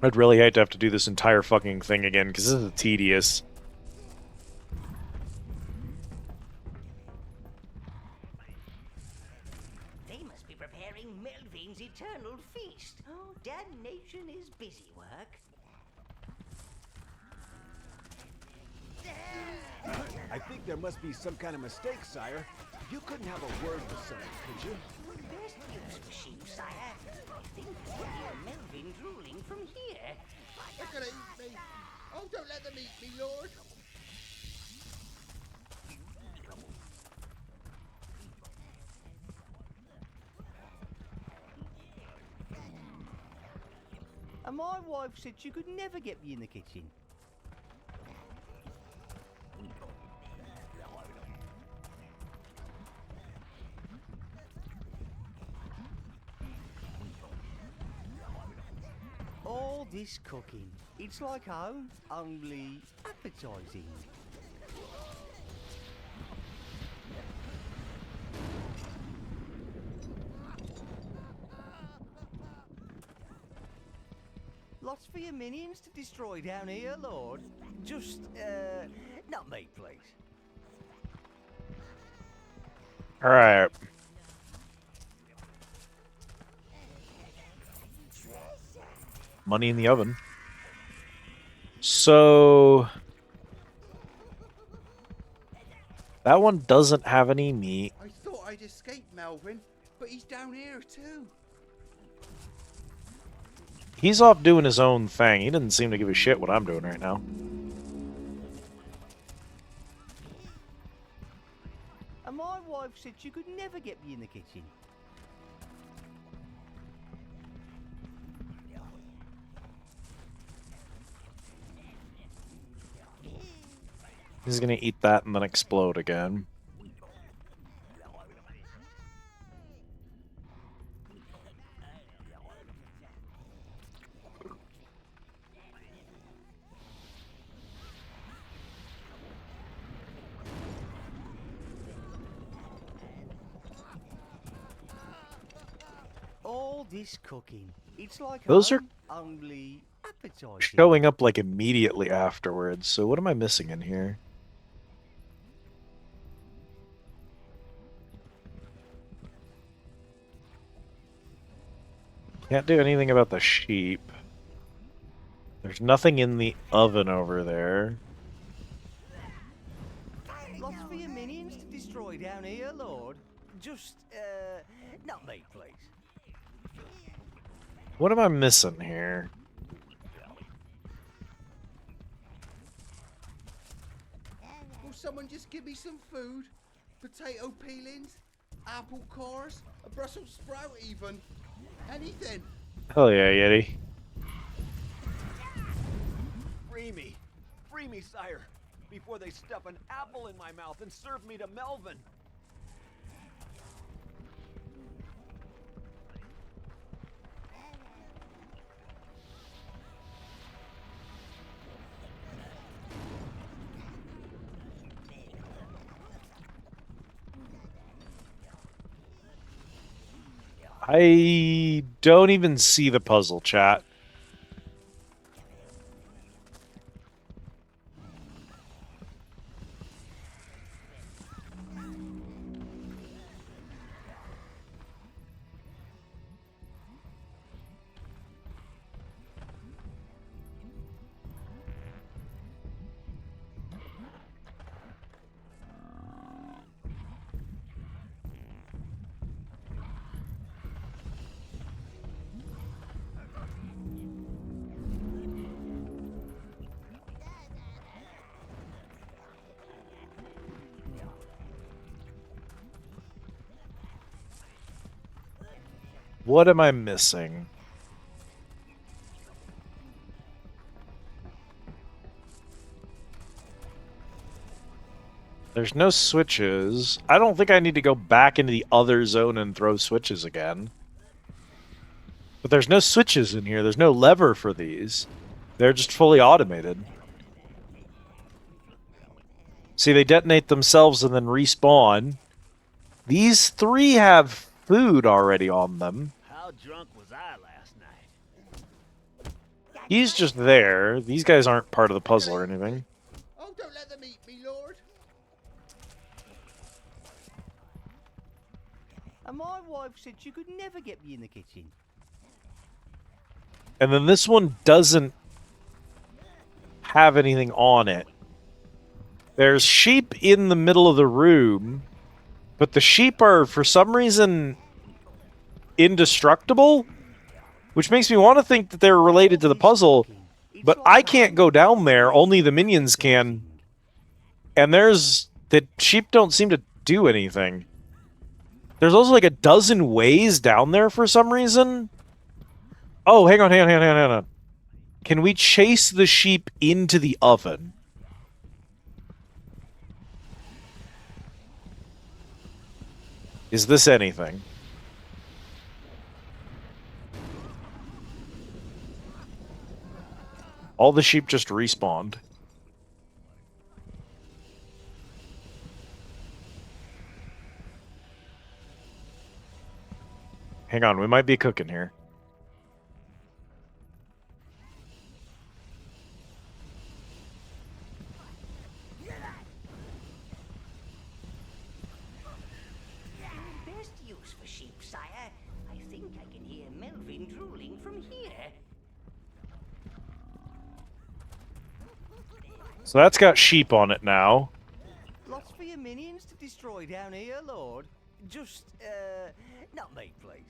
I'd really hate to have to do this entire fucking thing again, because this is tedious. They must be preparing Melvin's eternal feast. Oh, damnation is busy work. I think there must be some kind of mistake, sire. You couldn't have a word with someone, could you? Best use for sheep, sire. I think you can hear Melvin drooling from here. They're gonna eat me. Oh, don't let them eat me, Lord. And my wife said she could never get me in the kitchen. All this cooking, it's like home, only appetizing. Lots for your minions to destroy down here, Lord. Just, not me, please. Alright. Money in the oven. So... that one doesn't have any meat. I thought I'd escaped Melvin, but he's down here too. He's off doing his own thing. He doesn't seem to give a shit what I'm doing right now. And my wife said she could never get me in the kitchen. He's gonna eat that and then explode again. All this cooking, it's like Those home, only appetizing. Showing up like immediately afterwards, so what am I missing in here? Can't do anything about the sheep. There's nothing in the oven over there. Lots for your minions to destroy down here, Lord. Just, not me, please. What am I missing here? Will someone just give me some food? Potato peelings, apple cores, a Brussels sprout even. Anything. Hell yeah, Yeti. Free me, sire, before they stuff an apple in my mouth and serve me to Melvin. I don't even see the puzzle, chat. What am I missing? There's no switches. I don't think I need to go back into the other zone and throw switches again. But there's no switches in here. There's no lever for these. They're just fully automated. See, they detonate themselves and then respawn. These 3 have food already on them. How drunk was I last night? He's just there. These guys aren't part of the puzzle or anything. Oh, don't let them eat me, Lord. And my wife said she could never get me in the kitchen. And then this one doesn't have anything on it. There's sheep in the middle of the room, but the sheep are, for some reason, indestructible, which makes me want to think that they're related to the puzzle, but I can't go down there, only the minions can. And the sheep don't seem to do anything. There's also like a dozen ways down there for some reason. Oh, hang on. Can we chase the sheep into the oven? Is this anything? All the sheep just respawned. Hang on, we might be cooking here. Best use for sheep, sire. I think I can hear Melvin drooling from here. So that's got sheep on it now. Lots for your minions to destroy down here, Lord. Just, not me, please.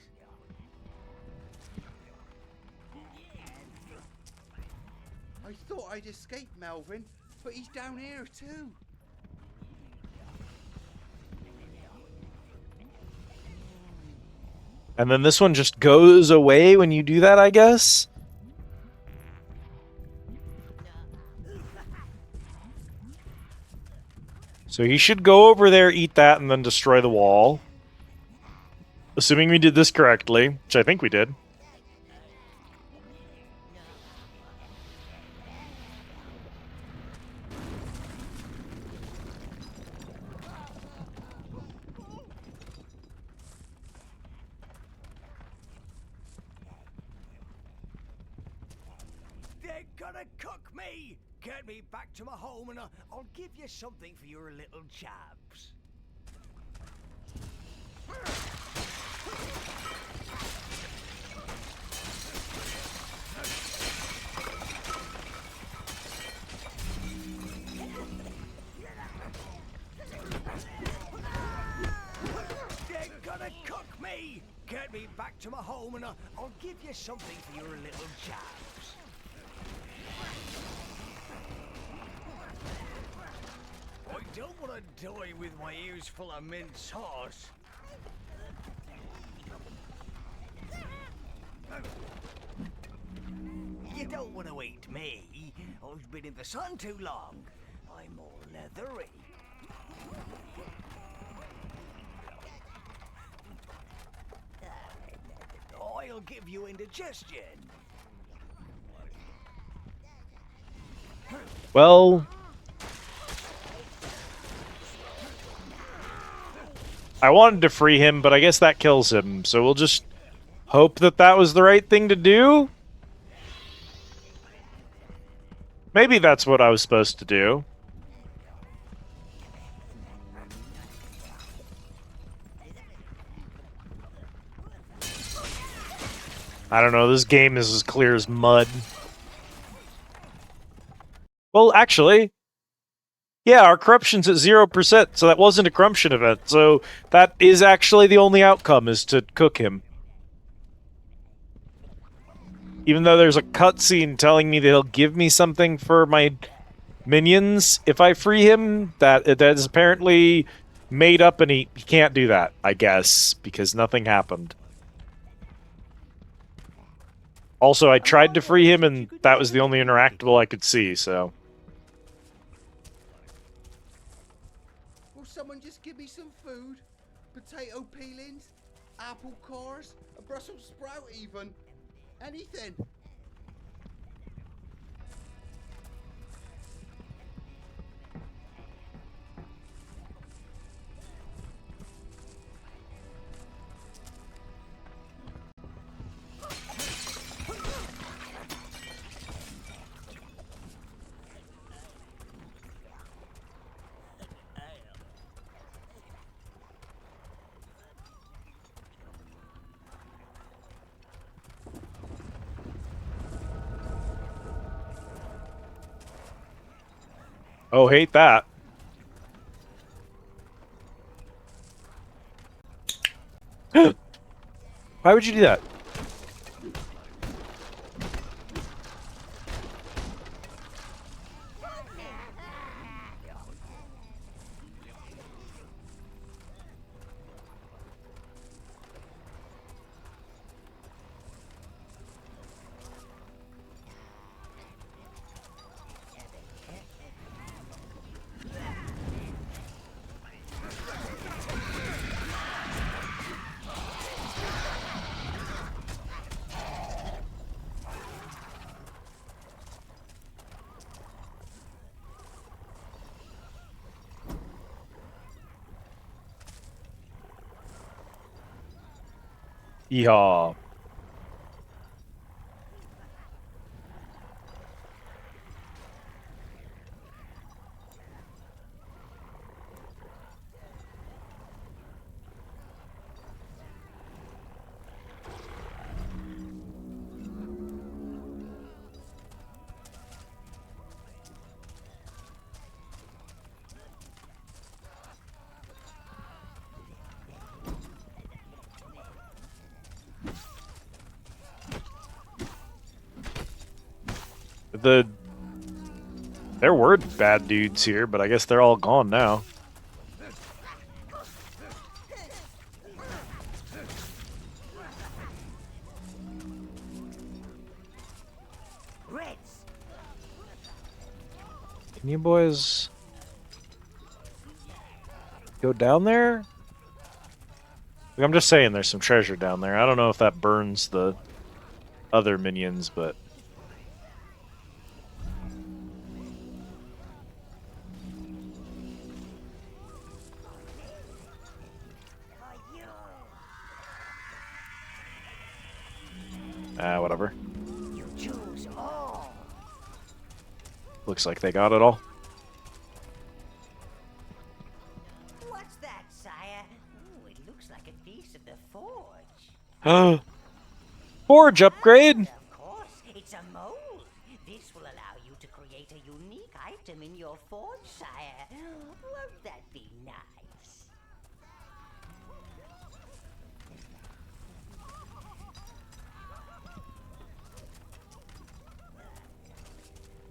I thought I'd escaped Melvin, but he's down here too. And then this one just goes away when you do that, I guess? So he should go over there, eat that, and then destroy the wall. Assuming we did this correctly, which I think we did. They're gonna cook me! Get me back to my home and I'll give you something for your little chaps. They're gonna cook me! Get me back to my home and I'll give you something for your little chaps. I don't want to die with my ears full of mint sauce. You don't want to eat me. I've been in the sun too long. I'm all leathery. I'll give you indigestion. Well, I wanted to free him, but I guess that kills him. So we'll just hope that that was the right thing to do. Maybe that's what I was supposed to do. I don't know, this game is as clear as mud. Well, actually, yeah, our corruption's at 0%, so that wasn't a corruption event. So that is actually the only outcome, is to cook him. Even though there's a cutscene telling me that he'll give me something for my minions if I free him, that is apparently made up, and he can't do that, I guess, because nothing happened. Also, I tried to free him, and that was the only interactable I could see, so... Will someone just give me some food? Potato peelings? Apple cores? A Brussels sprout even? Anything? Oh, hate that. Why would you do that? Yeehaw. There were bad dudes here, but I guess they're all gone now. Reds. Can you boys go down there? I'm just saying there's some treasure down there. I don't know if that burns the other minions, but... whatever. You choose all. Looks like they got it all. What's that, sire? Ooh, it looks like a piece of the forge. Forge upgrade! Of course, it's a mold. This will allow you to create a unique item in your forge, sire. Won't that be nice?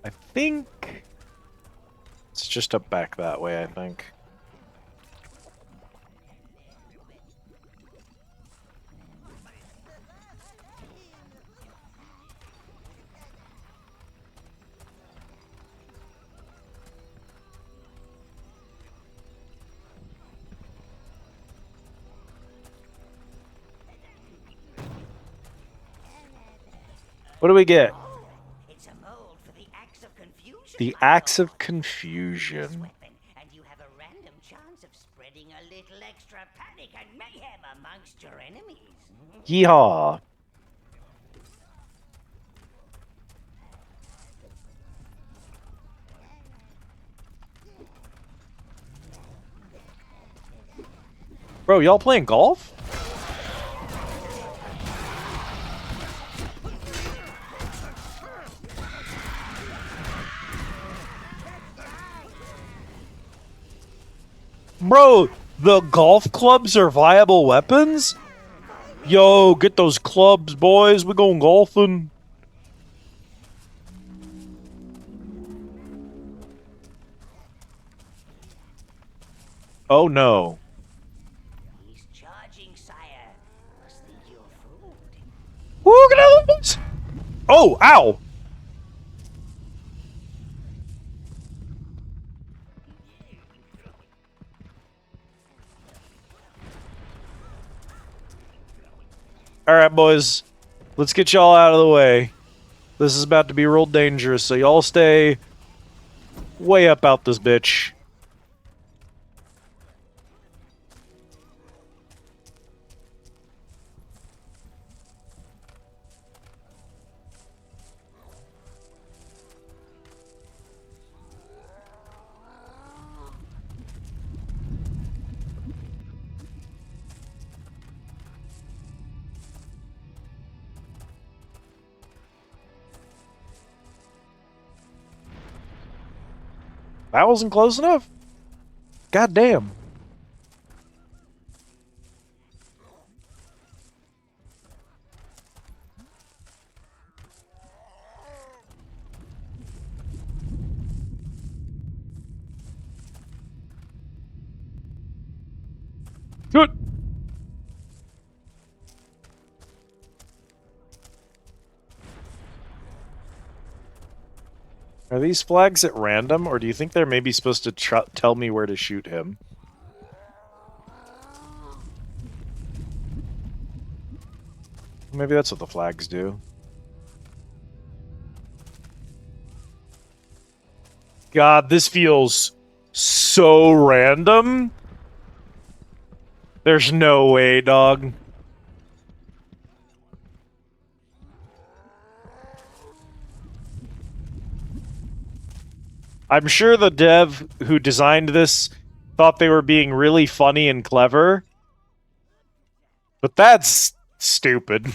I think it's just up back that way, I think. What do we get? It's a mold for the axe of confusion. The my Axe of lord. This Confusion. weapon, and you have a random chance of spreading a little extra panic and mayhem amongst your enemies. Yeehaw! Bro, y'all playing golf? Bro, the golf clubs are viable weapons? Yo, get those clubs, boys. We going golfing. Oh no. He's charging, sire. Must think you're food. Woo, get out of this! Oh, ow! Alright, boys. Let's get y'all out of the way. This is about to be real dangerous, so y'all stay way up out this bitch. That wasn't close enough? God damn. Good. Are these flags at random, or do you think they're maybe supposed to tell me where to shoot him? Maybe that's what the flags do. God, this feels so random. There's no way, dog. I'm sure the dev who designed this thought they were being really funny and clever. But that's stupid.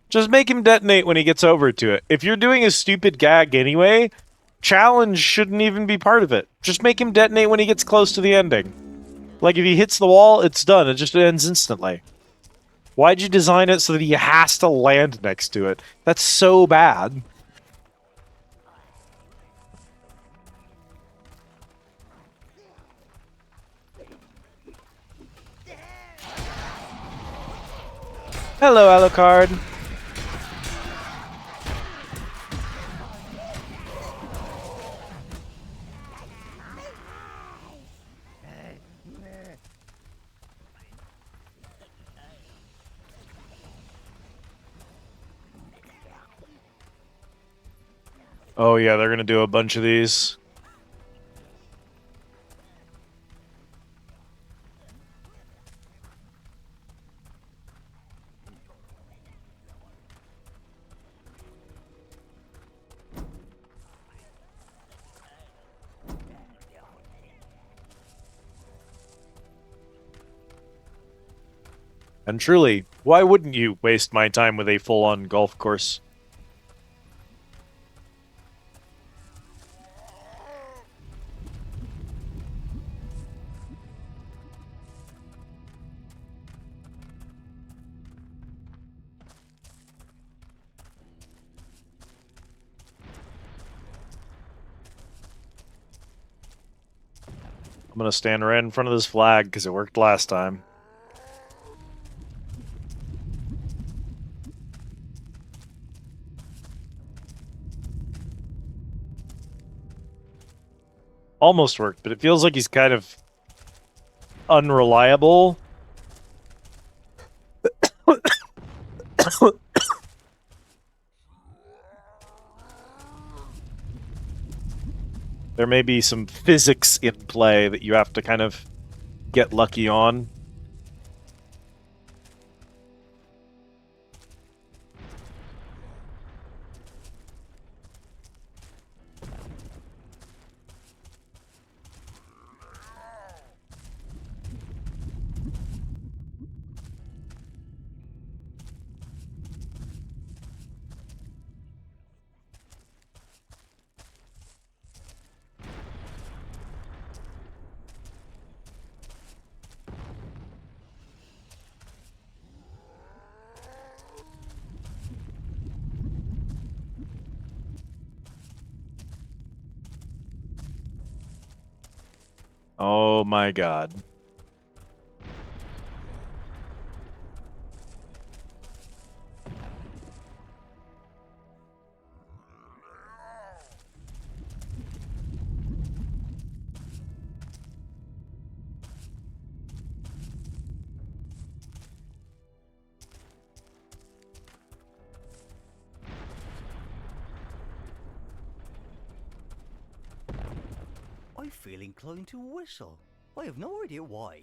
Just make him detonate when he gets over to it. If you're doing a stupid gag anyway, challenge shouldn't even be part of it. Just make him detonate when he gets close to the ending. Like, if he hits the wall, it's done. It just ends instantly. Why'd you design it so that he has to land next to it? That's so bad. Hello, Alucard. Oh yeah, they're gonna do a bunch of these. And truly, why wouldn't you waste my time with a full-on golf course? I'm gonna stand right in front of this flag because it worked last time. Almost worked, but it feels like he's kind of unreliable. There may be some physics in play that you have to kind of get lucky on. Oh my god. I feel inclined to whistle. I have no idea why.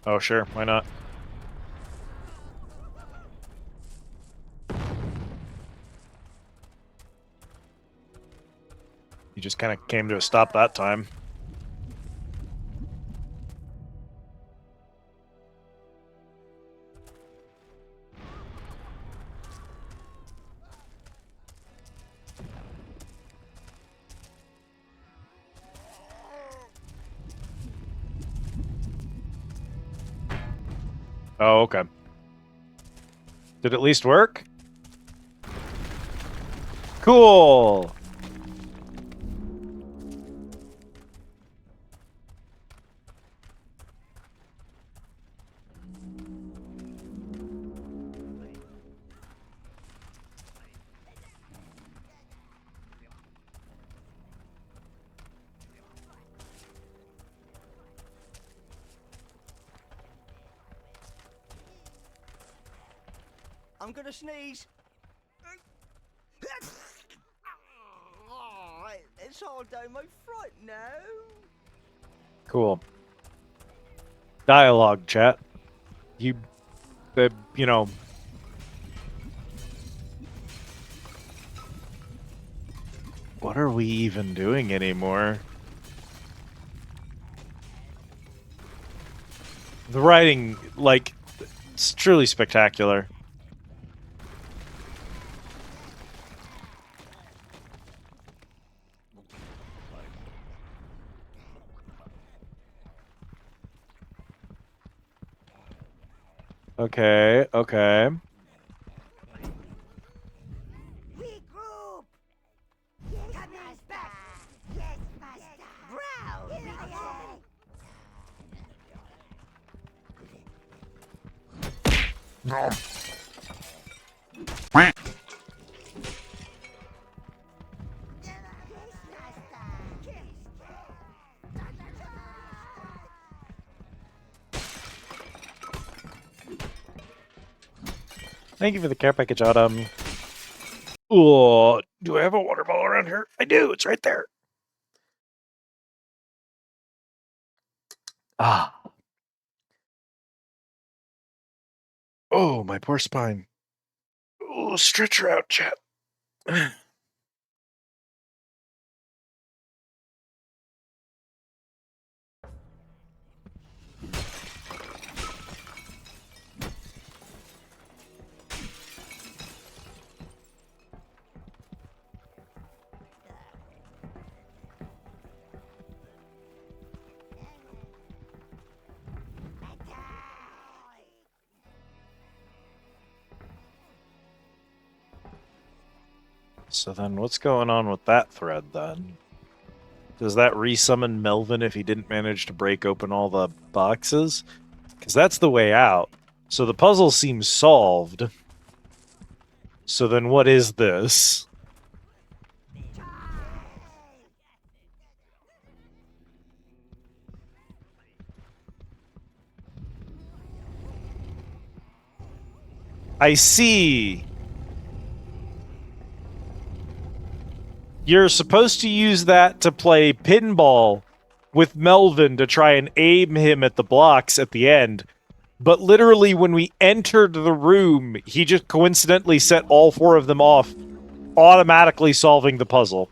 Oh, sure. Why not? You just kind of came to a stop that time. Oh, okay. Did it at least work? Cool! I'm gonna sneeze. It's all down my front now. Cool. Dialogue, chat. You know... What are we even doing anymore? The writing, like, it's truly spectacular. Okay, okay. Regroup! Come on back! Yes, master! Growl, regroup! Thank you for the care package, Autumn. Oh, do I have a water bottle around here? I do. It's right there. Ah. Oh, my poor spine. Oh, stretch her out, chat. So then what's going on with that thread then? Does that resummon Melvin if he didn't manage to break open all the boxes? Because that's the way out. So the puzzle seems solved. So then what is this? I see. You're supposed to use that to play pinball with Melvin to try and aim him at the blocks at the end. But literally, when we entered the room, he just coincidentally set all 4 of them off, automatically solving the puzzle.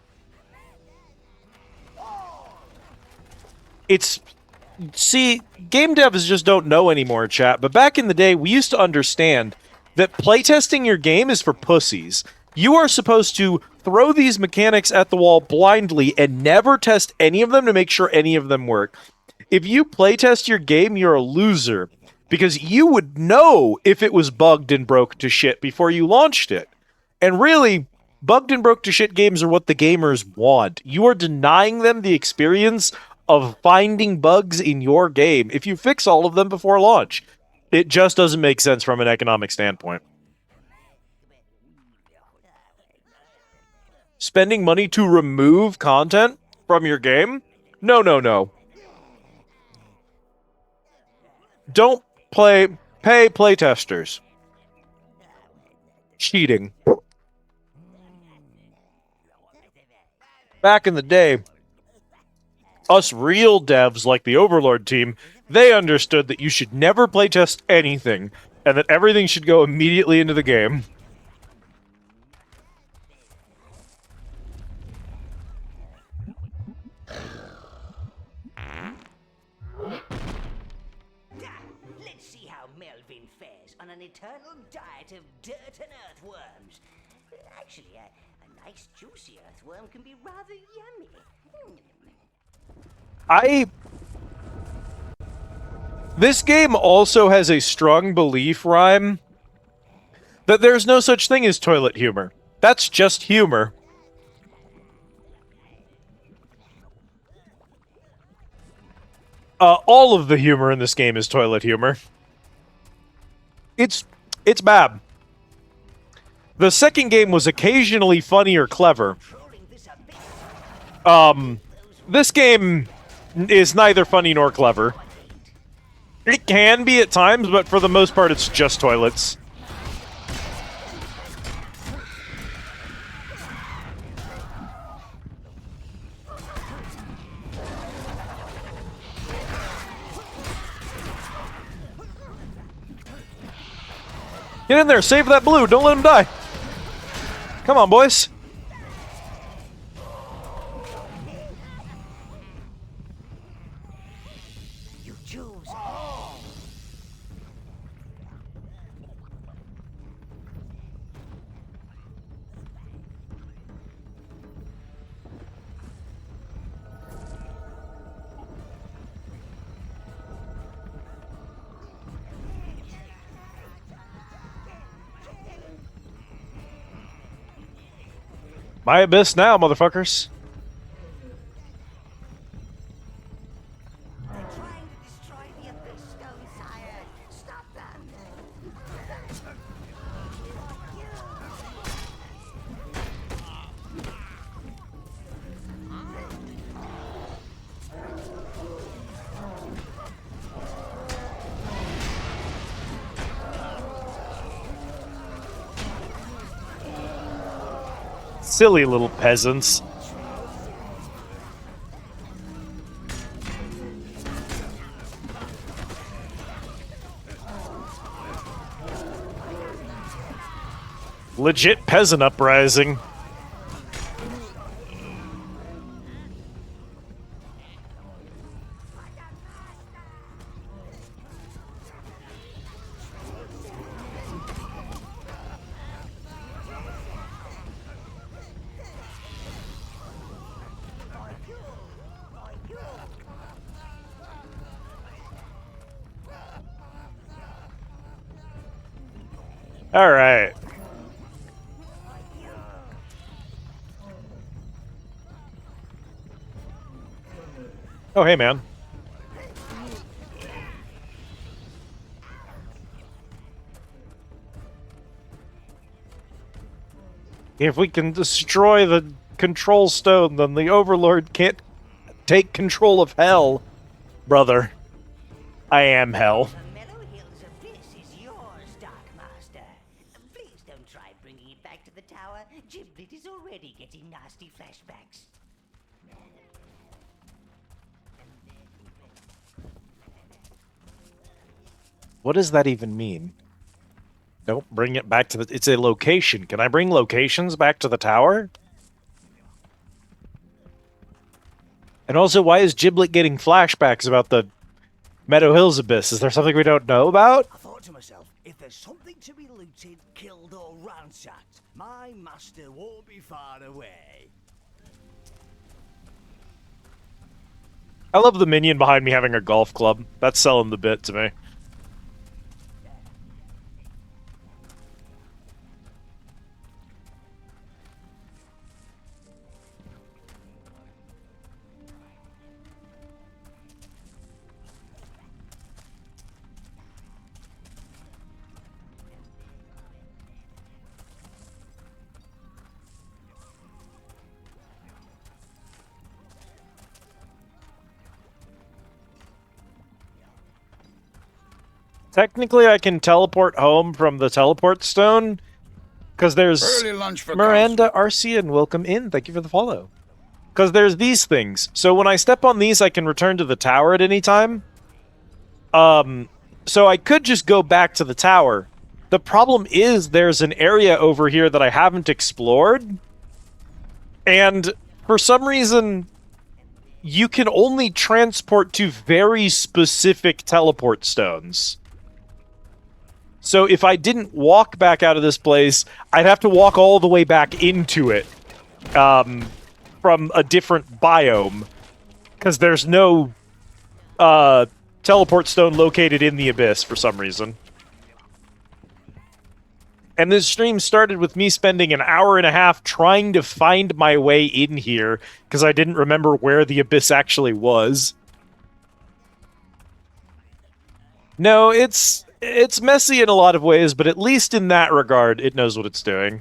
See, game devs just don't know anymore, chat, but back in the day, we used to understand that playtesting your game is for pussies. You are supposed to throw these mechanics at the wall blindly and never test any of them to make sure any of them work. If you playtest your game, you're a loser. because you would know if it was bugged and broke to shit before you launched it. And really, bugged and broke to shit games are what the gamers want. You are denying them the experience of finding bugs in your game if you fix all of them before launch. It just doesn't make sense from an economic standpoint. Spending money to remove content from your game? No, no, no. Don't pay playtesters. Cheating. Back in the day, us real devs like the Overlord team, they understood that you should never playtest anything, and that everything should go immediately into the game. Let's see how Melvin fares on an eternal diet of dirt and earthworms. Actually, a nice juicy earthworm can be rather yummy. This game also has a strong belief, Rhyme, that there's no such thing as toilet humor. That's just humor. All of the humor in this game is toilet humor. It's bad. The second game was occasionally funny or clever. This game is neither funny nor clever. It can be at times, but for the most part, it's just toilets. Get in there, save that blue, don't let him die. Come on, boys. You choose all. My abyss now, motherfuckers. They're trying to destroy the Abyss Stone, sire. Stop them. Silly little peasants. Legit peasant uprising. All right. Oh, hey, man. If we can destroy the control stone, then the Overlord can't take control of hell, brother. I am hell. The Meadow Hills Abyss is yours, Dark Master. Please don't try bringing it back to the tower. Giblet is already getting nasty flashbacks. What does that even mean? Don't bring it back to the... It's a location. Can I bring locations back to the tower? And also, why is Giblet getting flashbacks about the Meadow Hills Abyss? Is there something we don't know about? I thought to myself, if there's something to be looted, killed, or ransacked, my master won't be far away. I love the minion behind me having a golf club. That's selling the bit to me. Technically, I can teleport home from the teleport stone, because there's Early lunch for Miranda Arcian. Welcome in. Thank you for the follow. Because there's these things. So when I step on these, I can return to the tower at any time. So I could just go back to the tower. The problem is there's an area over here that I haven't explored. And for some reason, you can only transport to very specific teleport stones. So if I didn't walk back out of this place, I'd have to walk all the way back into it. From a different biome, because there's no teleport stone located in the abyss for some reason. And this stream started with me spending an hour and a half trying to find my way in here, because I didn't remember where the abyss actually was. No, it's messy in a lot of ways, but at least in that regard, it knows what it's doing.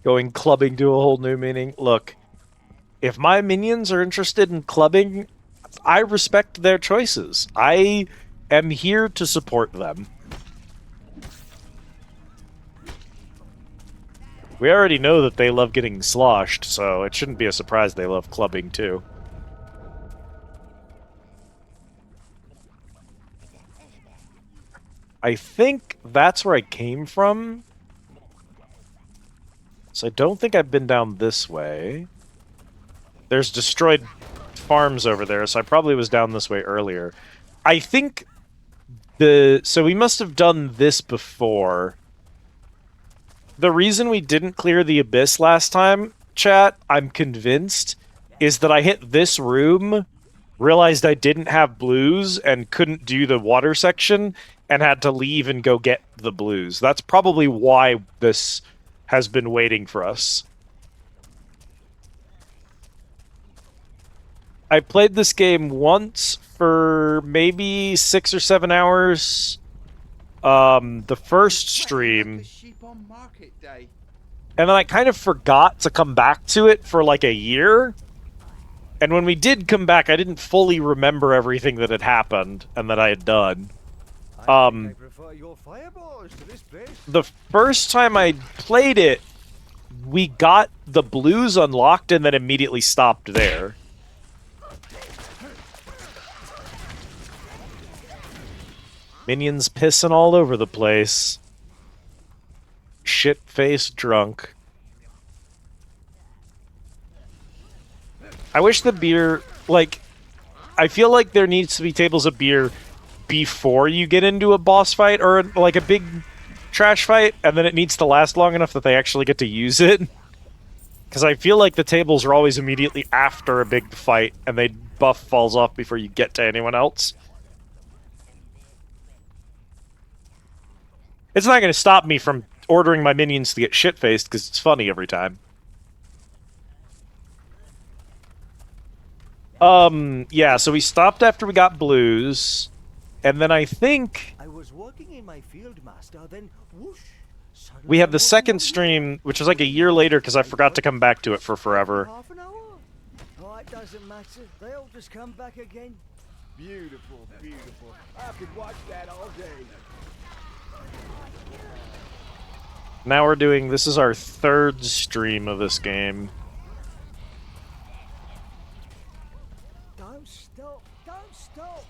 Going clubbing to a whole new meaning. Look, if my minions are interested in clubbing, I respect their choices. I am here to support them. We already know that they love getting sloshed, so it shouldn't be a surprise they love clubbing too. I think that's where I came from. So I don't think I've been down this way. There's destroyed farms over there, so I probably was down this way earlier. I think so we must have done this before. The reason we didn't clear the abyss last time, chat, I'm convinced, is that I hit this room, realized I didn't have blues, and couldn't do the water section, and had to leave and go get the blues. That's probably why this has been waiting for us. I played this game once for maybe 6 or 7 hours. The first stream. And then I kind of forgot to come back to it for like a year. And when we did come back, I didn't fully remember everything that had happened and that I had done. I prefer your fireballs to this place. The first time I played it, we got the blues unlocked and then immediately stopped there. Minions pissing all over the place. Shit-faced drunk. I wish the beer, like, I feel like there needs to be tables of beer before you get into a boss fight or like a big trash fight, and then it needs to last long enough that they actually get to use it. Because I feel like the tables are always immediately after a big fight, and they buff falls off before you get to anyone else. It's not going to stop me from ordering my minions to get shit-faced, because it's funny every time. Yeah, so we stopped after we got blues, and then I think I was working in my field, master, then whoosh. we had the second stream, which was like a year later, because I forgot to come back to it for forever. Half an hour? Oh, it doesn't matter. They'll just come back again. Beautiful, beautiful. I could watch that all day. Now we're doing, this is our third stream of this game. Don't stop. Don't stop.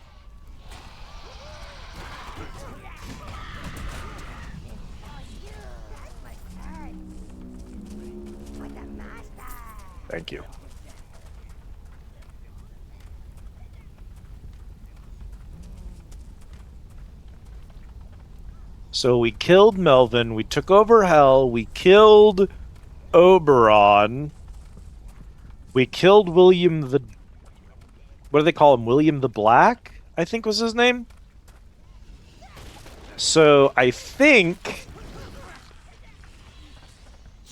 Thank you. So we killed Melvin, we took over Hell, we killed Oberon, we killed William the... What do they call him? William the Black, I think was his name? So I think...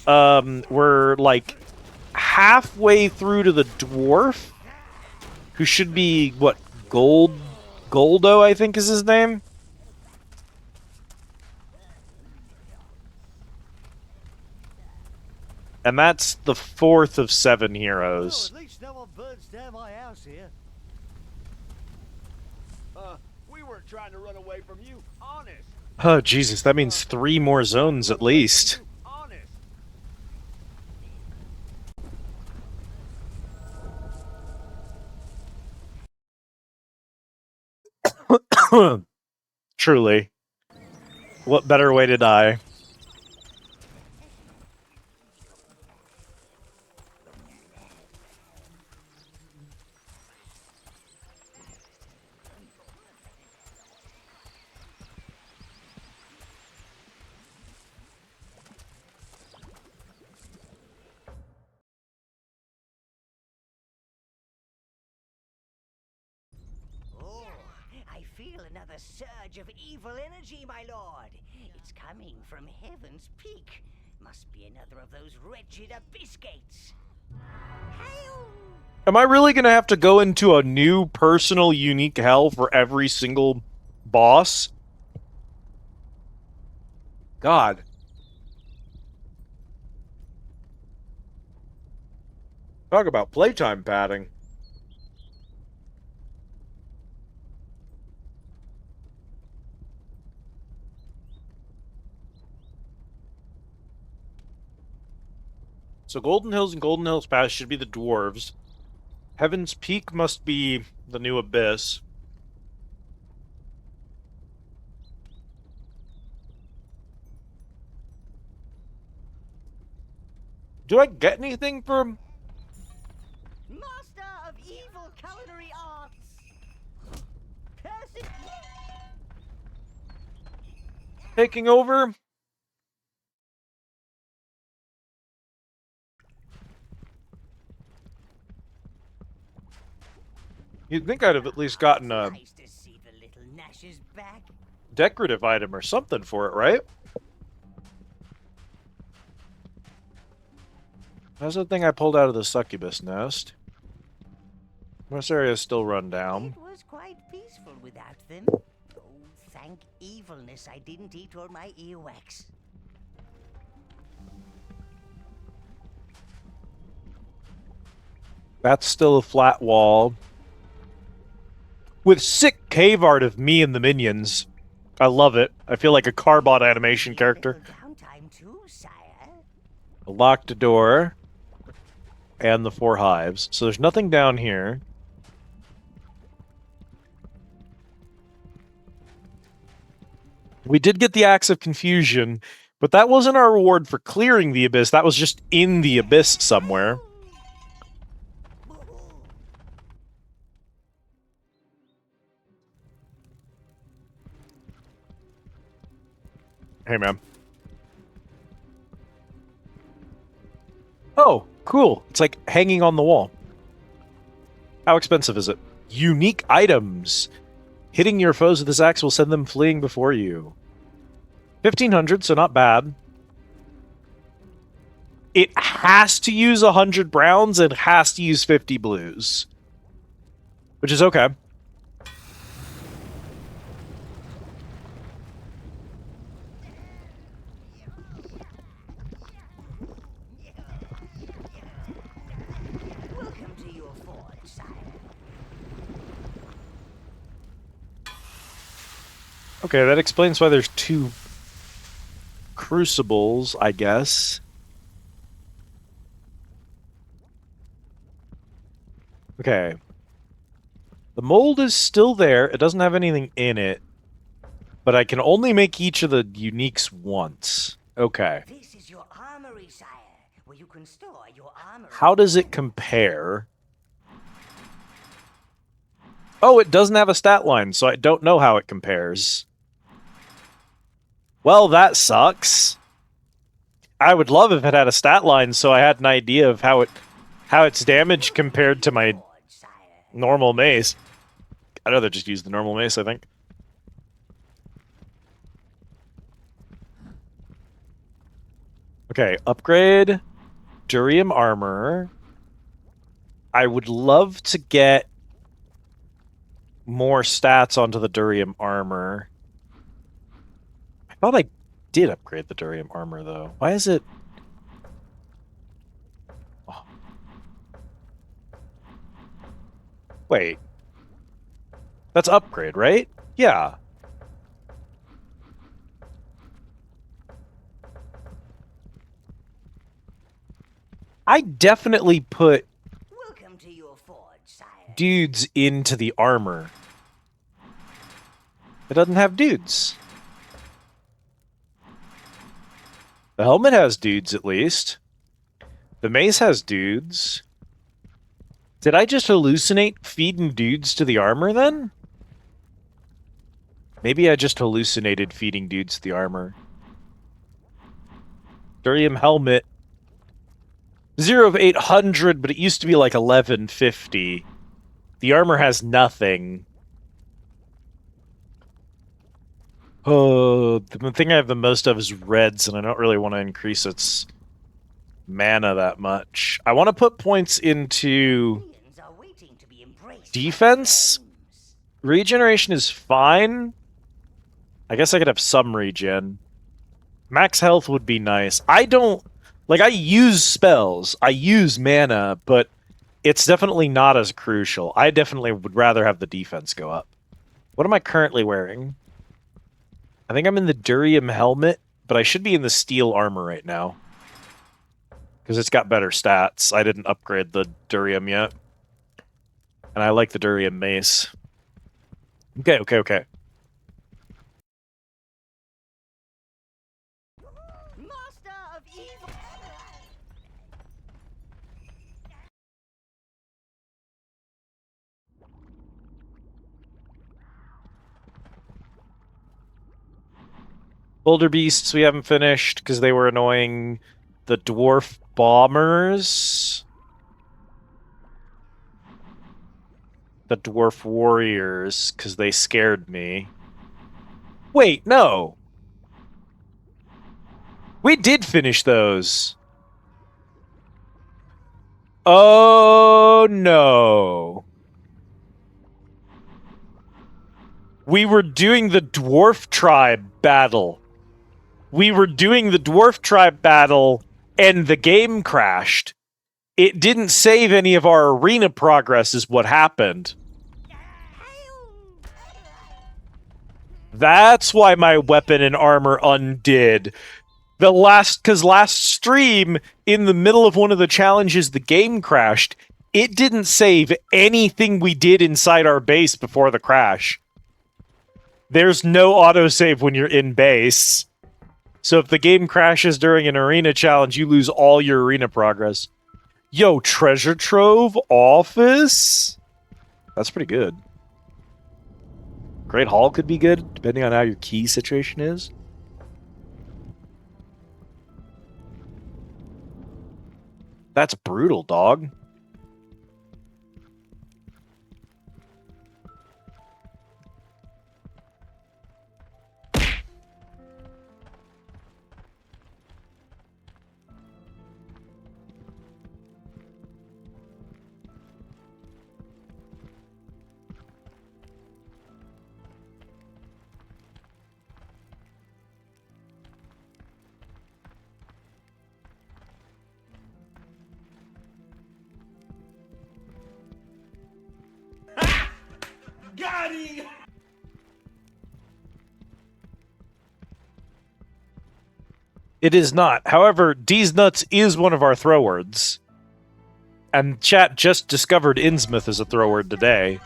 we're like halfway through to the dwarf, who should be, what, gold Goldo, I think is his name. And that's the 4th of 7 heroes. Well, at least no one burns down my house here. We weren't trying to run away from you, honest. Oh, Jesus, that means 3 more zones at least. Honest. Truly. What better way to die? Oh, I feel another surge of evil energy, my lord. It's coming from Heaven's Peak. Must be another of those wretched abyss gates. Hail! Am I really gonna have to go into a new personal unique hell for every single boss? God. Talk about playtime padding. So Golden Hills and Golden Hills Pass should be the Dwarves. Heaven's Peak must be the new Abyss. Do I get anything from Master of evil culinary arts! Cursed... taking over? You'd think I'd have at least gotten a Nice to see the little Nash's back. decorative item or something for it, right? That's the thing I pulled out of the succubus nest. This area is still run down. It was quite peaceful without them. Oh, thank evilness I didn't eat all my earwax. That's still a flat wall. With sick cave art of me and the minions. I love it. I feel like a Carbot animation character. Downtime too, sire. A locked door. And the 4 hives. So there's nothing down here. We did get the Axe of Confusion, but that wasn't our reward for clearing the Abyss. That was just in the Abyss somewhere. Hey, man. Oh, cool. It's like hanging on the wall. How expensive is it? Unique items. Hitting your foes with this axe will send them fleeing before you. 1,500, so not bad. It has to use 100 browns and has to use 50 blues. Which is okay. Welcome to your fort, sire. Okay, that explains why there's 2 crucibles, I guess. Okay. The mold is still there. It doesn't have anything in it. But I can only make each of the uniques once. Okay. This is your armory, sire, where you can store your armory. How does it compare? Oh, it doesn't have a stat line, so I don't know how it compares. Well, that sucks. I would love if it had a stat line so I had an idea of how its damage compared to my normal mace. I'd rather just use the normal mace, I think. Okay, upgrade Durium armor. I would love to get more stats onto the Durium armor. I thought I did upgrade the Durium armor, though. Why is it... Oh. Wait. That's upgrade, right? Yeah. I definitely put Welcome to your forge, sire. dudes into the armor. It doesn't have dudes. The helmet has dudes, at least. The mace has dudes. Did I just hallucinate feeding dudes to the armor, then? Maybe I just hallucinated feeding dudes to the armor. Durium helmet. 0 of 800, but it used to be like 1150. The armor has nothing. Oh, the thing I have the most of is reds, and I don't really want to increase its mana that much. I want to put points into Minions are waiting to be embraced. defense. Regeneration is fine. I guess I could have some regen. Max health would be nice. I don't... Like, I use spells. I use mana, but it's definitely not as crucial. I definitely would rather have the defense go up. What am I currently wearing? I think I'm in the Durium helmet, but I should be in the steel armor right now. Because it's got better stats. I didn't upgrade the Durium yet. And I like the Durium mace. Okay. Master of evil. Boulder Beasts we haven't finished because they were annoying. The Dwarf Bombers. The Dwarf Warriors, because they scared me. Wait, no! We did finish those! Oh, no. We were doing the Dwarf Tribe battle. We were doing the Dwarf Tribe battle, and the game crashed. It didn't save any of our arena progress is what happened. That's why my weapon and armor undid. Because last stream, in the middle of one of the challenges, the game crashed. It didn't save anything we did inside our base before the crash. There's no autosave when you're in base. So if the game crashes during an arena challenge, you lose all your arena progress. Yo, treasure trove office? That's pretty good. Great Hall could be good, depending on how your key situation is. That's brutal, dog. Got him! It is not. However, D's nuts is one of our throw words. And chat just discovered Innsmouth as a throw word today.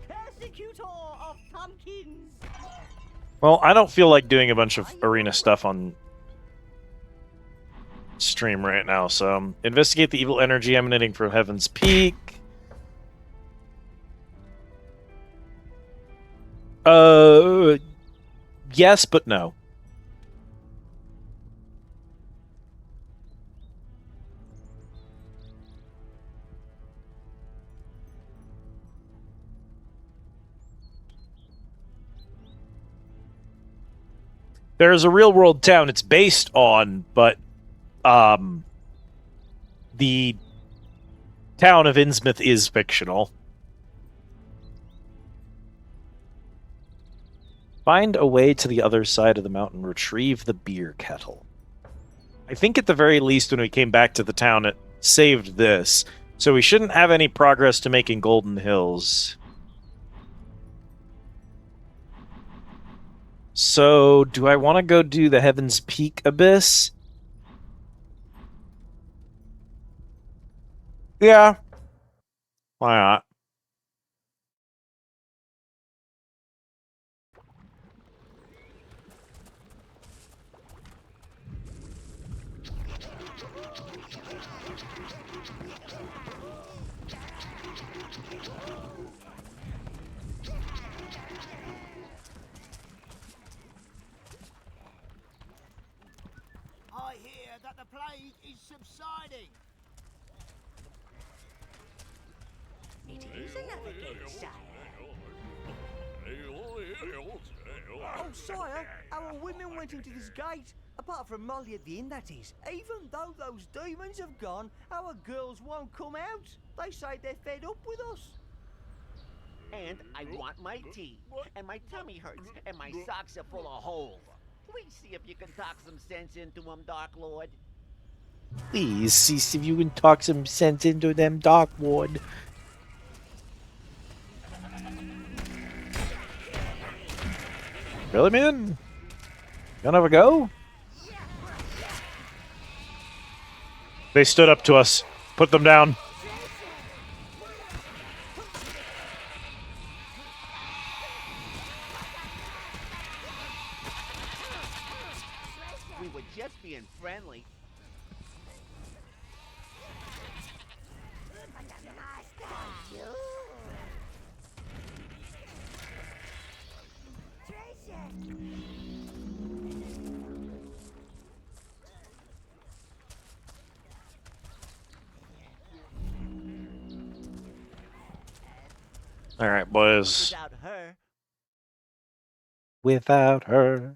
Persecutor of pumpkins. Well, I don't feel like doing a bunch of arena stuff on stream right now, so investigate the evil energy emanating from Heaven's Peak. Yes, but no. There's a real world town it's based on, but the town of Innsmouth is fictional. Find a way to the other side of the mountain. Retrieve the beer kettle. I think at the very least when we came back to the town, it saved this. So we shouldn't have any progress to making Golden Hills. So, do I want to go do the Heaven's Peak Abyss? Yeah. Why not? I hear that the plague is subsiding. It is another gate, sire. Oh, sire, our women went into this gate. Apart from Molly at the inn, that is. Even though those demons have gone, our girls won't come out. They say they're fed up with us. And I want my tea, and my tummy hurts, and my socks are full of holes. Please see if you can talk some sense into them, Dark Lord. Please see if you can talk some sense into them, Dark Lord. Really, man? You don't have a go? They stood up to us. Put them down. We were just being friendly. All right, boys. Without her, Without her.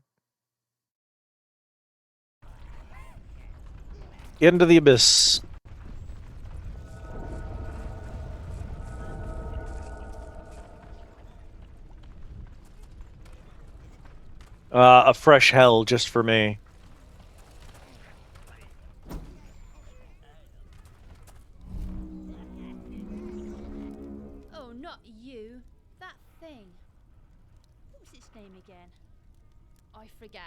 Into the abyss. A fresh hell just for me. Oh, not you. That thing. What was its name again? I forget.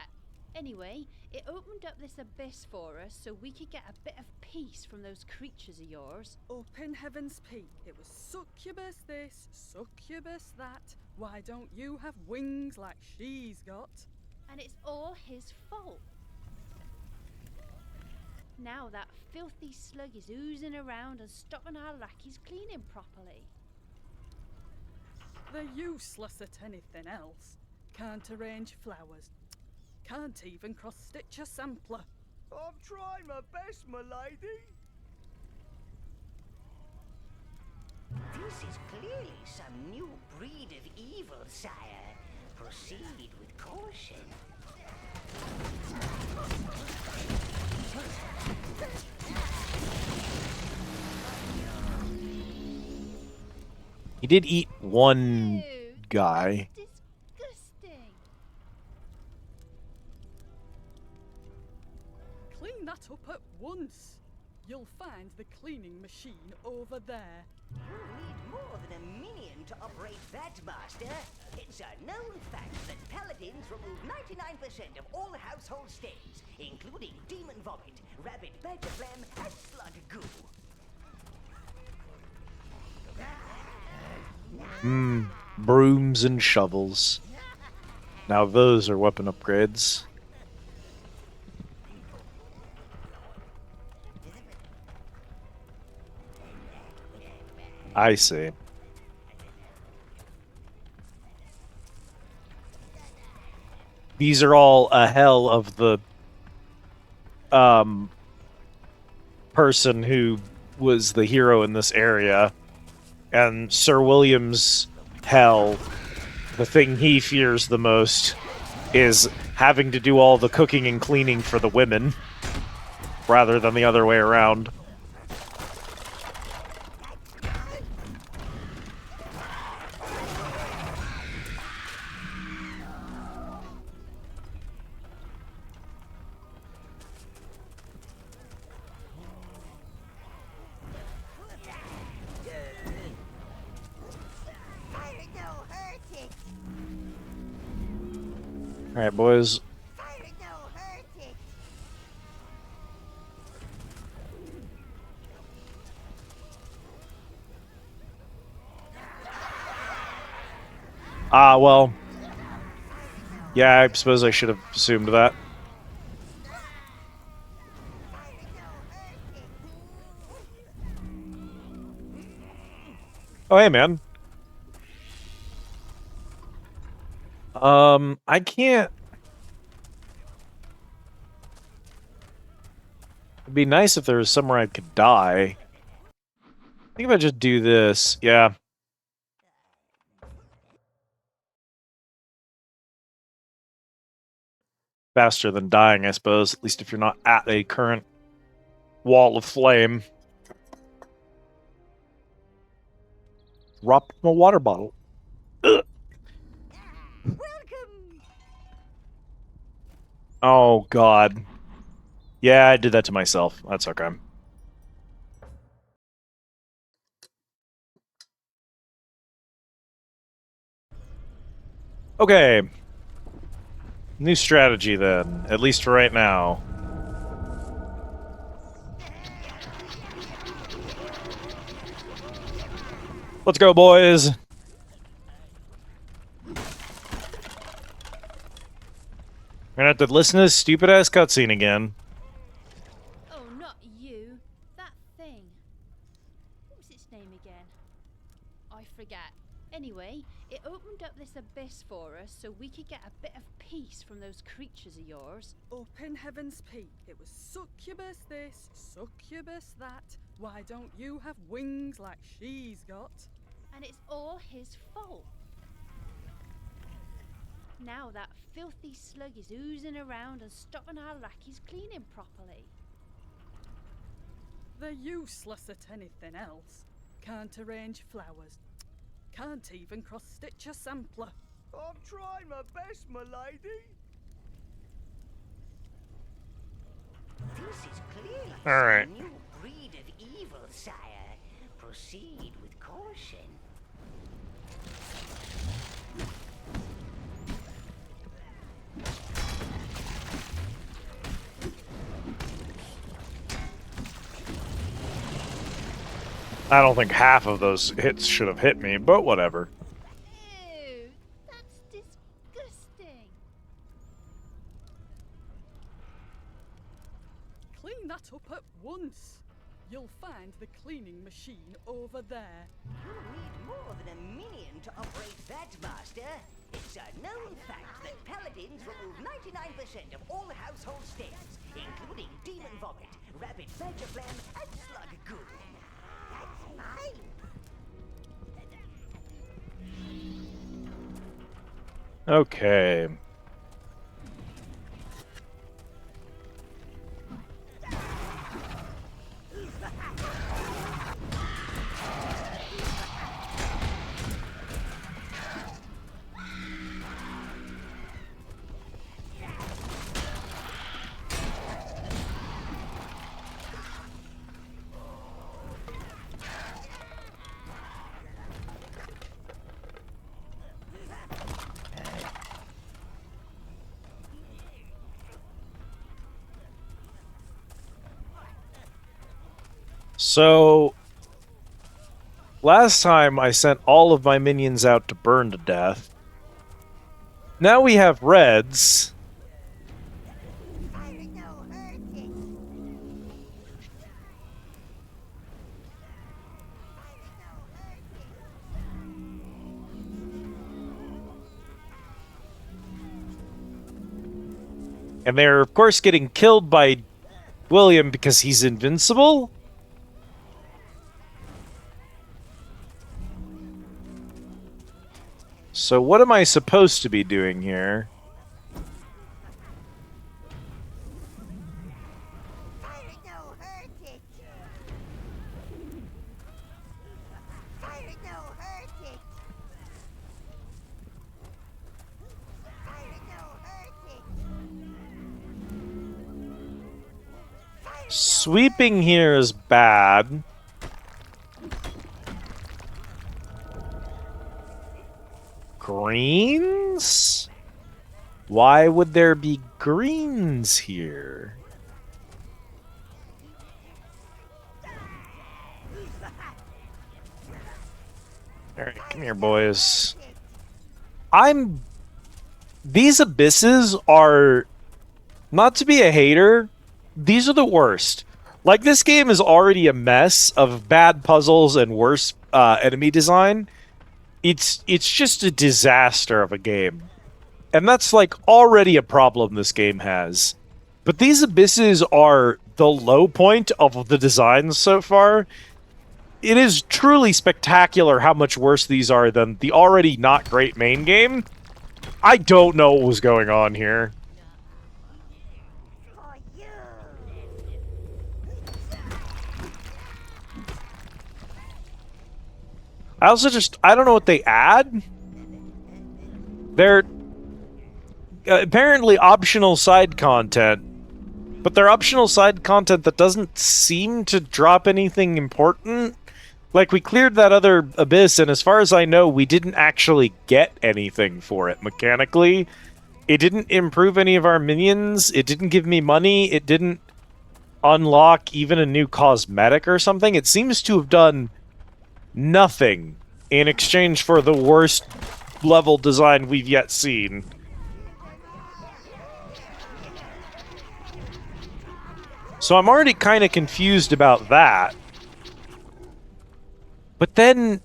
Anyway, it opened up this abyss for us so we could get a bit of peace from those creatures of yours. Up in Heaven's Peak, it was succubus this, succubus that. Why don't you have wings like she's got? And it's all his fault. Now that filthy slug is oozing around and stopping our lackeys cleaning properly. They're useless at anything else. Can't arrange flowers. Can't even cross-stitch a sampler. I'm trying my best, my lady. This is clearly some new breed of evil, sire. Proceed with caution. He did eat one Ew, guy. that's disgusting. Clean that up at once. You'll find the cleaning machine over there. You'll need more than a minion to operate that, Master. It's a known fact that paladins remove 99% of all household stains, including demon vomit, rabid badger phlegm, and slug goo. Brooms and shovels. Now those are weapon upgrades. I see. These are all a hell of the person who was the hero in this area. And Sir William's hell, the thing he fears the most, is having to do all the cooking and cleaning for the women, rather than the other way around. Alright, boys. Fire no hurt it. Ah, well. Yeah, I suppose I should have assumed that. Oh, hey, man. I can't... It'd be nice if there was somewhere I could die. I think if I just do this, yeah. Faster than dying, I suppose. At least if you're not at a current wall of flame. Drop from a water bottle. Ugh. Welcome. Oh, God. Yeah, I did that to myself. That's okay. Okay. New strategy, then. At least for right now. Let's go, boys! We're gonna have to listen to this stupid-ass cutscene again. Oh, not you. That thing. What was its name again? I forget. Anyway, it opened up this abyss for us so we could get a bit of peace from those creatures of yours. Up in Heaven's Peak, it was succubus this, succubus that. Why don't you have wings like she's got? And it's all his fault. Now that filthy slug is oozing around and stopping our lackeys cleaning properly. They're useless at anything else. Can't arrange flowers. Can't even cross-stitch a sampler. I'm trying my best, my lady. This is clearly All right. some new breed of evil, sire. Proceed with caution. I don't think half of those hits should have hit me, but whatever. Ew, that's disgusting. Clean that up at once. You'll find the cleaning machine over there. You need more than a minion to operate that, Master. It's a known fact that paladins remove 99% of all household stains, including demon vomit, rapid badger phlegm, and slug goo. That's mine. Okay. So, last time I sent all of my minions out to burn to death. Now we have reds. Fire no hurt it. And they're, of course, getting killed by William because he's invincible? So what am I supposed to be doing here? Fire no hurt it. Fire no hurt it. Fire no hurt it. Fire Sweeping here is bad. Greens? Why would there be greens here? Alright, come here, boys. These abysses are... Not to be a hater, these are the worst. Like, this game is already a mess of bad puzzles and worse enemy design. It's just a disaster of a game. And that's, like, already a problem this game has. But these abysses are the low point of the designs so far. It is truly spectacular how much worse these are than the already not great main game. I don't know what was going on here. I don't know what they add. They're apparently optional side content, but they're optional side content that doesn't seem to drop anything important. Like, we cleared that other abyss, and as far as I know, we didn't actually get anything for it mechanically. It didn't improve any of our minions. It didn't give me money. It didn't unlock even a new cosmetic or something. It seems to have done nothing in exchange for the worst level design we've yet seen. So I'm already kind of confused about that. But then...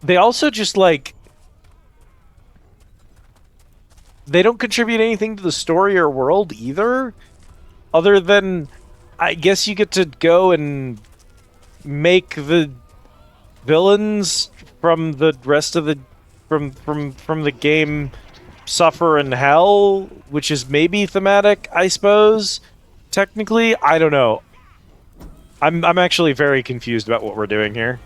they also just, like... they don't contribute anything to the story or world either. Other than, I guess you get to go and make the villains from the rest of the... from the game suffer in hell, which is maybe thematic, I suppose. Technically, I don't know. I'm actually very confused about what we're doing here.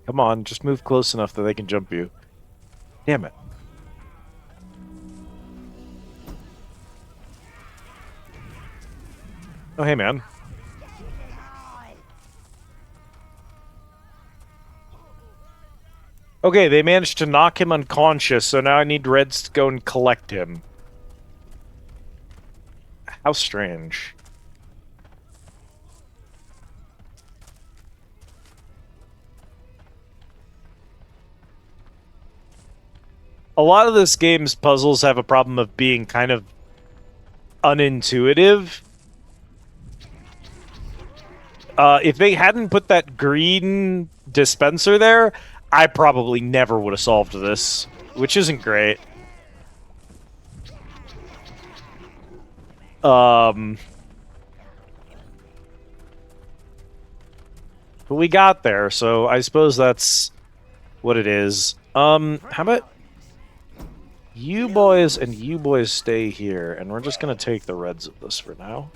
Come on, just move close enough that they can jump you. Damn it. Oh, hey, man. Okay, they managed to knock him unconscious, so now I need Reds to go and collect him. How strange. A lot of this game's puzzles have a problem of being kind of unintuitive. If they hadn't put that green dispenser there, I probably never would have solved this, which isn't great. But we got there, so I suppose that's what it is. How about you boys and you boys stay here, and we're just gonna take the Reds of this for now.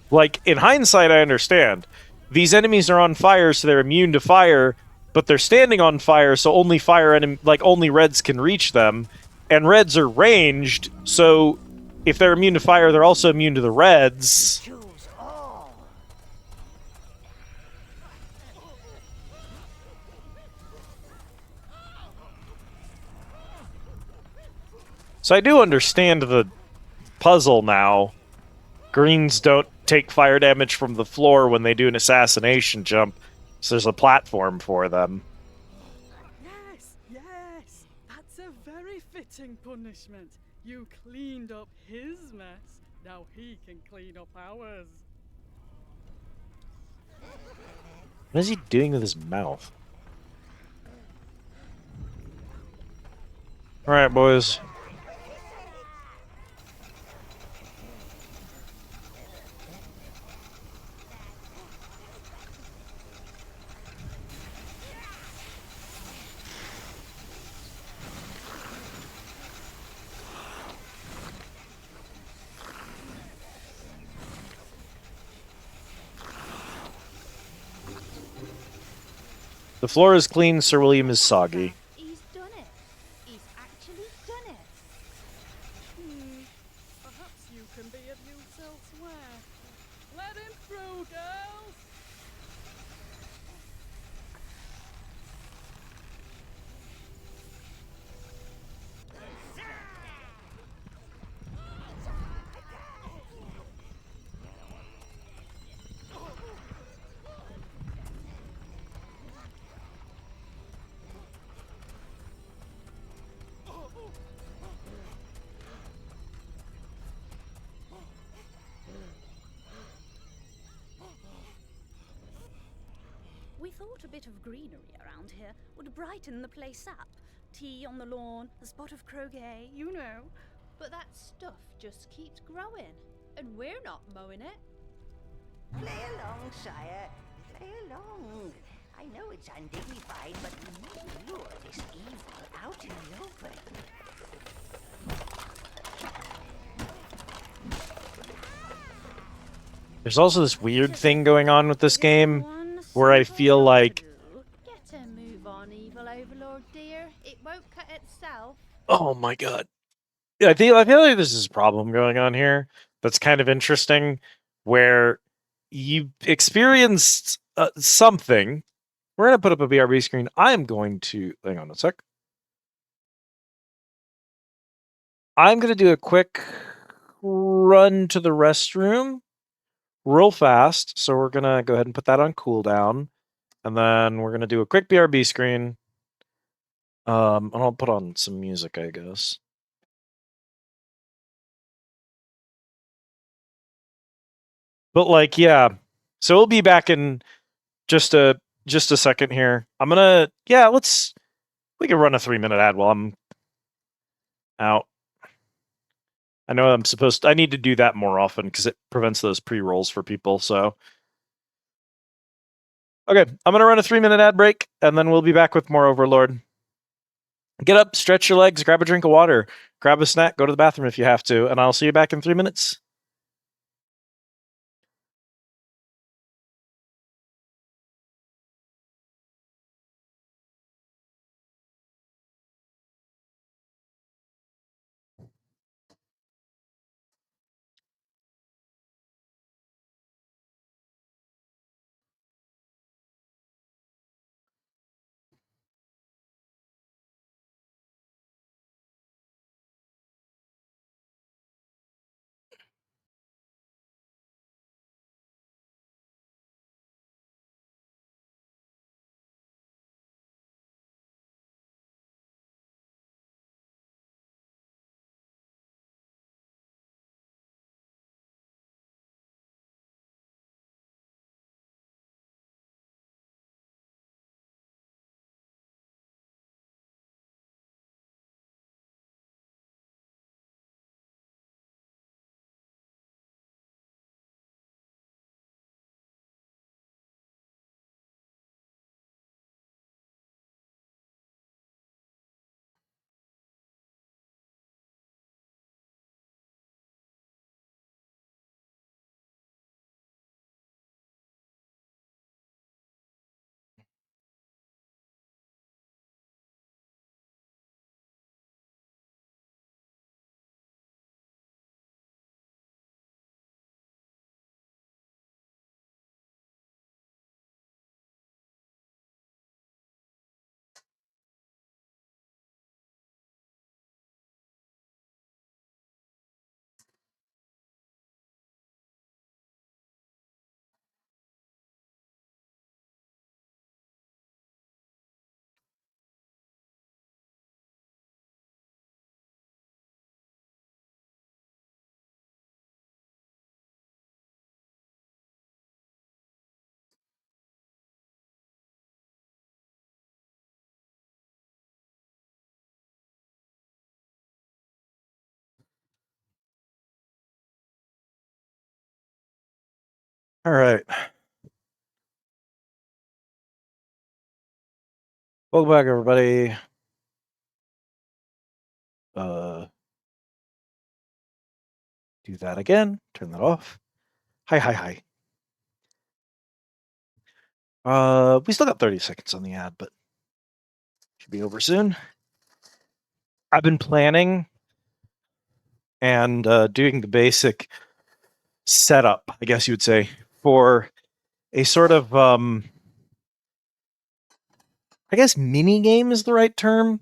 Like, in hindsight, I understand. These enemies are on fire, so they're immune to fire, but they're standing on fire, so only only Reds can reach them. And Reds are ranged, so if they're immune to fire, they're also immune to the Reds. So I do understand the puzzle now. Greens don't take fire damage from the floor when they do an assassination jump, so there's a platform for them. Yes, yes, that's a very fitting punishment. You cleaned up his mess, now he can clean up ours. What is he doing with his mouth? Alright, boys. The floor is clean, Sir William is soggy. He's done it. He's actually done it. Perhaps you can be of use elsewhere. Let him through, girls! We thought a bit of greenery around here would brighten the place up. Tea on the lawn, a spot of croquet, you know. But that stuff just keeps growing, and we're not mowing it. Play along, sire. Play along. I know it's undignified, but we need to lure this evil out in the open. There's also this weird thing going on with this game where I feel like, Get a move on, evil overlord dear. It won't cut itself. oh my god. Yeah, I feel like this is a problem going on here that's kind of interesting, where you experienced something. We're going to put up a BRB screen. I am going to... Hang on a sec. I'm going to do a quick run to the restroom real fast. So we're going to go ahead and put that on cooldown. And then we're going to do a quick BRB screen. And I'll put on some music, I guess. But like, yeah. So we'll be back in just a second here. I'm gonna, yeah, we can run a 3-minute ad while I'm out. I know I need to do that more often because it prevents those pre-rolls for people, so. Okay, I'm gonna run a 3-minute ad break, and then we'll be back with more Overlord. Get up, stretch your legs, grab a drink of water, grab a snack, go to the bathroom if you have to, and I'll see you back in 3 minutes. All right. Welcome back, everybody. Do that again. Turn that off. Hi. We still got 30 seconds on the ad, but should be over soon. I've been planning and doing the basic setup, I guess you would say, for a sort of, I guess mini game is the right term.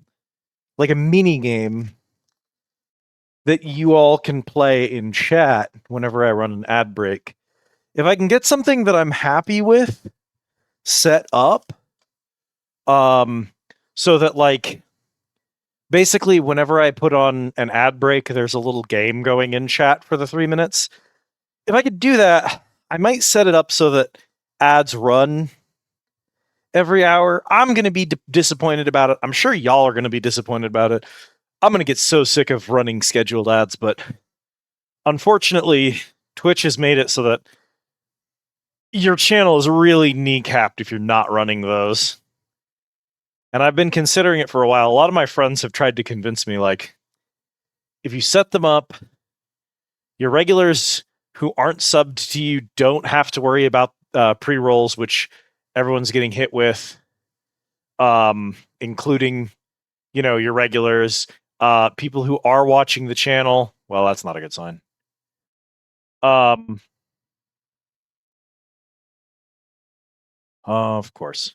Like a mini game that you all can play in chat whenever I run an ad break. If I can get something that I'm happy with set up, so that like basically whenever I put on an ad break, there's a little game going in chat for the 3 minutes. If I could do that, I might set it up so that ads run every hour. I'm going to be disappointed about it. I'm sure y'all are going to be disappointed about it. I'm going to get so sick of running scheduled ads, but unfortunately, Twitch has made it so that your channel is really kneecapped if you're not running those. And I've been considering it for a while. A lot of my friends have tried to convince me, like, if you set them up, your regulars who aren't subbed to you don't have to worry about pre-rolls, which everyone's getting hit with, including, you know, your regulars. People who are watching the channel, well, that's not a good sign. Of course.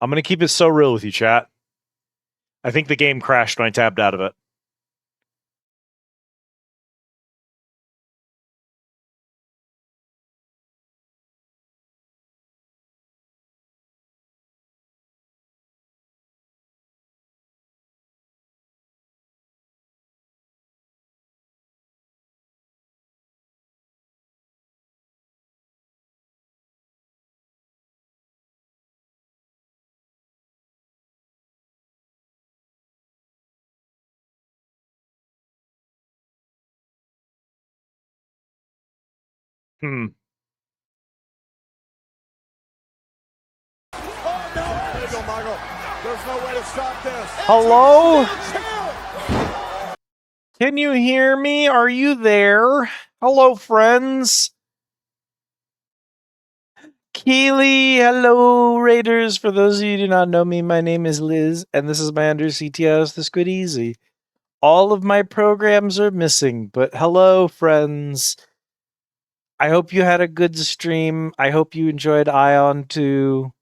I'm going to keep it so real with you, chat. I think the game crashed when I tabbed out of it. Hmm. Oh, no! There you go, Michael. There's no way to stop this. Hello? Can you hear me? Are you there? Hello, friends. Keely, hello, Raiders. For those of you who do not know me, my name is Liz, and this is my undersea TS, the Squid Easy. All of my programs are missing, but hello, friends. I hope you had a good stream. I hope you enjoyed Ion too.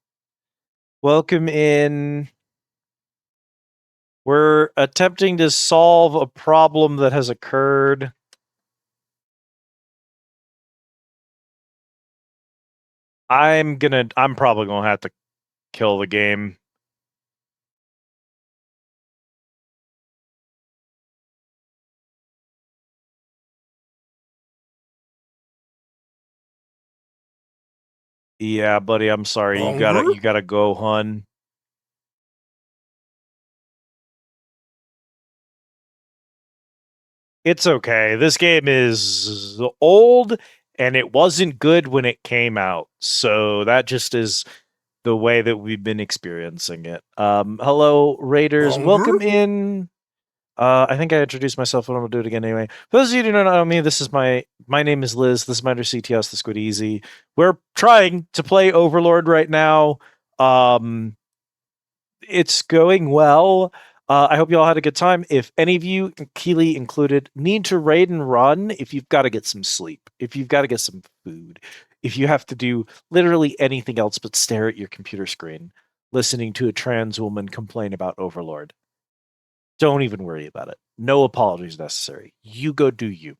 Welcome in. We're attempting to solve a problem that has occurred. I'm probably gonna have to kill the game. Yeah, buddy, I'm sorry. You gotta go, hun. It's okay. This game is old and it wasn't good when it came out. So that just is the way that we've been experiencing it. Hello, Raiders. Welcome in. I think I introduced myself, but I'm gonna do it again anyway. For those of you who don't know me, this is my name is Liz. This is my CTS, the Squid Easy. We're trying to play Overlord right now. It's going well. I hope you all had a good time. If any of you, Keely included, need to raid and run, if you've got to get some sleep, if you've got to get some food, if you have to do literally anything else but stare at your computer screen, listening to a trans woman complain about Overlord, don't even worry about it. No apologies necessary. You go do you.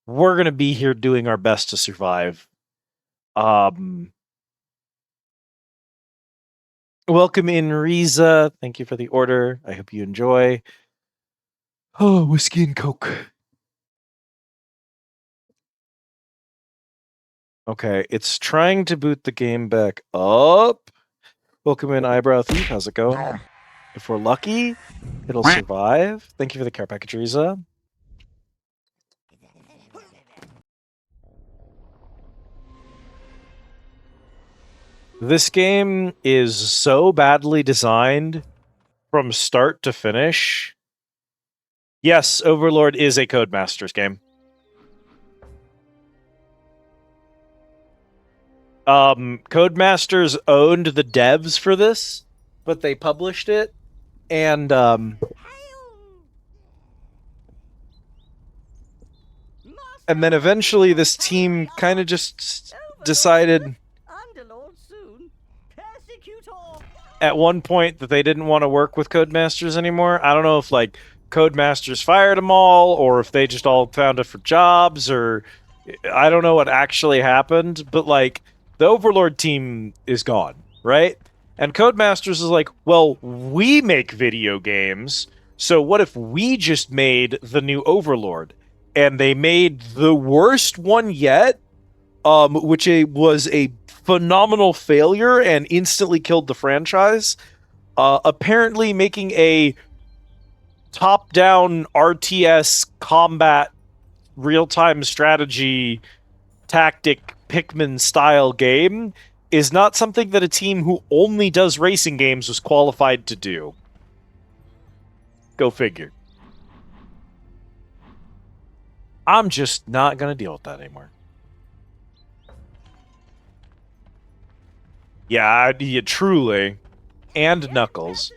We're going to be here doing our best to survive. Welcome in, Riza. Thank you for the order. I hope you enjoy. Oh, whiskey and Coke. Okay, it's trying to boot the game back up. Welcome in, Eyebrow Thief. How's it going? If we're lucky, it'll survive. Thank you for the care package, Riza. This game is so badly designed from start to finish. Yes, Overlord is a Codemasters game. Codemasters owned the devs for this, but they published it, and then eventually this team kind of just decided at one point that they didn't want to work with Codemasters anymore. I don't know if like Codemasters fired them all, or if they just all found different jobs, or I don't know what actually happened, but like the Overlord team is gone, right? And Codemasters is like, well, we make video games, so what if we just made the new Overlord? And they made the worst one yet, which was a phenomenal failure and instantly killed the franchise. Apparently making a top-down RTS combat real-time strategy tactic Pikmin style game is not something that a team who only does racing games was qualified to do. Go figure. I'm just not going to deal with that anymore. Yeah, truly. And Knuckles.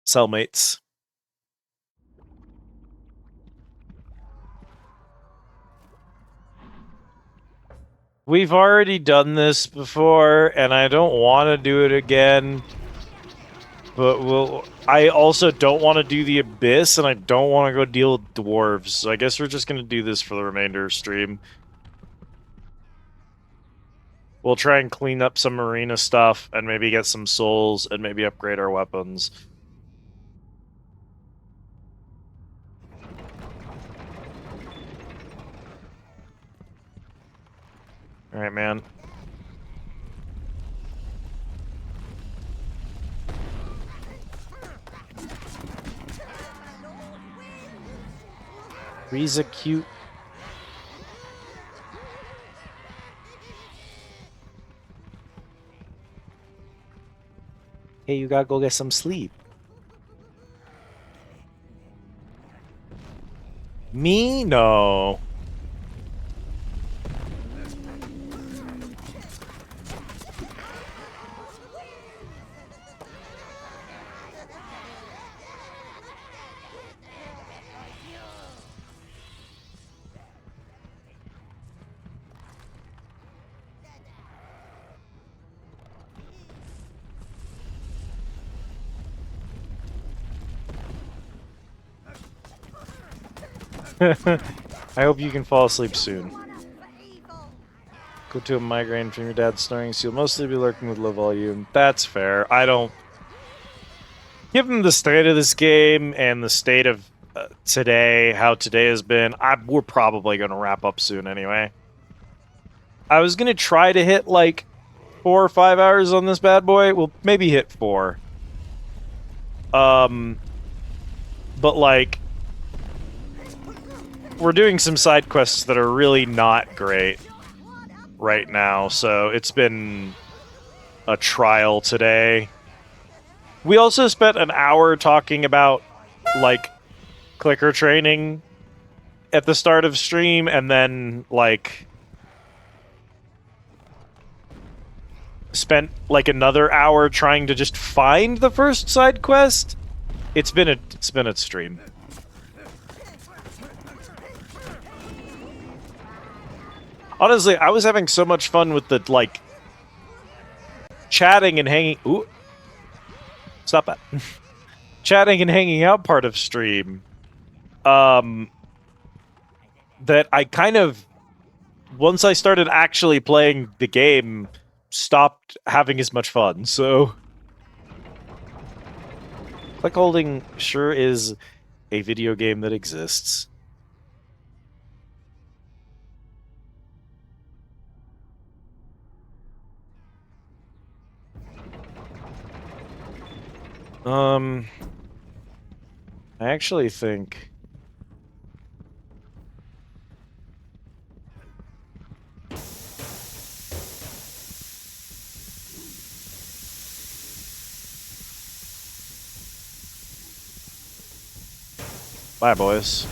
Cellmates. We've already done this before, and I don't want to do it again. But I also don't want to do the Abyss, and I don't want to go deal with Dwarves. So I guess we're just going to do this for the remainder of stream. We'll try and clean up some arena stuff, and maybe get some souls, and maybe upgrade our weapons. Alright, man. Riza cute. Hey, you gotta go get some sleep. Me? No. I hope you can fall asleep soon. Go to a migraine from your dad snoring, so you'll mostly be lurking with low volume. That's fair. I don't... Given the state of this game and the state of today, how today has been, we're probably going to wrap up soon anyway. I was going to try to hit like 4 or 5 hours on this bad boy. We'll maybe hit 4. But like... We're doing some side quests that are really not great right now, so it's been a trial today. We also spent an hour talking about, like, clicker training at the start of stream, and then, like, spent, like, another hour trying to just find the first side quest. It's been a stream. Honestly, I was having so much fun with the, like, chatting and hanging... Ooh. Stop that. Chatting and hanging out part of stream. That I kind of... Once I started actually playing the game, stopped having as much fun, so... Click holding sure is a video game that exists. I actually think... Bye, boys.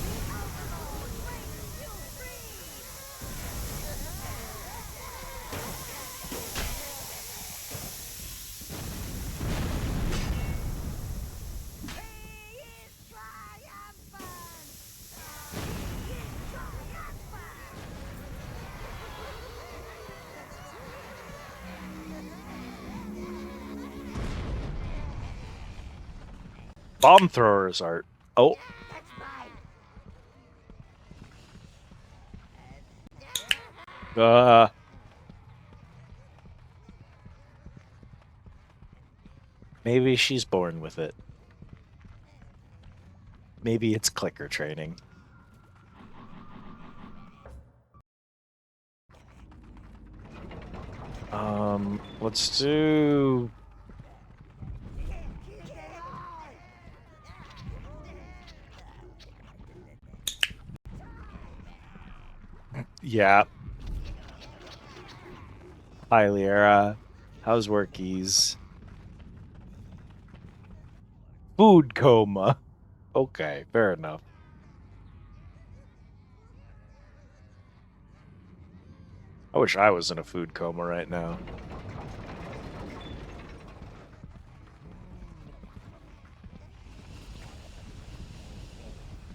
Bomb throwers are... Oh. Maybe she's born with it. Maybe it's clicker training. Let's do... Yeah. Hi, Liara. How's workies? Food coma. Okay, fair enough. I wish I was in a food coma right now.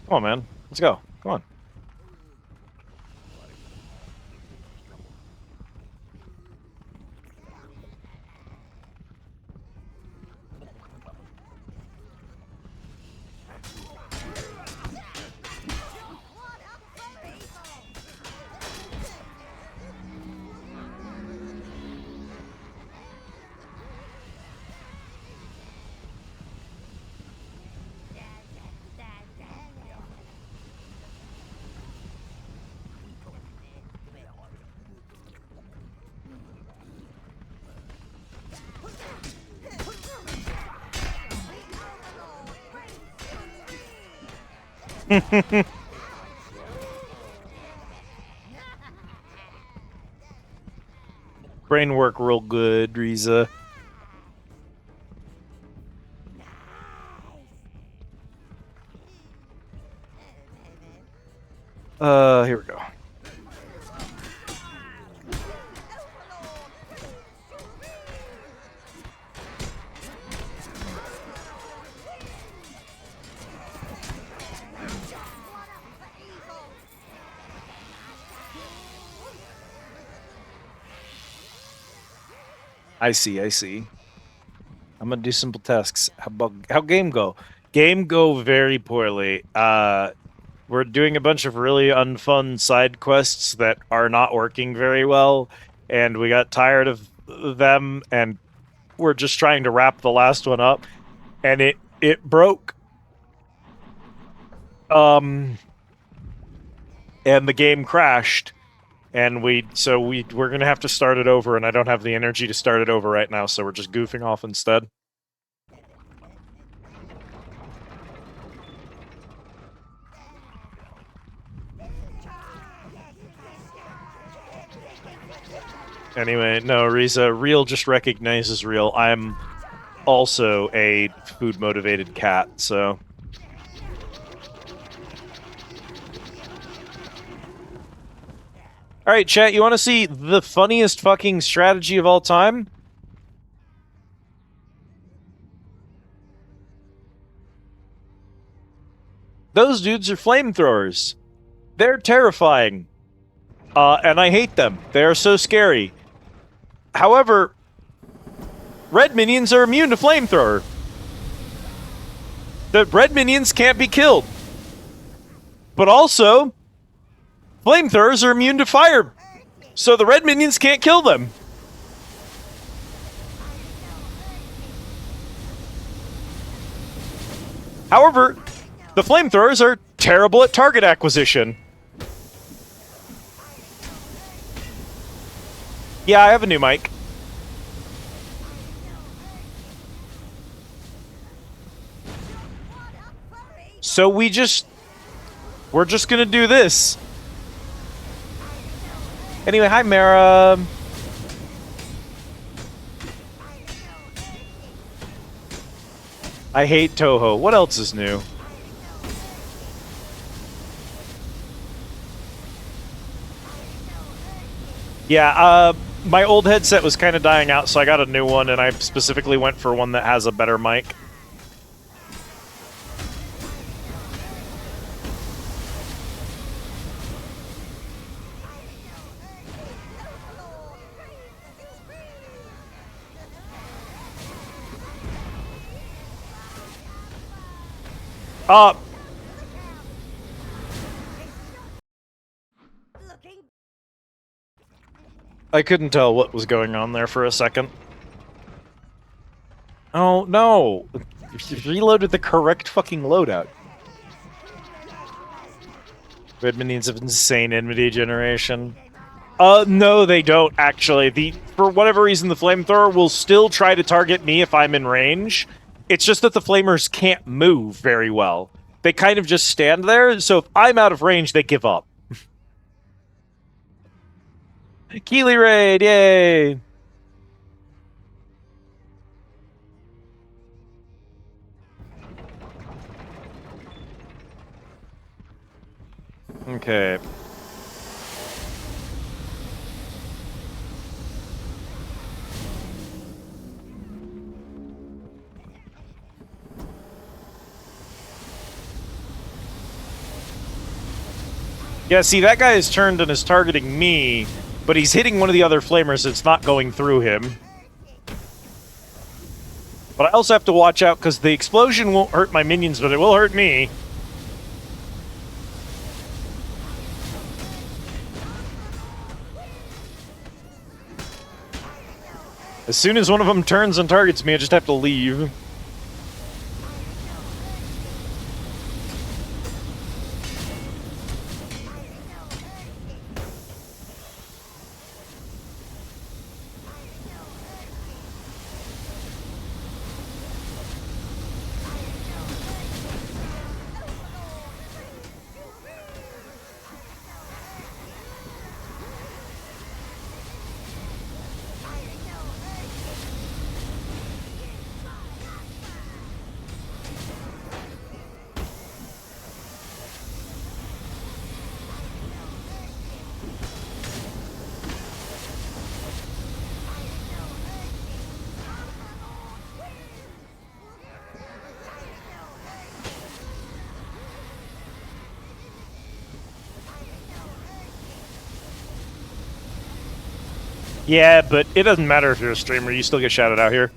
Come on, man. Let's go. Come on. Brain work real good, Riza. Here we go. I see. I'm gonna do simple tasks. How game go? Game go very poorly. We're doing a bunch of really unfun side quests that are not working very well, and we got tired of them, and we're just trying to wrap the last one up, and it broke. And the game crashed. And we're gonna have to start it over, and I don't have the energy to start it over right now, so we're just goofing off instead. Anyway, no, Riza, real just recognizes real. I'm also a food-motivated cat, so... Alright, chat, you want to see the funniest fucking strategy of all time? Those dudes are flamethrowers. They're terrifying. And I hate them. They are so scary. However, red minions are immune to flamethrower. The red minions can't be killed. But also... flamethrowers are immune to fire, so the red minions can't kill them. However, the flamethrowers are terrible at target acquisition. Yeah, I have a new mic. So we're just gonna do this. Anyway, hi, Mara. I hate Toho. What else is new? Yeah, my old headset was kind of dying out, so I got a new one, and I specifically went for one that has a better mic. Up! I couldn't tell what was going on there for a second. Oh, no! You reloaded the correct fucking loadout. Red minions of insane enmity generation. No, they don't, actually. For whatever reason, the flamethrower will still try to target me if I'm in range. It's just that the flamers can't move very well. They kind of just stand there, so if I'm out of range, they give up. Keeley raid, yay! Okay. Yeah, see, that guy is turned and is targeting me, but he's hitting one of the other flamers, so it's not going through him. But I also have to watch out, because the explosion won't hurt my minions, but it will hurt me. As soon as one of them turns and targets me, I just have to leave. Yeah, but it doesn't matter if you're a streamer, you still get shouted out here.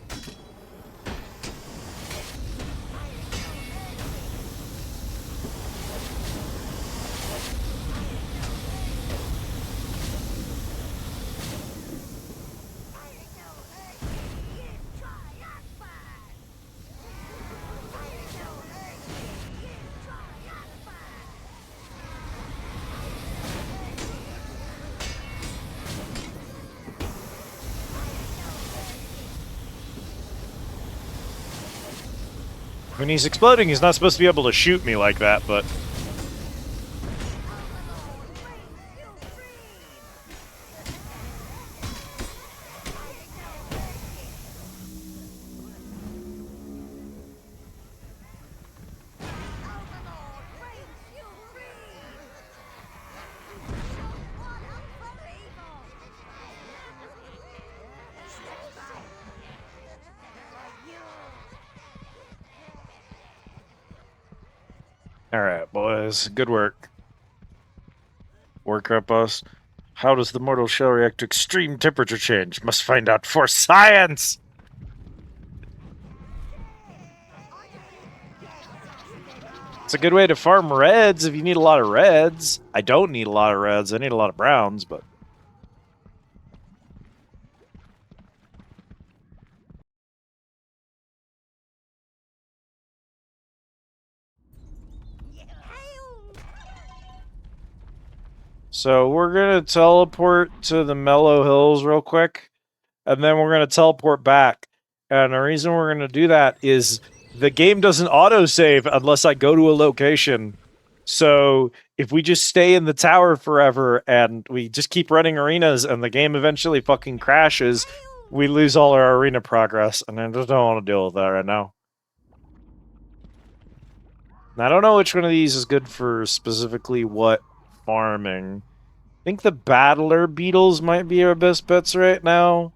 When he's exploding, he's not supposed to be able to shoot me like that, but... Alright, boys. Good work. Work up us. How does the mortal shell react to extreme temperature change? Must find out for science! It's a good way to farm reds if you need a lot of reds. I don't need a lot of reds. I need a lot of browns, but... So we're going to teleport to the Mellow Hills real quick, and then we're going to teleport back. And the reason we're going to do that is the game doesn't autosave unless I go to a location. So if we just stay in the tower forever and we just keep running arenas and the game eventually fucking crashes, we lose all our arena progress. And I just don't want to deal with that right now. And I don't know which one of these is good for specifically what farming. I think the battler beetles might be our best bets right now.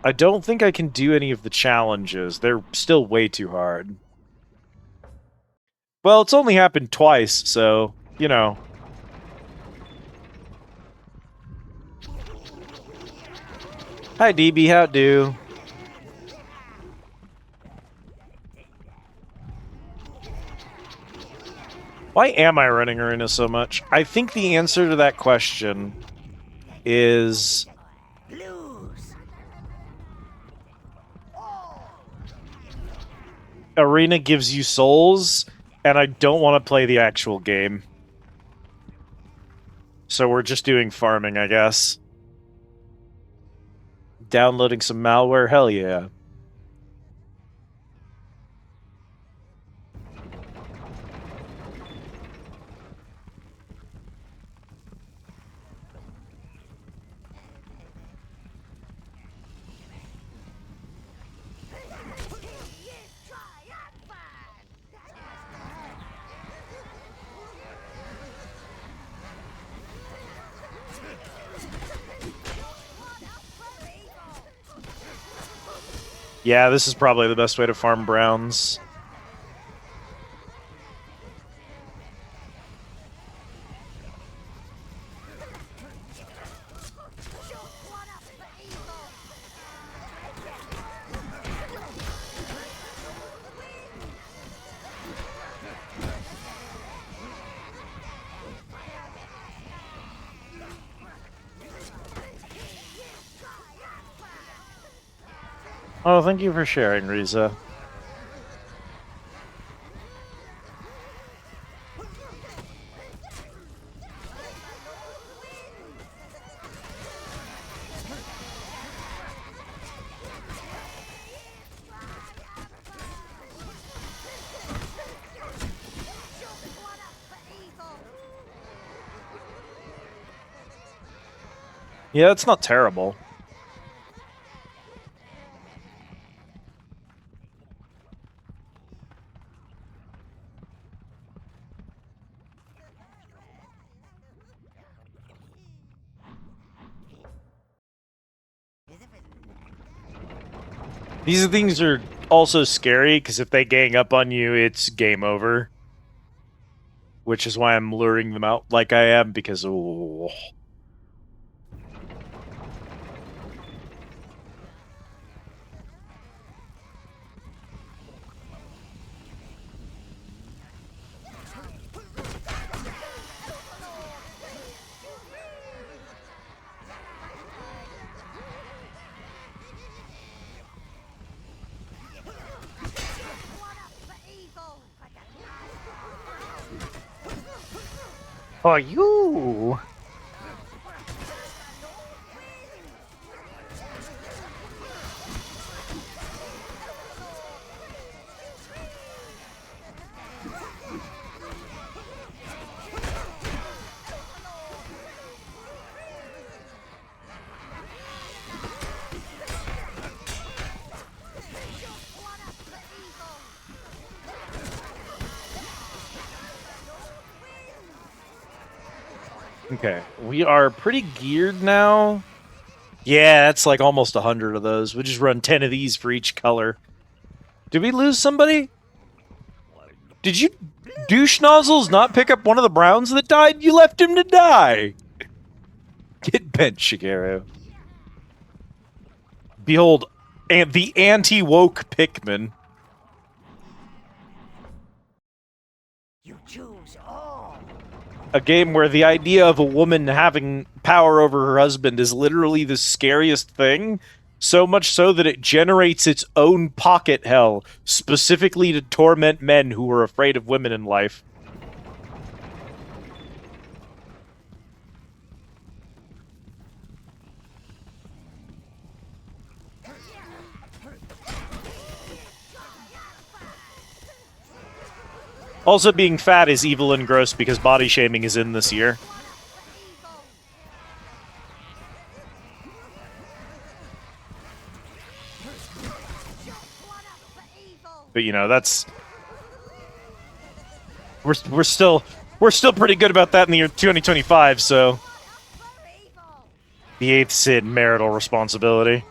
I don't think I can do any of the challenges. They're still way too hard. Well, it's only happened twice, so, you know. Hi, DB, how do? Why am I running arena so much? I think the answer to that question is arena gives you souls, and I don't want to play the actual game. So we're just doing farming, I guess. Downloading some malware? Hell yeah. Yeah, this is probably the best way to farm browns. Oh, thank you for sharing, Riza. Yeah, it's not terrible. These things are also scary, because if they gang up on you, it's game over. Which is why I'm luring them out like I am, because... Oh. For you! Okay, we are pretty geared now. Yeah, that's like almost 100 of those. We just run 10 of these for each color. Did we lose somebody? Did you douche nozzles not pick up one of the browns that died? You left him to die! Get bent, Shigeru. Behold, the anti-woke Pikmin. You choose all. A game where the idea of a woman having power over her husband is literally the scariest thing, so much so that it generates its own pocket hell, specifically to torment men who are afraid of women in life. Also, being fat is evil and gross because body shaming is in this year. But you know, that's we're still pretty good about that in the year 2025. So the 8th sin, marital responsibility.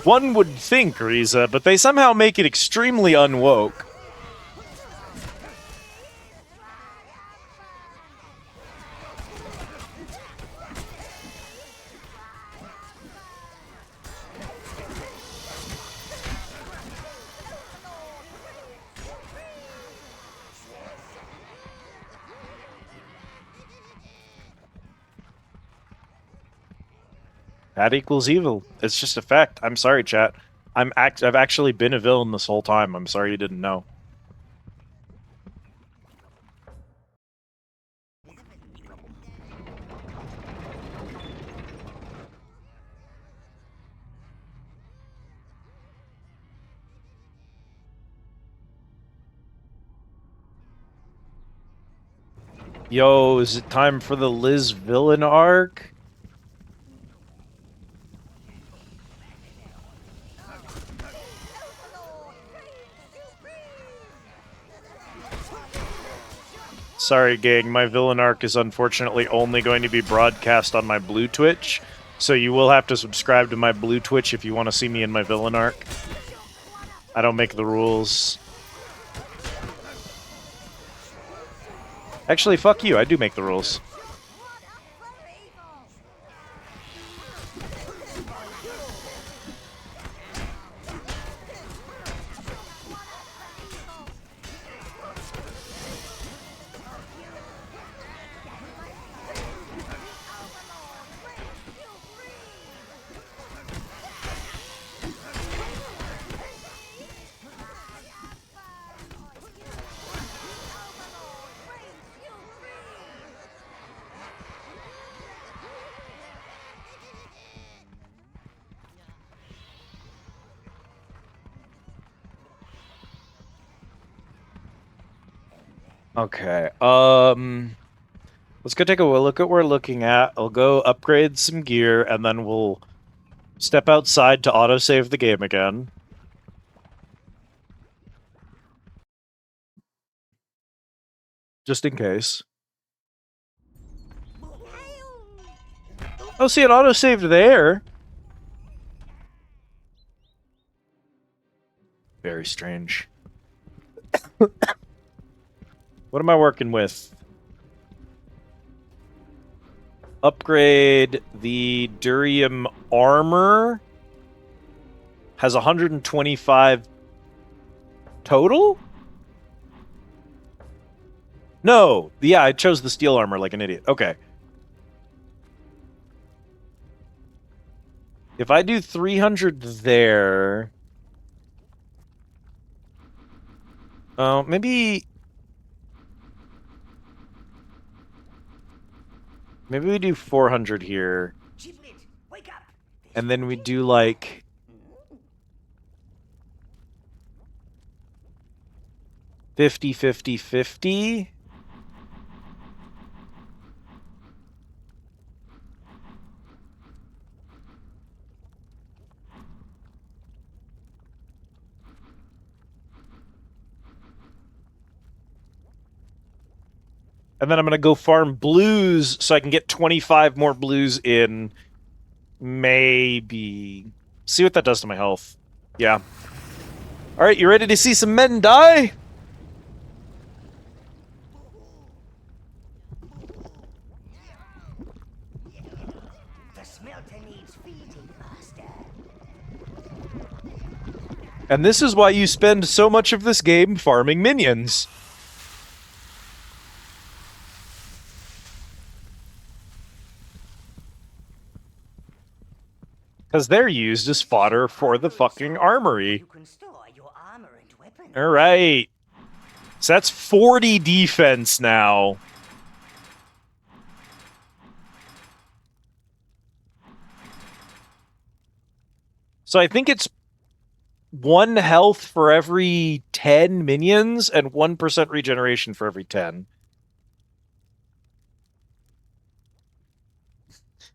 One would think, Riza, but they somehow make it extremely unwoke. That equals evil. It's just a fact. I'm sorry, chat. I've actually been a villain this whole time. I'm sorry you didn't know. Yo, is it time for the Liz villain arc? Sorry, gang, my villain arc is unfortunately only going to be broadcast on my blue Twitch, so you will have to subscribe to my blue Twitch if you want to see me in my villain arc. I don't make the rules. Actually, fuck you, I do make the rules. Okay, let's go take a look at what we're looking at. I'll go upgrade some gear, and then we'll step outside to autosave the game again. Just in case. Oh, see, it autosaved there. Very strange. What am I working with? Upgrade the Durium armor. Has 125 total? No! Yeah, I chose the steel armor like an idiot. Okay. If I do 300 there... Oh, maybe... Maybe we do 400 here. And then we do like... $50, $50, $50. And then I'm going to go farm blues so I can get 25 more blues in. Maybe. See what that does to my health. Yeah. Alright, you ready to see some men die? The smelter needs feeding, master. And this is why you spend so much of this game farming minions. Because they're used as fodder for the fucking armory. Alright. So that's 40 defense now. So I think it's 1 health for every 10 minions and 1% regeneration for every 10.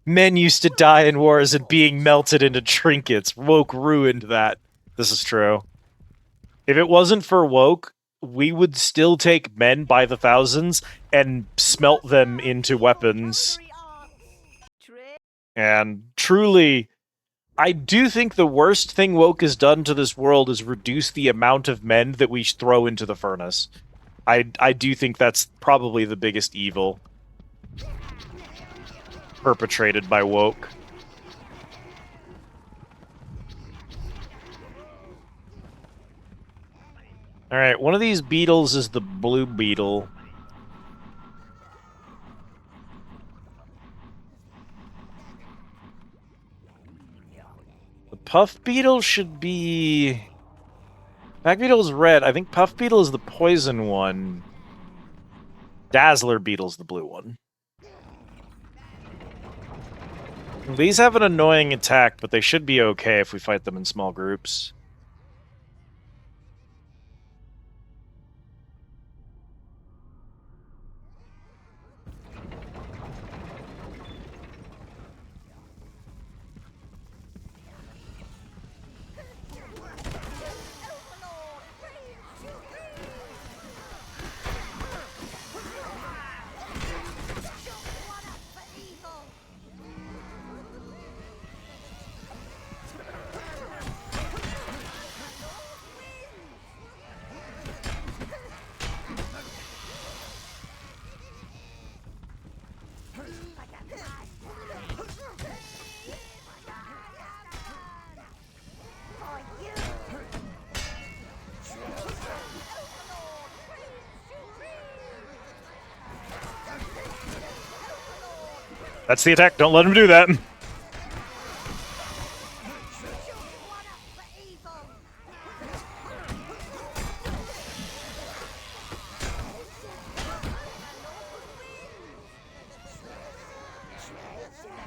Men used to die in wars and being melted into trinkets. Woke ruined that. This is true. If it wasn't for Woke, we would still take men by the thousands and smelt them into weapons. And truly, I do think the worst thing woke has done to this world is reduce the amount of men that we throw into the furnace. I do think that's probably the biggest evil perpetrated by woke. Alright, one of these beetles is the blue beetle. The puff beetle should be... Pack beetle is red. I think puff beetle is the poison one. Dazzler beetle's the blue one. These have an annoying attack, but they should be okay if we fight them in small groups. That's the attack. Don't let him do that.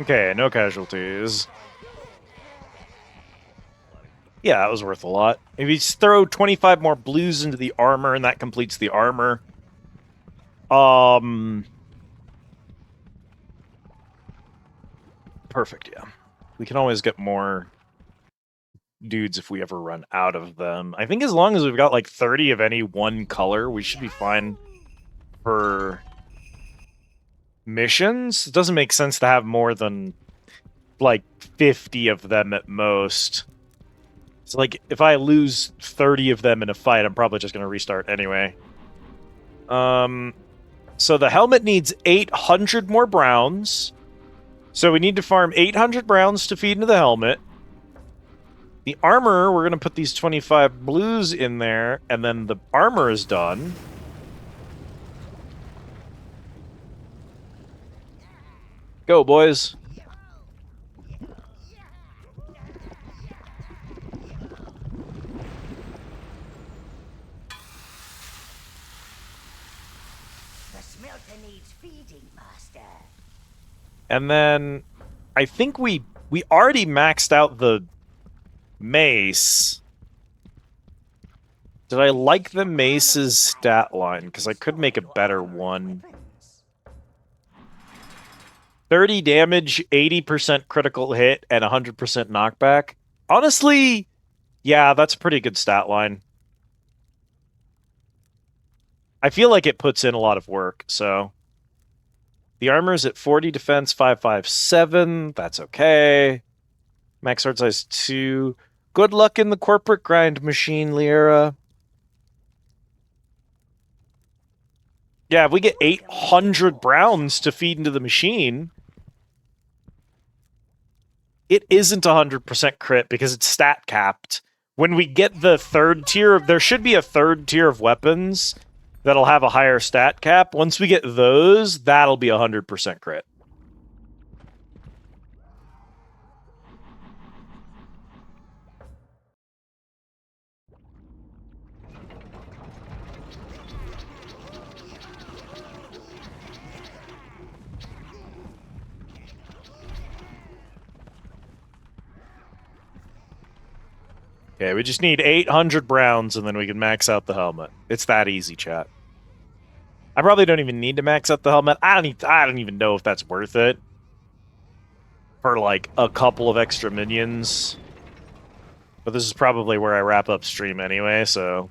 Okay, no casualties. Yeah, that was worth a lot. If you just throw 25 more blues into the armor, and that completes the armor. Perfect, yeah. We can always get more dudes if we ever run out of them. I think as long as we've got like 30 of any one color, we should be fine for missions. It doesn't make sense to have more than like 50 of them at most. It's like if I lose 30 of them in a fight, I'm probably just going to restart anyway. So the helmet needs 800 more browns. So we need to farm 800 browns to feed into the helmet. The armor, we're going to put these 25 blues in there, and then the armor is done. Go, boys. The smelter needs feeding, Master. And then I think we already maxed out the mace. Did I like the mace's stat line? Because I could make a better one. 30 damage, 80% critical hit, and 100% knockback. Honestly, yeah, that's a pretty good stat line. I feel like it puts in a lot of work, so... The armor's at 40 defense, 557. That's okay. Max sword size 2. Good luck in the corporate grind machine, Liera. Yeah, if we get 800 browns to feed into the machine, it isn't 100% crit because it's stat capped. When we get the third tier, there should be a third tier of weapons that'll have a higher stat cap. Once we get those, that'll be 100% crit. Okay, we just need 800 browns, and then we can max out the helmet. It's that easy, chat. I probably don't even need to max out the helmet. I don't even know if that's worth it. For, like, a couple of extra minions. But this is probably where I wrap up stream anyway, so...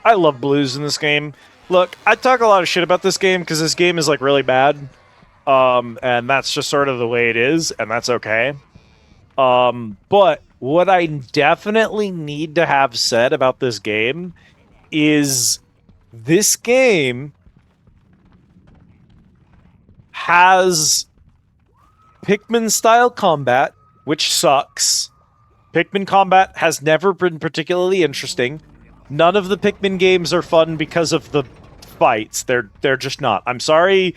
I love blues in this game. Look, I talk a lot of shit about this game because this game is like really bad. And that's just sort of the way it is, and that's okay. But what I definitely need to have said about this game is this game has Pikmin-style combat, which sucks. Pikmin combat has never been particularly interesting. None of the Pikmin games are fun because of the fights. They're just not. I'm sorry,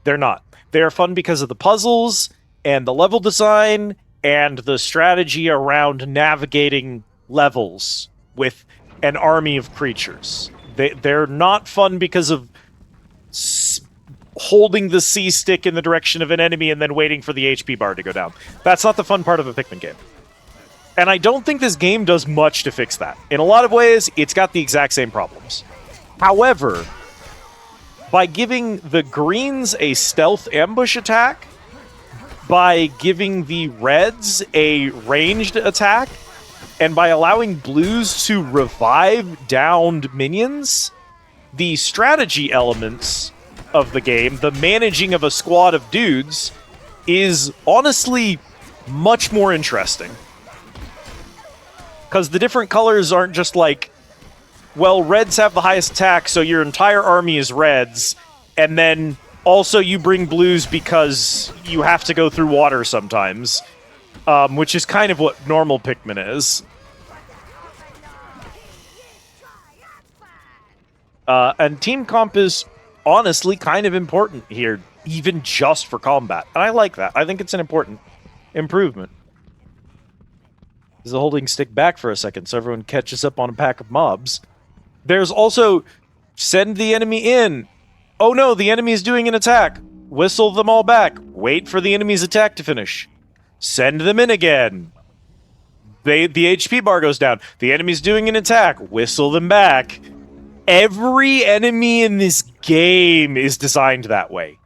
they're not. They're fun because of the puzzles and the level design and the strategy around navigating levels with an army of creatures. They're not fun because of holding the C stick in the direction of an enemy and then waiting for the HP bar to go down. That's not the fun part of a Pikmin game. And I don't think this game does much to fix that. In a lot of ways, it's got the exact same problems. However, by giving the greens a stealth ambush attack, by giving the reds a ranged attack, and by allowing blues to revive downed minions, the strategy elements of the game, the managing of a squad of dudes, is honestly much more interesting. Because the different colors aren't just like, well, reds have the highest attack, so your entire army is reds, and then also you bring blues because you have to go through water sometimes, which is kind of what normal Pikmin is. And team comp is honestly kind of important here, even just for combat. And I like that. I think it's an important improvement. Is the holding stick back for a second so everyone catches up on a pack of mobs. There's also send the enemy in. Oh no, the enemy is doing an attack. Whistle them all back. Wait for the enemy's attack to finish. Send them in again. The HP bar goes down. The enemy's doing an attack. Whistle them back. Every enemy in this game is designed that way.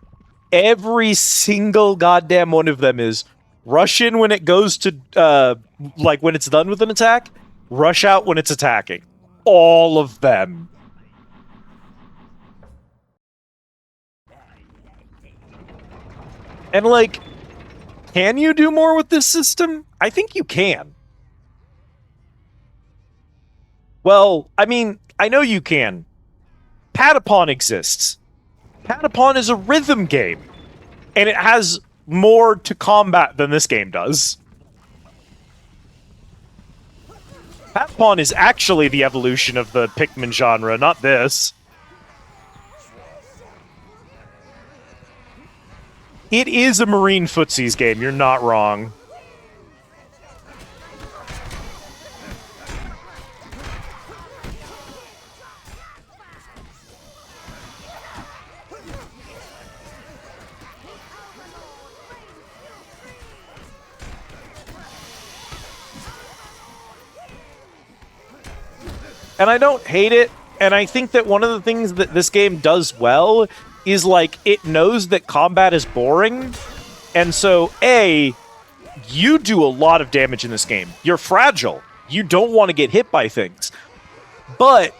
Every single goddamn one of them is rush in when it goes to, like when it's done with an attack, rush out when it's attacking. All of them. And like, can you do more with this system? I think you can. Well, I mean, I know you can. Patapon exists. Patapon is a rhythm game. And it has more to combat than this game does. Patapon is actually the evolution of the Pikmin genre, not this. It is a marine footsies game, you're not wrong. And I don't hate it, and I think that one of the things that this game does well is, like, it knows that combat is boring, and so, A, you do a lot of damage in this game. You're fragile. You don't want to get hit by things. But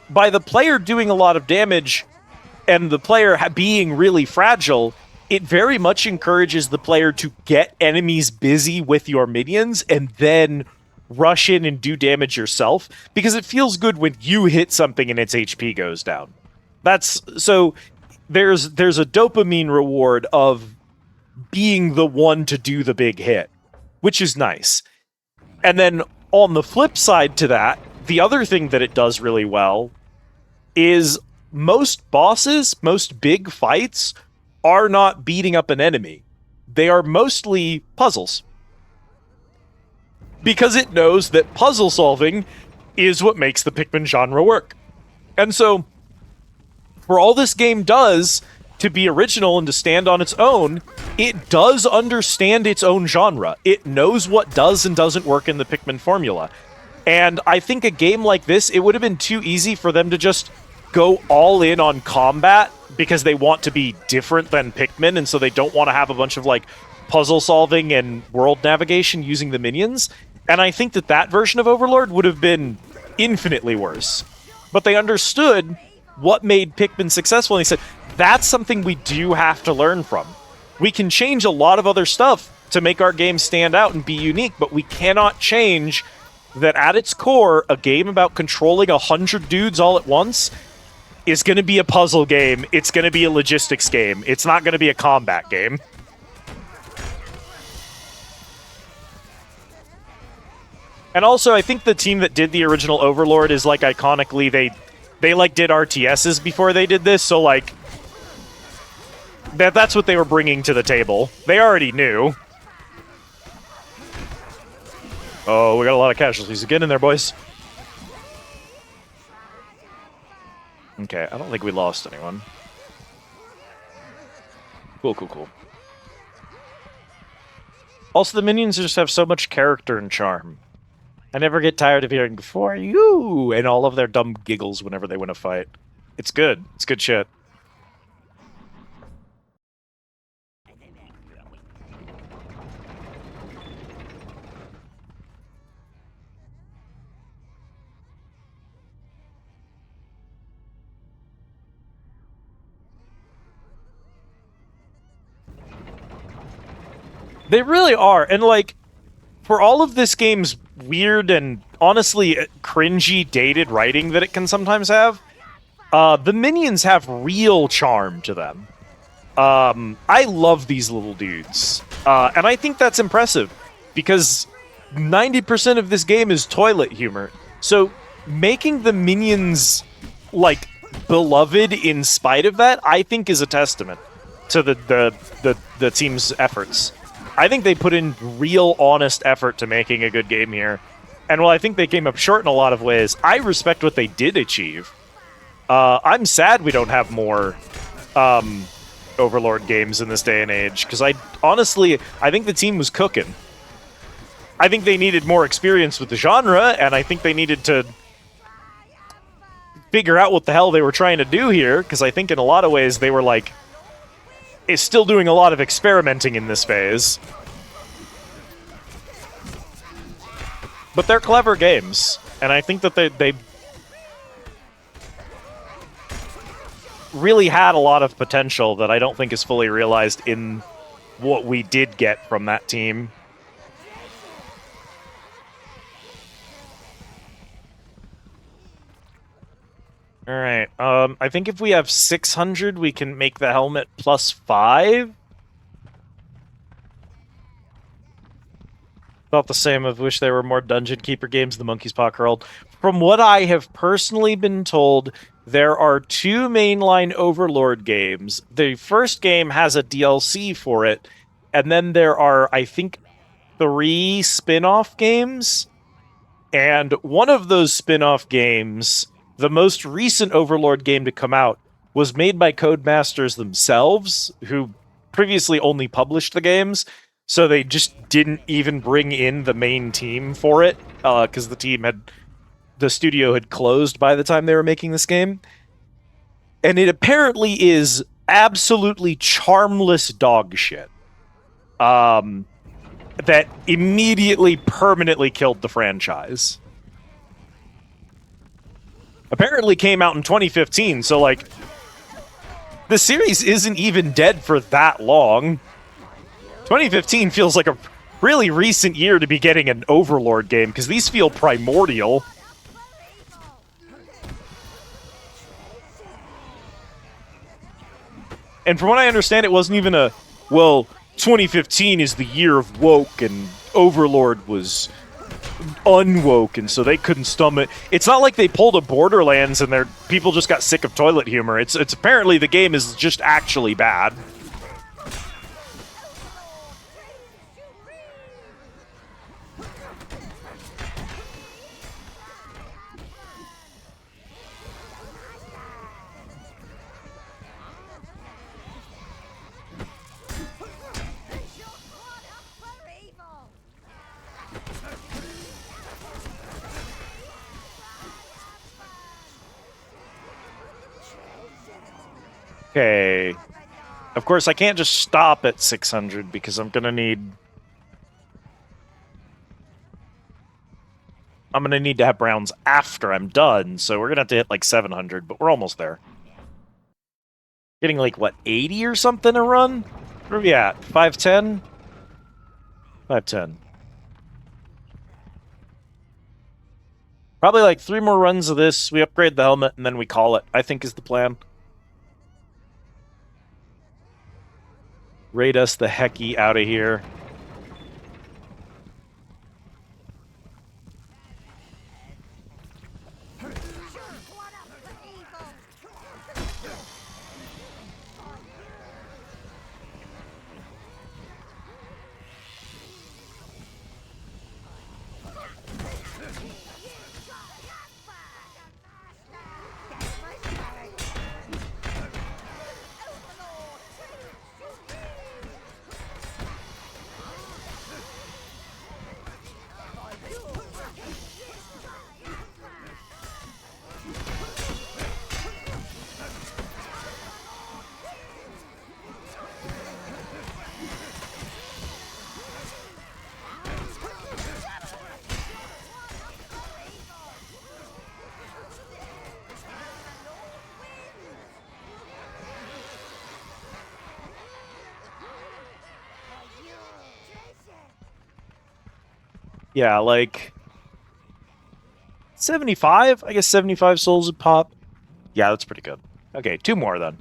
by the player doing a lot of damage and the player being really fragile, it very much encourages the player to get enemies busy with your minions and then rush in and do damage yourself, because it feels good when you hit something and its HP goes down. That's so there's a dopamine reward of being the one to do the big hit, which is nice. And then on the flip side to that, the other thing that it does really well is most bosses, most big fights are not beating up an enemy. They are mostly puzzles. Because it knows that puzzle solving is what makes the Pikmin genre work. And so, for all this game does to be original and to stand on its own, it does understand its own genre. It knows what does and doesn't work in the Pikmin formula. And I think a game like this, it would have been too easy for them to just go all in on combat because they want to be different than Pikmin, and so they don't want to have a bunch of, like, puzzle solving and world navigation using the minions. And I think that that version of Overlord would have been infinitely worse. but they understood what made Pikmin successful, and they said, that's something we do have to learn from. We can change a lot of other stuff to make our game stand out and be unique, but we cannot change that at its core, a game about controlling 100 dudes all at once is going to be a puzzle game. It's going to be a logistics game. It's not going to be a combat game. And also, I think the team that did the original Overlord is, like, iconically, they like, did RTSs before they did this, so, like, that's what they were bringing to the table. They already knew. Oh, we got a lot of casualties. Get in there, boys. Okay, I don't think we lost anyone. Cool, cool, cool. Also, the minions just have so much character and charm. I never get tired of hearing "before you" and all of their dumb giggles whenever they win a fight. It's good. It's good shit. They really are. And, like, for all of this game's weird and honestly cringy, dated writing that it can sometimes have, the minions have real charm to them. I love these little dudes. And I think that's impressive, because 90% of this game is toilet humor. So making the minions, like, beloved in spite of that, I think is a testament to the team's efforts. I think they put in real, honest effort to making a good game here. And while I think they came up short in a lot of ways, I respect what they did achieve. I'm sad we don't have more Overlord games in this day and age, because I think the team was cooking. I think they needed more experience with the genre, and I think they needed to figure out what the hell they were trying to do here, because I think in a lot of ways they were, like, is still doing a lot of experimenting in this phase. But they're clever games, and I think that they really had a lot of potential that I don't think is fully realized in what we did get from that team. Alright, I think if we have 600, we can make the helmet +5. Thought the same. I wish there were more Dungeon Keeper games, the Monkey's Paw Curled. From what I have personally been told, there are 2 mainline Overlord games. The first game has a DLC for it, and then there are, I think, 3 spin-off games. And one of those spin-off games, the most recent Overlord game to come out, was made by Codemasters themselves, who previously only published the games, so they just didn't even bring in the main team for it, because the studio had closed by the time they were making this game. And it apparently is absolutely charmless dog shit. That immediately, permanently killed the franchise. Apparently came out in 2015, so, like, the series isn't even dead for that long. 2015 feels like a really recent year to be getting an Overlord game, because these feel primordial. And from what I understand, it wasn't even a, well, 2015 is the year of woke, and Overlord was unwoke, and so they couldn't stomach. It's not like they pulled a Borderlands and their people just got sick of toilet humor. It's apparently the game is just actually bad. Okay. Of course, I can't just stop at 600 because I'm gonna need I'm going to need to have browns after I'm done, so we're going to have to hit like 700, but we're almost there. Getting like, what, 80 or something a run? Where are we at? 510? 510. Probably like 3 more runs of this, we upgrade the helmet, and then we call it, I think is the plan. Raid us the hecky out of here. Yeah, like 75? I guess 75 souls would pop. Yeah, that's pretty good. Okay, 2 more then.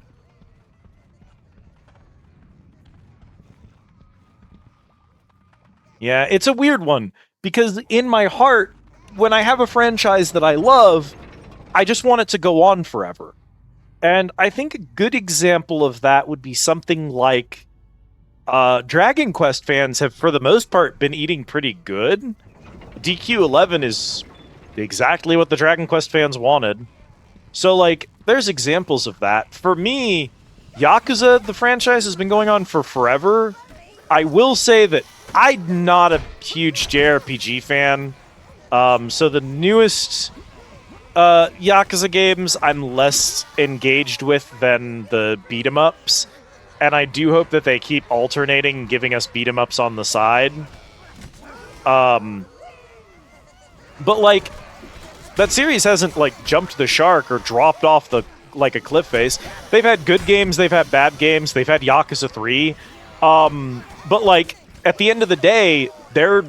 Yeah, it's a weird one, because in my heart, when I have a franchise that I love, I just want it to go on forever. And I think a good example of that would be something like Dragon Quest fans have, for the most part, been eating pretty good. DQ11 is exactly what the Dragon Quest fans wanted. So, like, there's examples of that. For me, Yakuza, the franchise, has been going on for forever. I will say that I'm not a huge JRPG fan. So the newest Yakuza games I'm less engaged with than the beat-em-ups. And I do hope that they keep alternating, giving us beat-em-ups on the side. But, like, that series hasn't, like, jumped the shark or dropped off the like a cliff face. They've had good games, they've had bad games, they've had Yakuza 3. But, like, at the end of the day, they're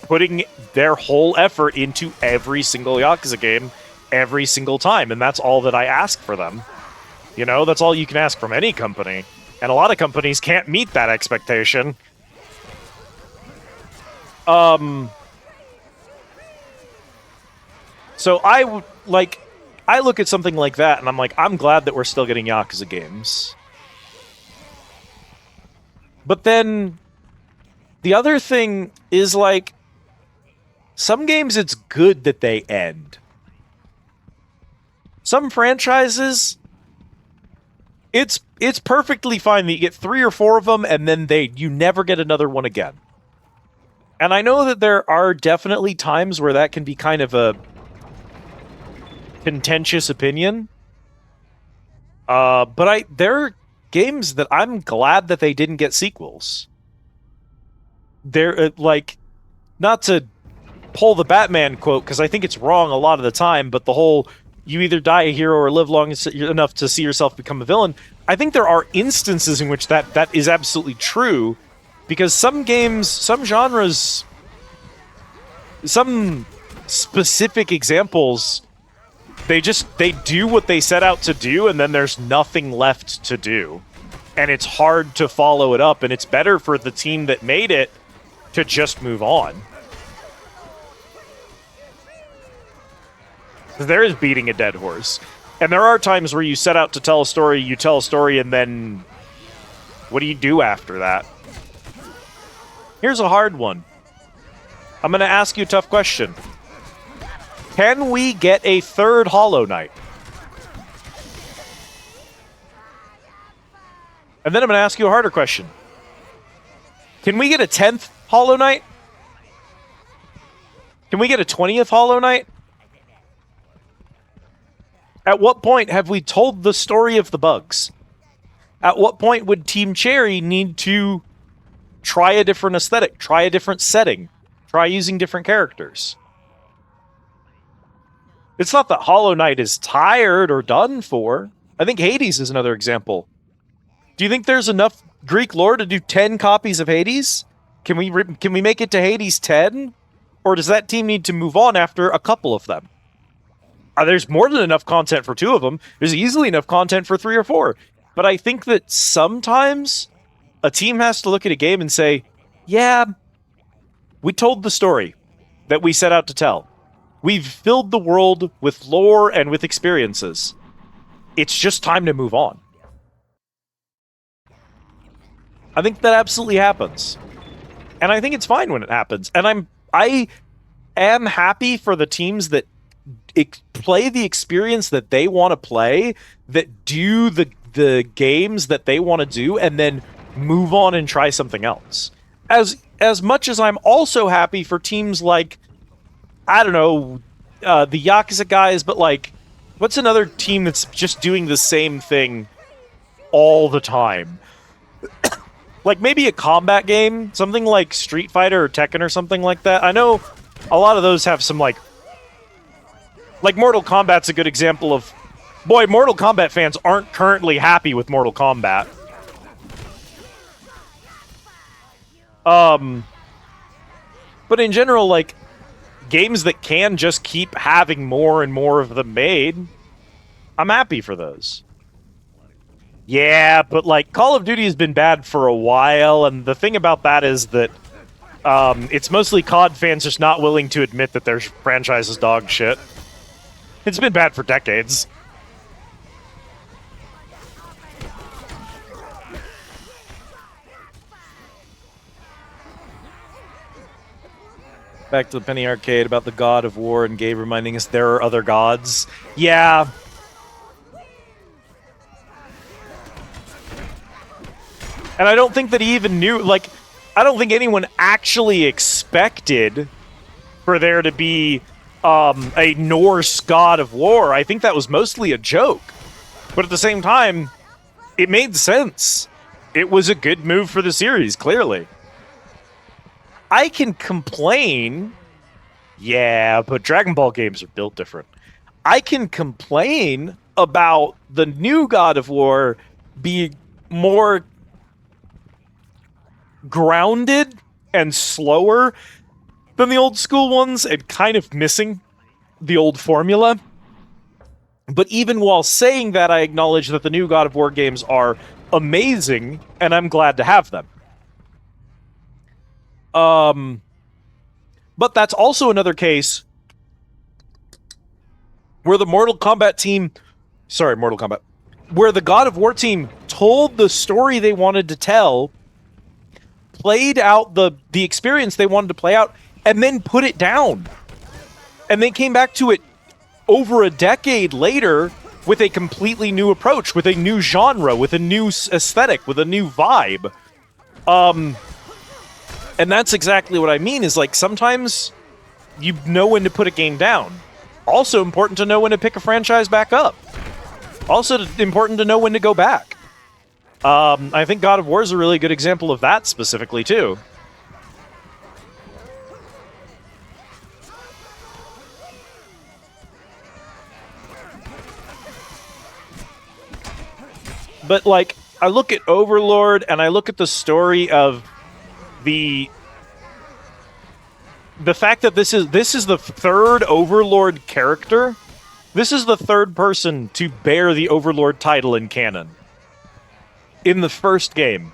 putting their whole effort into every single Yakuza game every single time, and that's all that I ask for them. You know, that's all you can ask from any company. And a lot of companies can't meet that expectation. So I look at something like that, and I'm like, I'm glad that we're still getting Yakuza games. But then, the other thing is, like, some games it's good that they end. Some franchises, it's perfectly fine that you get 3 or 4 of them, and then you never get another one again. And I know that there are definitely times where that can be kind of a contentious opinion. But there are games that I'm glad that they didn't get sequels. They're, like, not to pull the Batman quote, because I think it's wrong a lot of the time, but the whole, you either die a hero or live long enough to see yourself become a villain, I think there are instances in which that is absolutely true, because some games, some genres, some specific examples, they do what they set out to do, and then there's nothing left to do. And it's hard to follow it up, and it's better for the team that made it to just move on. There is beating a dead horse. And there are times where you set out to tell a story, you tell a story, and then what do you do after that? Here's a hard one. I'm going to ask you a tough question. Can we get a 3rd Hollow Knight? And then I'm going to ask you a harder question. Can we get a 10th Hollow Knight? Can we get a 20th Hollow Knight? At what point have we told the story of the bugs? At what point would Team Cherry need to try a different aesthetic, try a different setting, try using different characters? It's not that Hollow Knight is tired or done for. I think Hades is another example. Do you think there's enough Greek lore to do 10 copies of Hades? Can we make it to Hades 10? Or does that team need to move on after a couple of them? There's more than enough content for 2 of them. There's easily enough content for 3 or 4. But I think that sometimes a team has to look at a game and say, yeah, we told the story that we set out to tell. We've filled the world with lore and with experiences. It's just time to move on. I think that absolutely happens. And I think it's fine when it happens. And I am happy for the teams that play the experience that they want to play, that do the games that they want to do, and then move on and try something else. As much as I'm also happy for teams like, I don't know, the Yakuza guys, but like, what's another team that's just doing the same thing all the time? Like maybe a combat game, something like Street Fighter or Tekken or something like that. I know a lot of those have some like Mortal Kombat's a good example of, boy, Mortal Kombat fans aren't currently happy with Mortal Kombat. But in general, like, games that can just keep having more and more of them made, I'm happy for those. Yeah, but, like, Call of Duty has been bad for a while, and the thing about that is that it's mostly COD fans just not willing to admit that their franchise is dog shit. It's been bad for decades. Back to the Penny Arcade about the God of War and Gabe reminding us there are other gods. Yeah. And I don't think that he even knew, like, I don't think anyone actually expected for there to be a Norse god of war. I think that was mostly a joke. But at the same time, it made sense. It was a good move for the series, clearly. I can complain. Yeah, but Dragon Ball games are built different. I can complain about the new God of War being more grounded and slower than the old school ones and kind of missing the old formula. But even while saying that, I acknowledge that the new God of War games are amazing, and I'm glad to have them. But that's also another case where the Mortal Kombat team... Sorry, Mortal Kombat. Where the God of War team told the story they wanted to tell, played out the experience they wanted to play out, and then put it down. And they came back to it over a decade later with a completely new approach, with a new genre, with a new aesthetic, with a new vibe. And that's exactly what I mean, is like sometimes you know when to put a game down. Also important to know when to pick a franchise back up. Also important to know when to go back. I think God of War is a really good example of that specifically, too. But, like, I look at Overlord, and I look at the story of the fact that this is the third Overlord character. This is the third person to bear the Overlord title in canon. In the first game.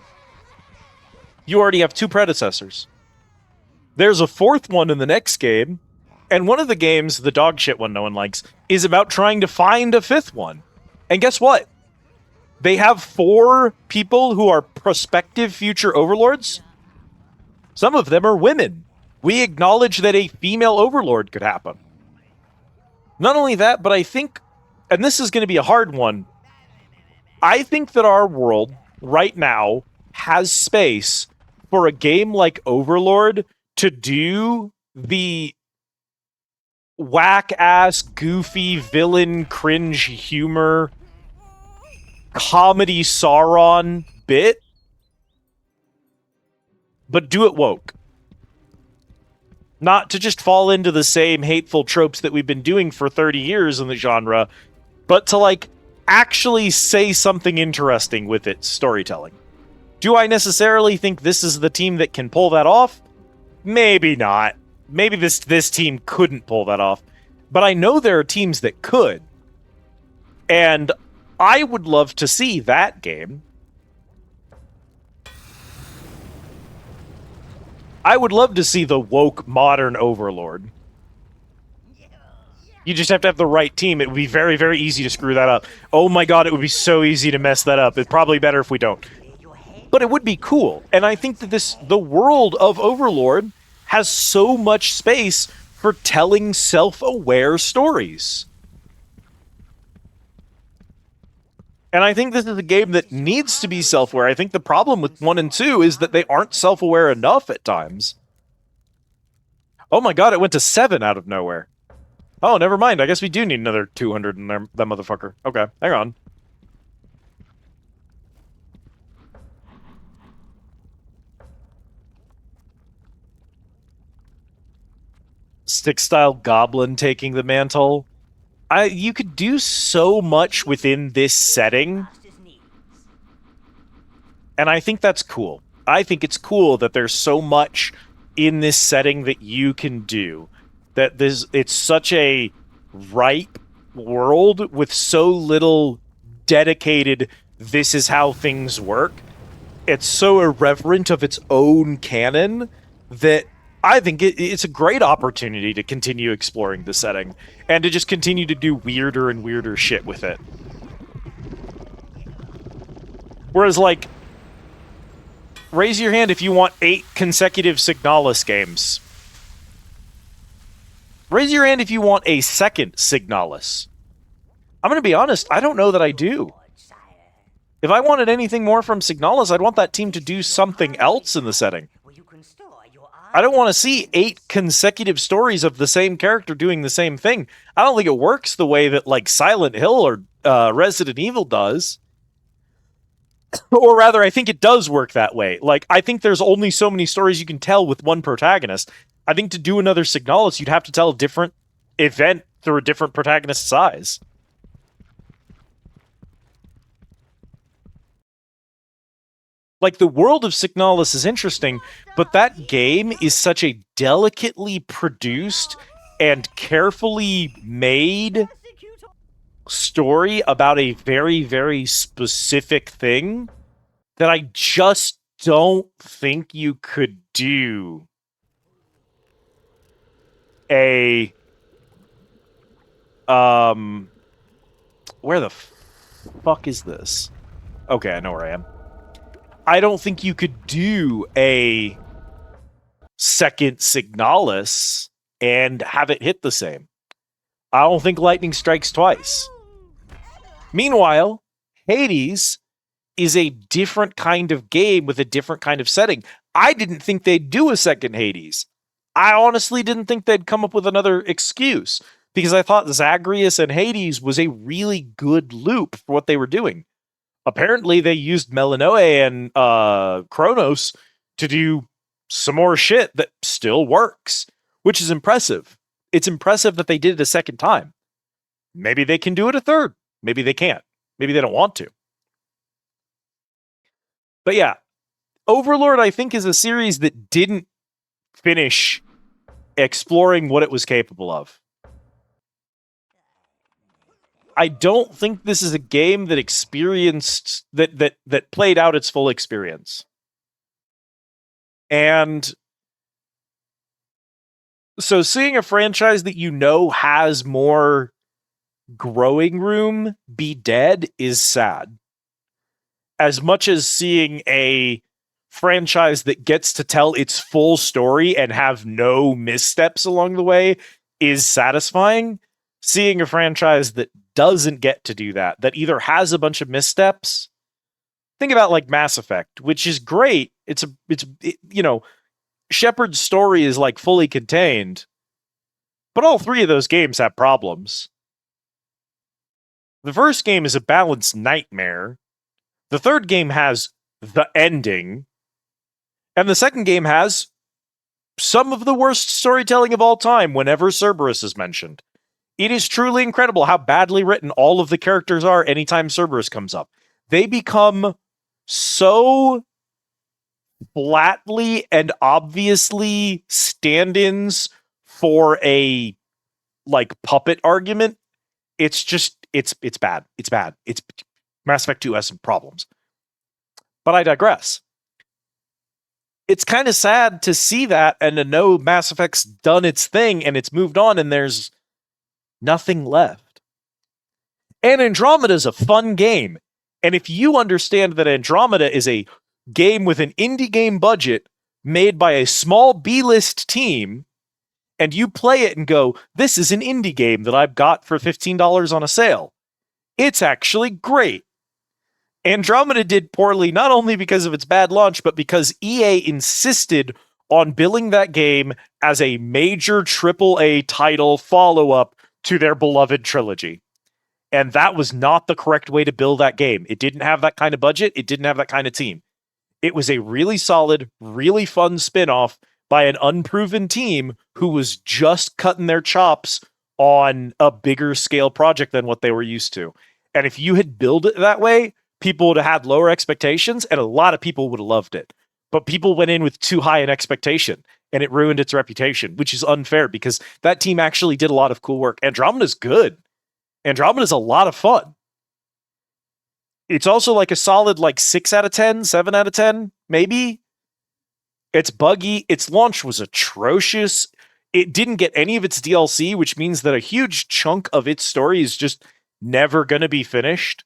You already have 2 predecessors. There's a 4th one in the next game, and one of the games, the dog shit one no one likes, is about trying to find a 5th one. And guess what? They have 4 people who are prospective future overlords. Some of them are women. We acknowledge that a female overlord could happen. Not only that, but I think, and this is going to be a hard one, I think that our world right now has space for a game like Overlord to do the whack-ass, goofy, villain, cringe humor, comedy Sauron bit, but do it woke. Not to just fall into the same hateful tropes that we've been doing for 30 years in the genre, but to, like, actually say something interesting with its storytelling. Do I necessarily think this is the team that can pull that off? Maybe not. Maybe this team couldn't pull that off. But I know there are teams that could. And I would love to see that game. I would love to see the woke modern Overlord. You just have to have the right team. It would be very, very easy to screw that up. Oh my god, it would be so easy to mess that up. It's probably better if we don't. But it would be cool. And I think that the world of Overlord has so much space for telling self-aware stories. And I think this is a game that needs to be self-aware. I think the problem with 1 and 2 is that they aren't self-aware enough at times. Oh my god, it went to 7 out of nowhere. Oh, never mind. I guess we do need another 200 in there, that motherfucker. Okay, hang on. Stick-style goblin taking the mantle. You could do so much within this setting. And I think that's cool. I think it's cool that there's so much in this setting that you can do. That it's such a ripe world with so little dedicated, this is how things work. It's so irreverent of its own canon that I think it's a great opportunity to continue exploring the setting and to just continue to do weirder and weirder shit with it. Whereas, like, raise your hand if you want 8 consecutive Signalis games. Raise your hand if you want a second Signalis. I'm going to be honest, I don't know that I do. If I wanted anything more from Signalis, I'd want that team to do something else in the setting. I don't want to see 8 consecutive stories of the same character doing the same thing. I don't think it works the way that, like, Silent Hill or Resident Evil does. Or rather, I think it does work that way. Like, I think there's only so many stories you can tell with one protagonist. I think to do another Signalis, you'd have to tell a different event through a different protagonist size. Like, the world of Signalis is interesting, but that game is such a delicately produced and carefully made story about a very, very specific thing that I just don't think you could do a... Where the fuck is this? Okay, I know where I am. I don't think you could do a second Signalis and have it hit the same. I don't think lightning strikes twice. Meanwhile, Hades is a different kind of game with a different kind of setting. I didn't think they'd do a second Hades. I honestly didn't think they'd come up with another excuse, because I thought Zagreus and Hades was a really good loop for what they were doing. Apparently, they used Melinoe and Kronos to do some more shit that still works, which is impressive. It's impressive that they did it a second time. Maybe they can do it a third. Maybe they can't. Maybe they don't want to. But yeah, Overlord, I think, is a series that didn't finish exploring what it was capable of. I don't think this is a game that experienced that played out its full experience. And so seeing a franchise that you know has more growing room be dead is sad. As much as seeing a franchise that gets to tell its full story and have no missteps along the way is satisfying, seeing a franchise that doesn't get to do that, that either has a bunch of missteps. Think about, like, Mass Effect, which is great. It's you know, Shepard's story is, like, fully contained, but all 3 of those games have problems. The first game is a balanced nightmare. The third game has the ending, and the second game has some of the worst storytelling of all time whenever Cerberus is mentioned. It is truly incredible how badly written all of the characters are anytime Cerberus comes up. They become so flatly and obviously stand-ins for a puppet argument. It's just it's bad. It's bad. It's Mass Effect 2 has some problems. But I digress. It's kind of sad to see that and to know Mass Effect's done its thing and it's moved on and there's nothing left. And Andromeda's a fun game. And if you understand that Andromeda is a game with an indie game budget made by a small B-list team, and you play it and go, this is an indie game that I've got for $15 on a sale, it's actually great. Andromeda did poorly not only because of its bad launch, but because EA insisted on billing that game as a major AAA title follow-up to their beloved trilogy. And that was not the correct way to build that game. It didn't have that kind of budget. It didn't have that kind of team. It was a really solid, really fun spin-off by an unproven team who was just cutting their chops on a bigger scale project than what they were used to. And if you had built it that way, people would have had lower expectations and a lot of people would have loved it. But people went in with too high an expectation and it ruined its reputation, which is unfair because that team actually did a lot of cool work. Andromeda's good. Andromeda's a lot of fun. It's also like a solid 6 out of 10, 7 out of 10, maybe. It's buggy. Its launch was atrocious. It didn't get any of its DLC, which means that a huge chunk of its story is just never going to be finished.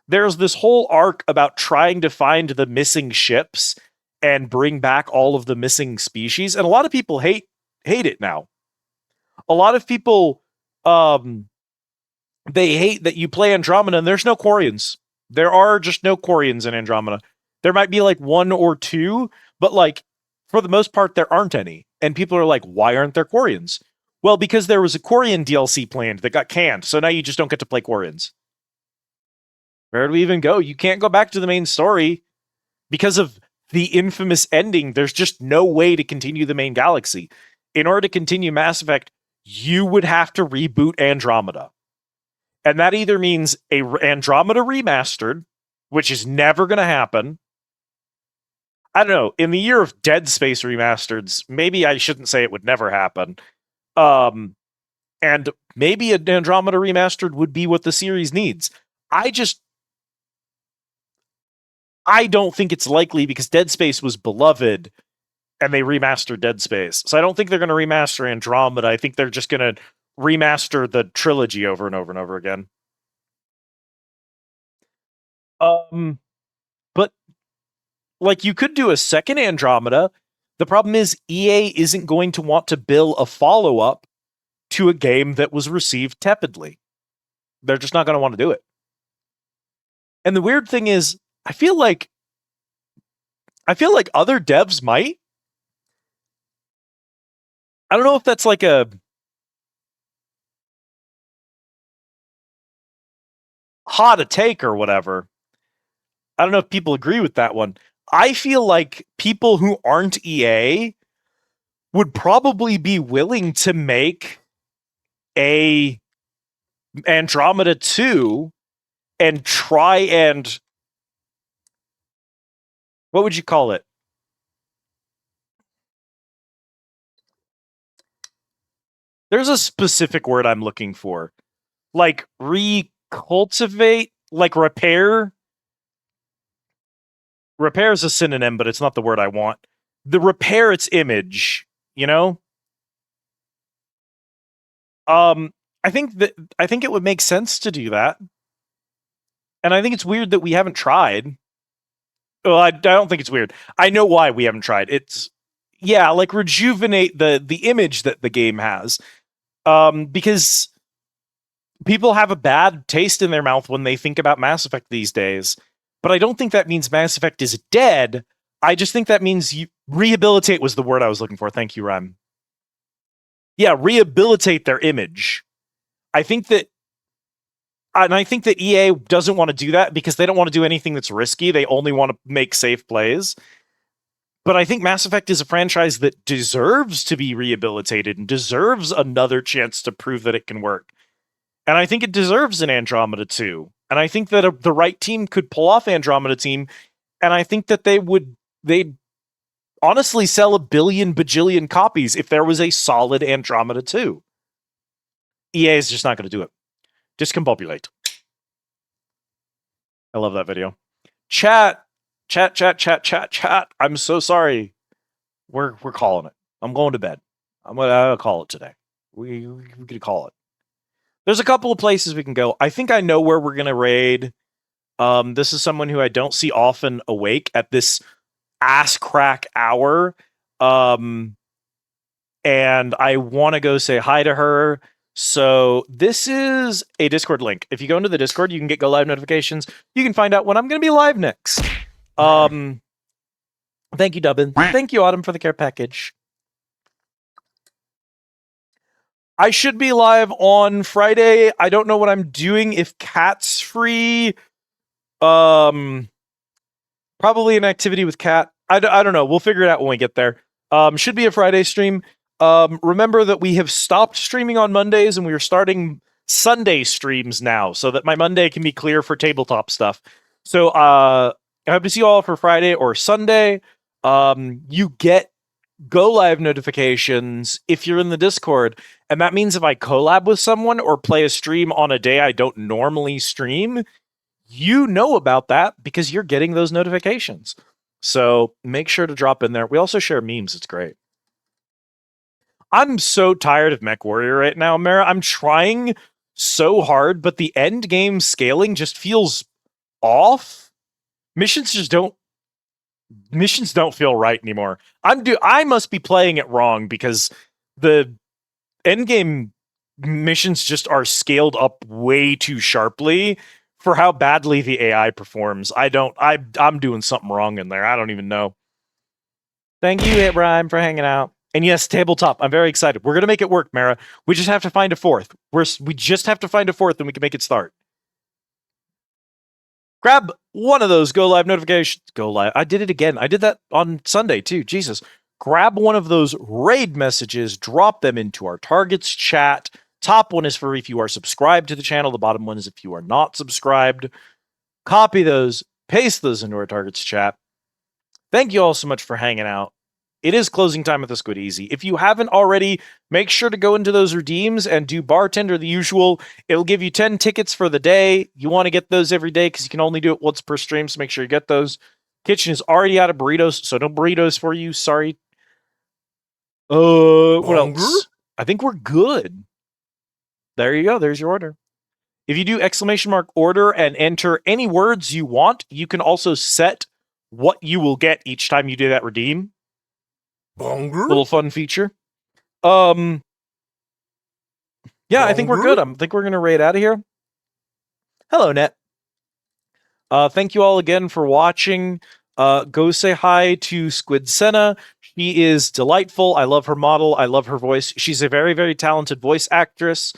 There's this whole arc about trying to find the missing ships and bring back all of the missing species, and a lot of people hate it now. A lot of people, they hate that you play Andromeda and there's no Quarians. There are just no Quarians in Andromeda. There might be 1 or 2, but for the most part, there aren't any. And people are like, why aren't there Quarians? Well, because there was a Quarian DLC planned that got canned, so now you just don't get to play Quarians. Where do we even go? You can't go back to the main story. Because of the infamous ending, there's just no way to continue the main galaxy. In order to continue Mass Effect, you would have to reboot Andromeda. And that either means a Andromeda remastered, which is never going to happen. I don't know. In the year of Dead Space remasters, maybe I shouldn't say it would never happen. And maybe an Andromeda remastered would be what the series needs. I don't think it's likely because Dead Space was beloved and they remastered Dead Space. So I don't think they're going to remaster Andromeda. I think they're just going to remaster the trilogy over and over and over again. But you could do a second Andromeda. The problem is EA isn't going to want to bill a follow-up to a game that was received tepidly. They're just not going to want to do it. And the weird thing is, I feel like other devs might. I don't know if that's a hot take or whatever. I don't know if people agree with that one. I feel like people who aren't EA would probably be willing to make a Andromeda 2 and try and, what would you call it? There's a specific word I'm looking for. Recultivate, repair. Repair is a synonym, but it's not the word I want. The repair its image, you know? I think it would make sense to do that. And I think it's weird that we haven't tried. Well, I don't think it's weird. I know why we haven't tried. It's rejuvenate the image that the game has. Because people have a bad taste in their mouth when they think about Mass Effect these days. But I don't think that means Mass Effect is dead. I just think that means you rehabilitate was the word I was looking for. Thank you, Rem. Yeah, rehabilitate their image. I think that EA doesn't want to do that because they don't want to do anything that's risky. They only want to make safe plays. But I think Mass Effect is a franchise that deserves to be rehabilitated and deserves another chance to prove that it can work. And I think it deserves an Andromeda 2. And I think that the right team could pull off Andromeda team. And I think that they'd honestly sell 1 billion bajillion copies if there was a solid Andromeda 2. EA is just not going to do it. Discombobulate. I love that video. Chat. I'm so sorry. We're calling it. I'm going to bed. I'm gonna call it today. We're gonna call it. There's a couple of places we can go. I think I know where we're gonna raid. This is someone who I don't see often awake at this ass crack hour. And I want to go say hi to her. So this is a Discord link. If you go into the Discord, you can get go live notifications. You can find out when I'm going to be live next. Thank you, Dubbin. Thank you, Autumn, for the care package. I should be live on Friday. I don't know what I'm doing. If Cat's free, probably an activity with Cat. I don't know. We'll figure it out when we get there. Should be a Friday stream. Remember that we have stopped streaming on Mondays and we are starting Sunday streams now so that my Monday can be clear for tabletop stuff. So I hope to see you all for Friday or Sunday. You get go live notifications if you're in the Discord. And that means if I collab with someone or play a stream on a day I don't normally stream, you know about that because you're getting those notifications. So make sure to drop in there. We also share memes. It's great. I'm so tired of Mech Warrior right now, Mara. I'm trying so hard, but the end game scaling just feels off. Missions don't feel right anymore. I must be playing it wrong because the end game missions just are scaled up way too sharply for how badly the AI performs. I'm doing something wrong in there. I don't even know. Thank you, Abraham, for hanging out. And yes, tabletop. I'm very excited. We're going to make it work, Mara. We just have to find a fourth. We just have to find a fourth and we can make it start. Grab one of those go live notifications. Go live. I did it again. I did that on Sunday too. Jesus. Grab one of those raid messages, drop them into our targets chat. Top one is for if you are subscribed to the channel. The bottom one is if you are not subscribed. Copy those, paste those into our targets chat. Thank you all so much for hanging out. It is closing time at the Squid Easy. If you haven't already, make sure to go into those redeems and do bartender the usual. It'll give you 10 tickets for the day. You want to get those every day because you can only do it once per stream, so make sure you get those. Kitchen is already out of burritos, so no burritos for you. Sorry. What else? I think we're good. There you go. There's your order. If you do !order and enter any words you want, you can also set what you will get each time you do that redeem. Little fun feature. Yeah, I think we're good. I think we're going to raid out of here. Hello, Net. Thank you all again for watching. Go say hi to Squid Senna. She is delightful. I love her model. I love her voice. She's a very, very talented voice actress.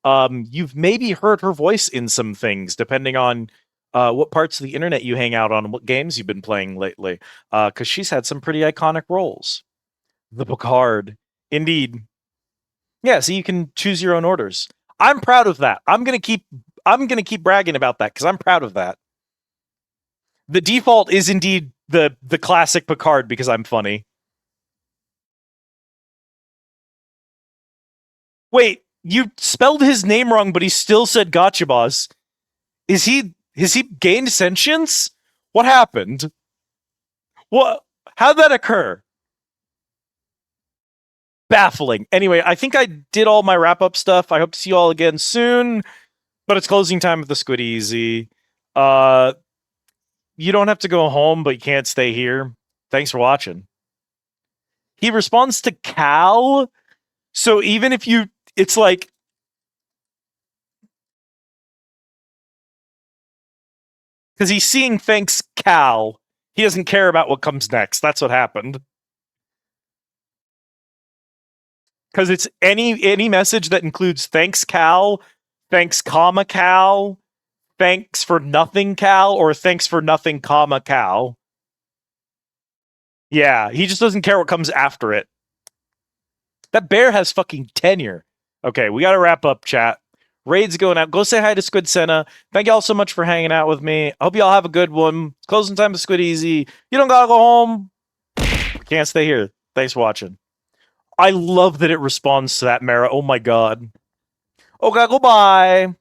You've maybe heard her voice in some things, depending on what parts of the internet you hang out on and what games you've been playing lately. Because she's had some pretty iconic roles. The Picard. Indeed. Yeah, so you can choose your own orders. I'm proud of that. I'm gonna keep bragging about that because I'm proud of that. The default is indeed the classic Picard because I'm funny. Wait, you spelled his name wrong, but he still said gotcha, boss. Has he gained sentience? What happened? What? How'd that occur? Baffling. Anyway, I think I did all my wrap-up stuff. I hope to see you all again soon. But it's closing time of the Squid Easy. You don't have to go home, but you can't stay here. Thanks for watching. He responds to Cal. So even if you... It's like... Because he's seeing thanks Cal. He doesn't care about what comes next. That's what happened. Because it's any message that includes thanks Cal, thanks comma Cal, thanks for nothing Cal, or thanks for nothing comma Cal. Yeah, he just doesn't care what comes after it. That bear has fucking tenure. Okay, we gotta wrap up, chat. Raid's going out. Go say hi to Squid Senna. Thank y'all so much for hanging out with me. I hope y'all have a good one. Closing time of Squid Easy. You don't gotta go home. Can't stay here. Thanks for watching. I love that it responds to that, Mara. Oh my god. Okay, goodbye.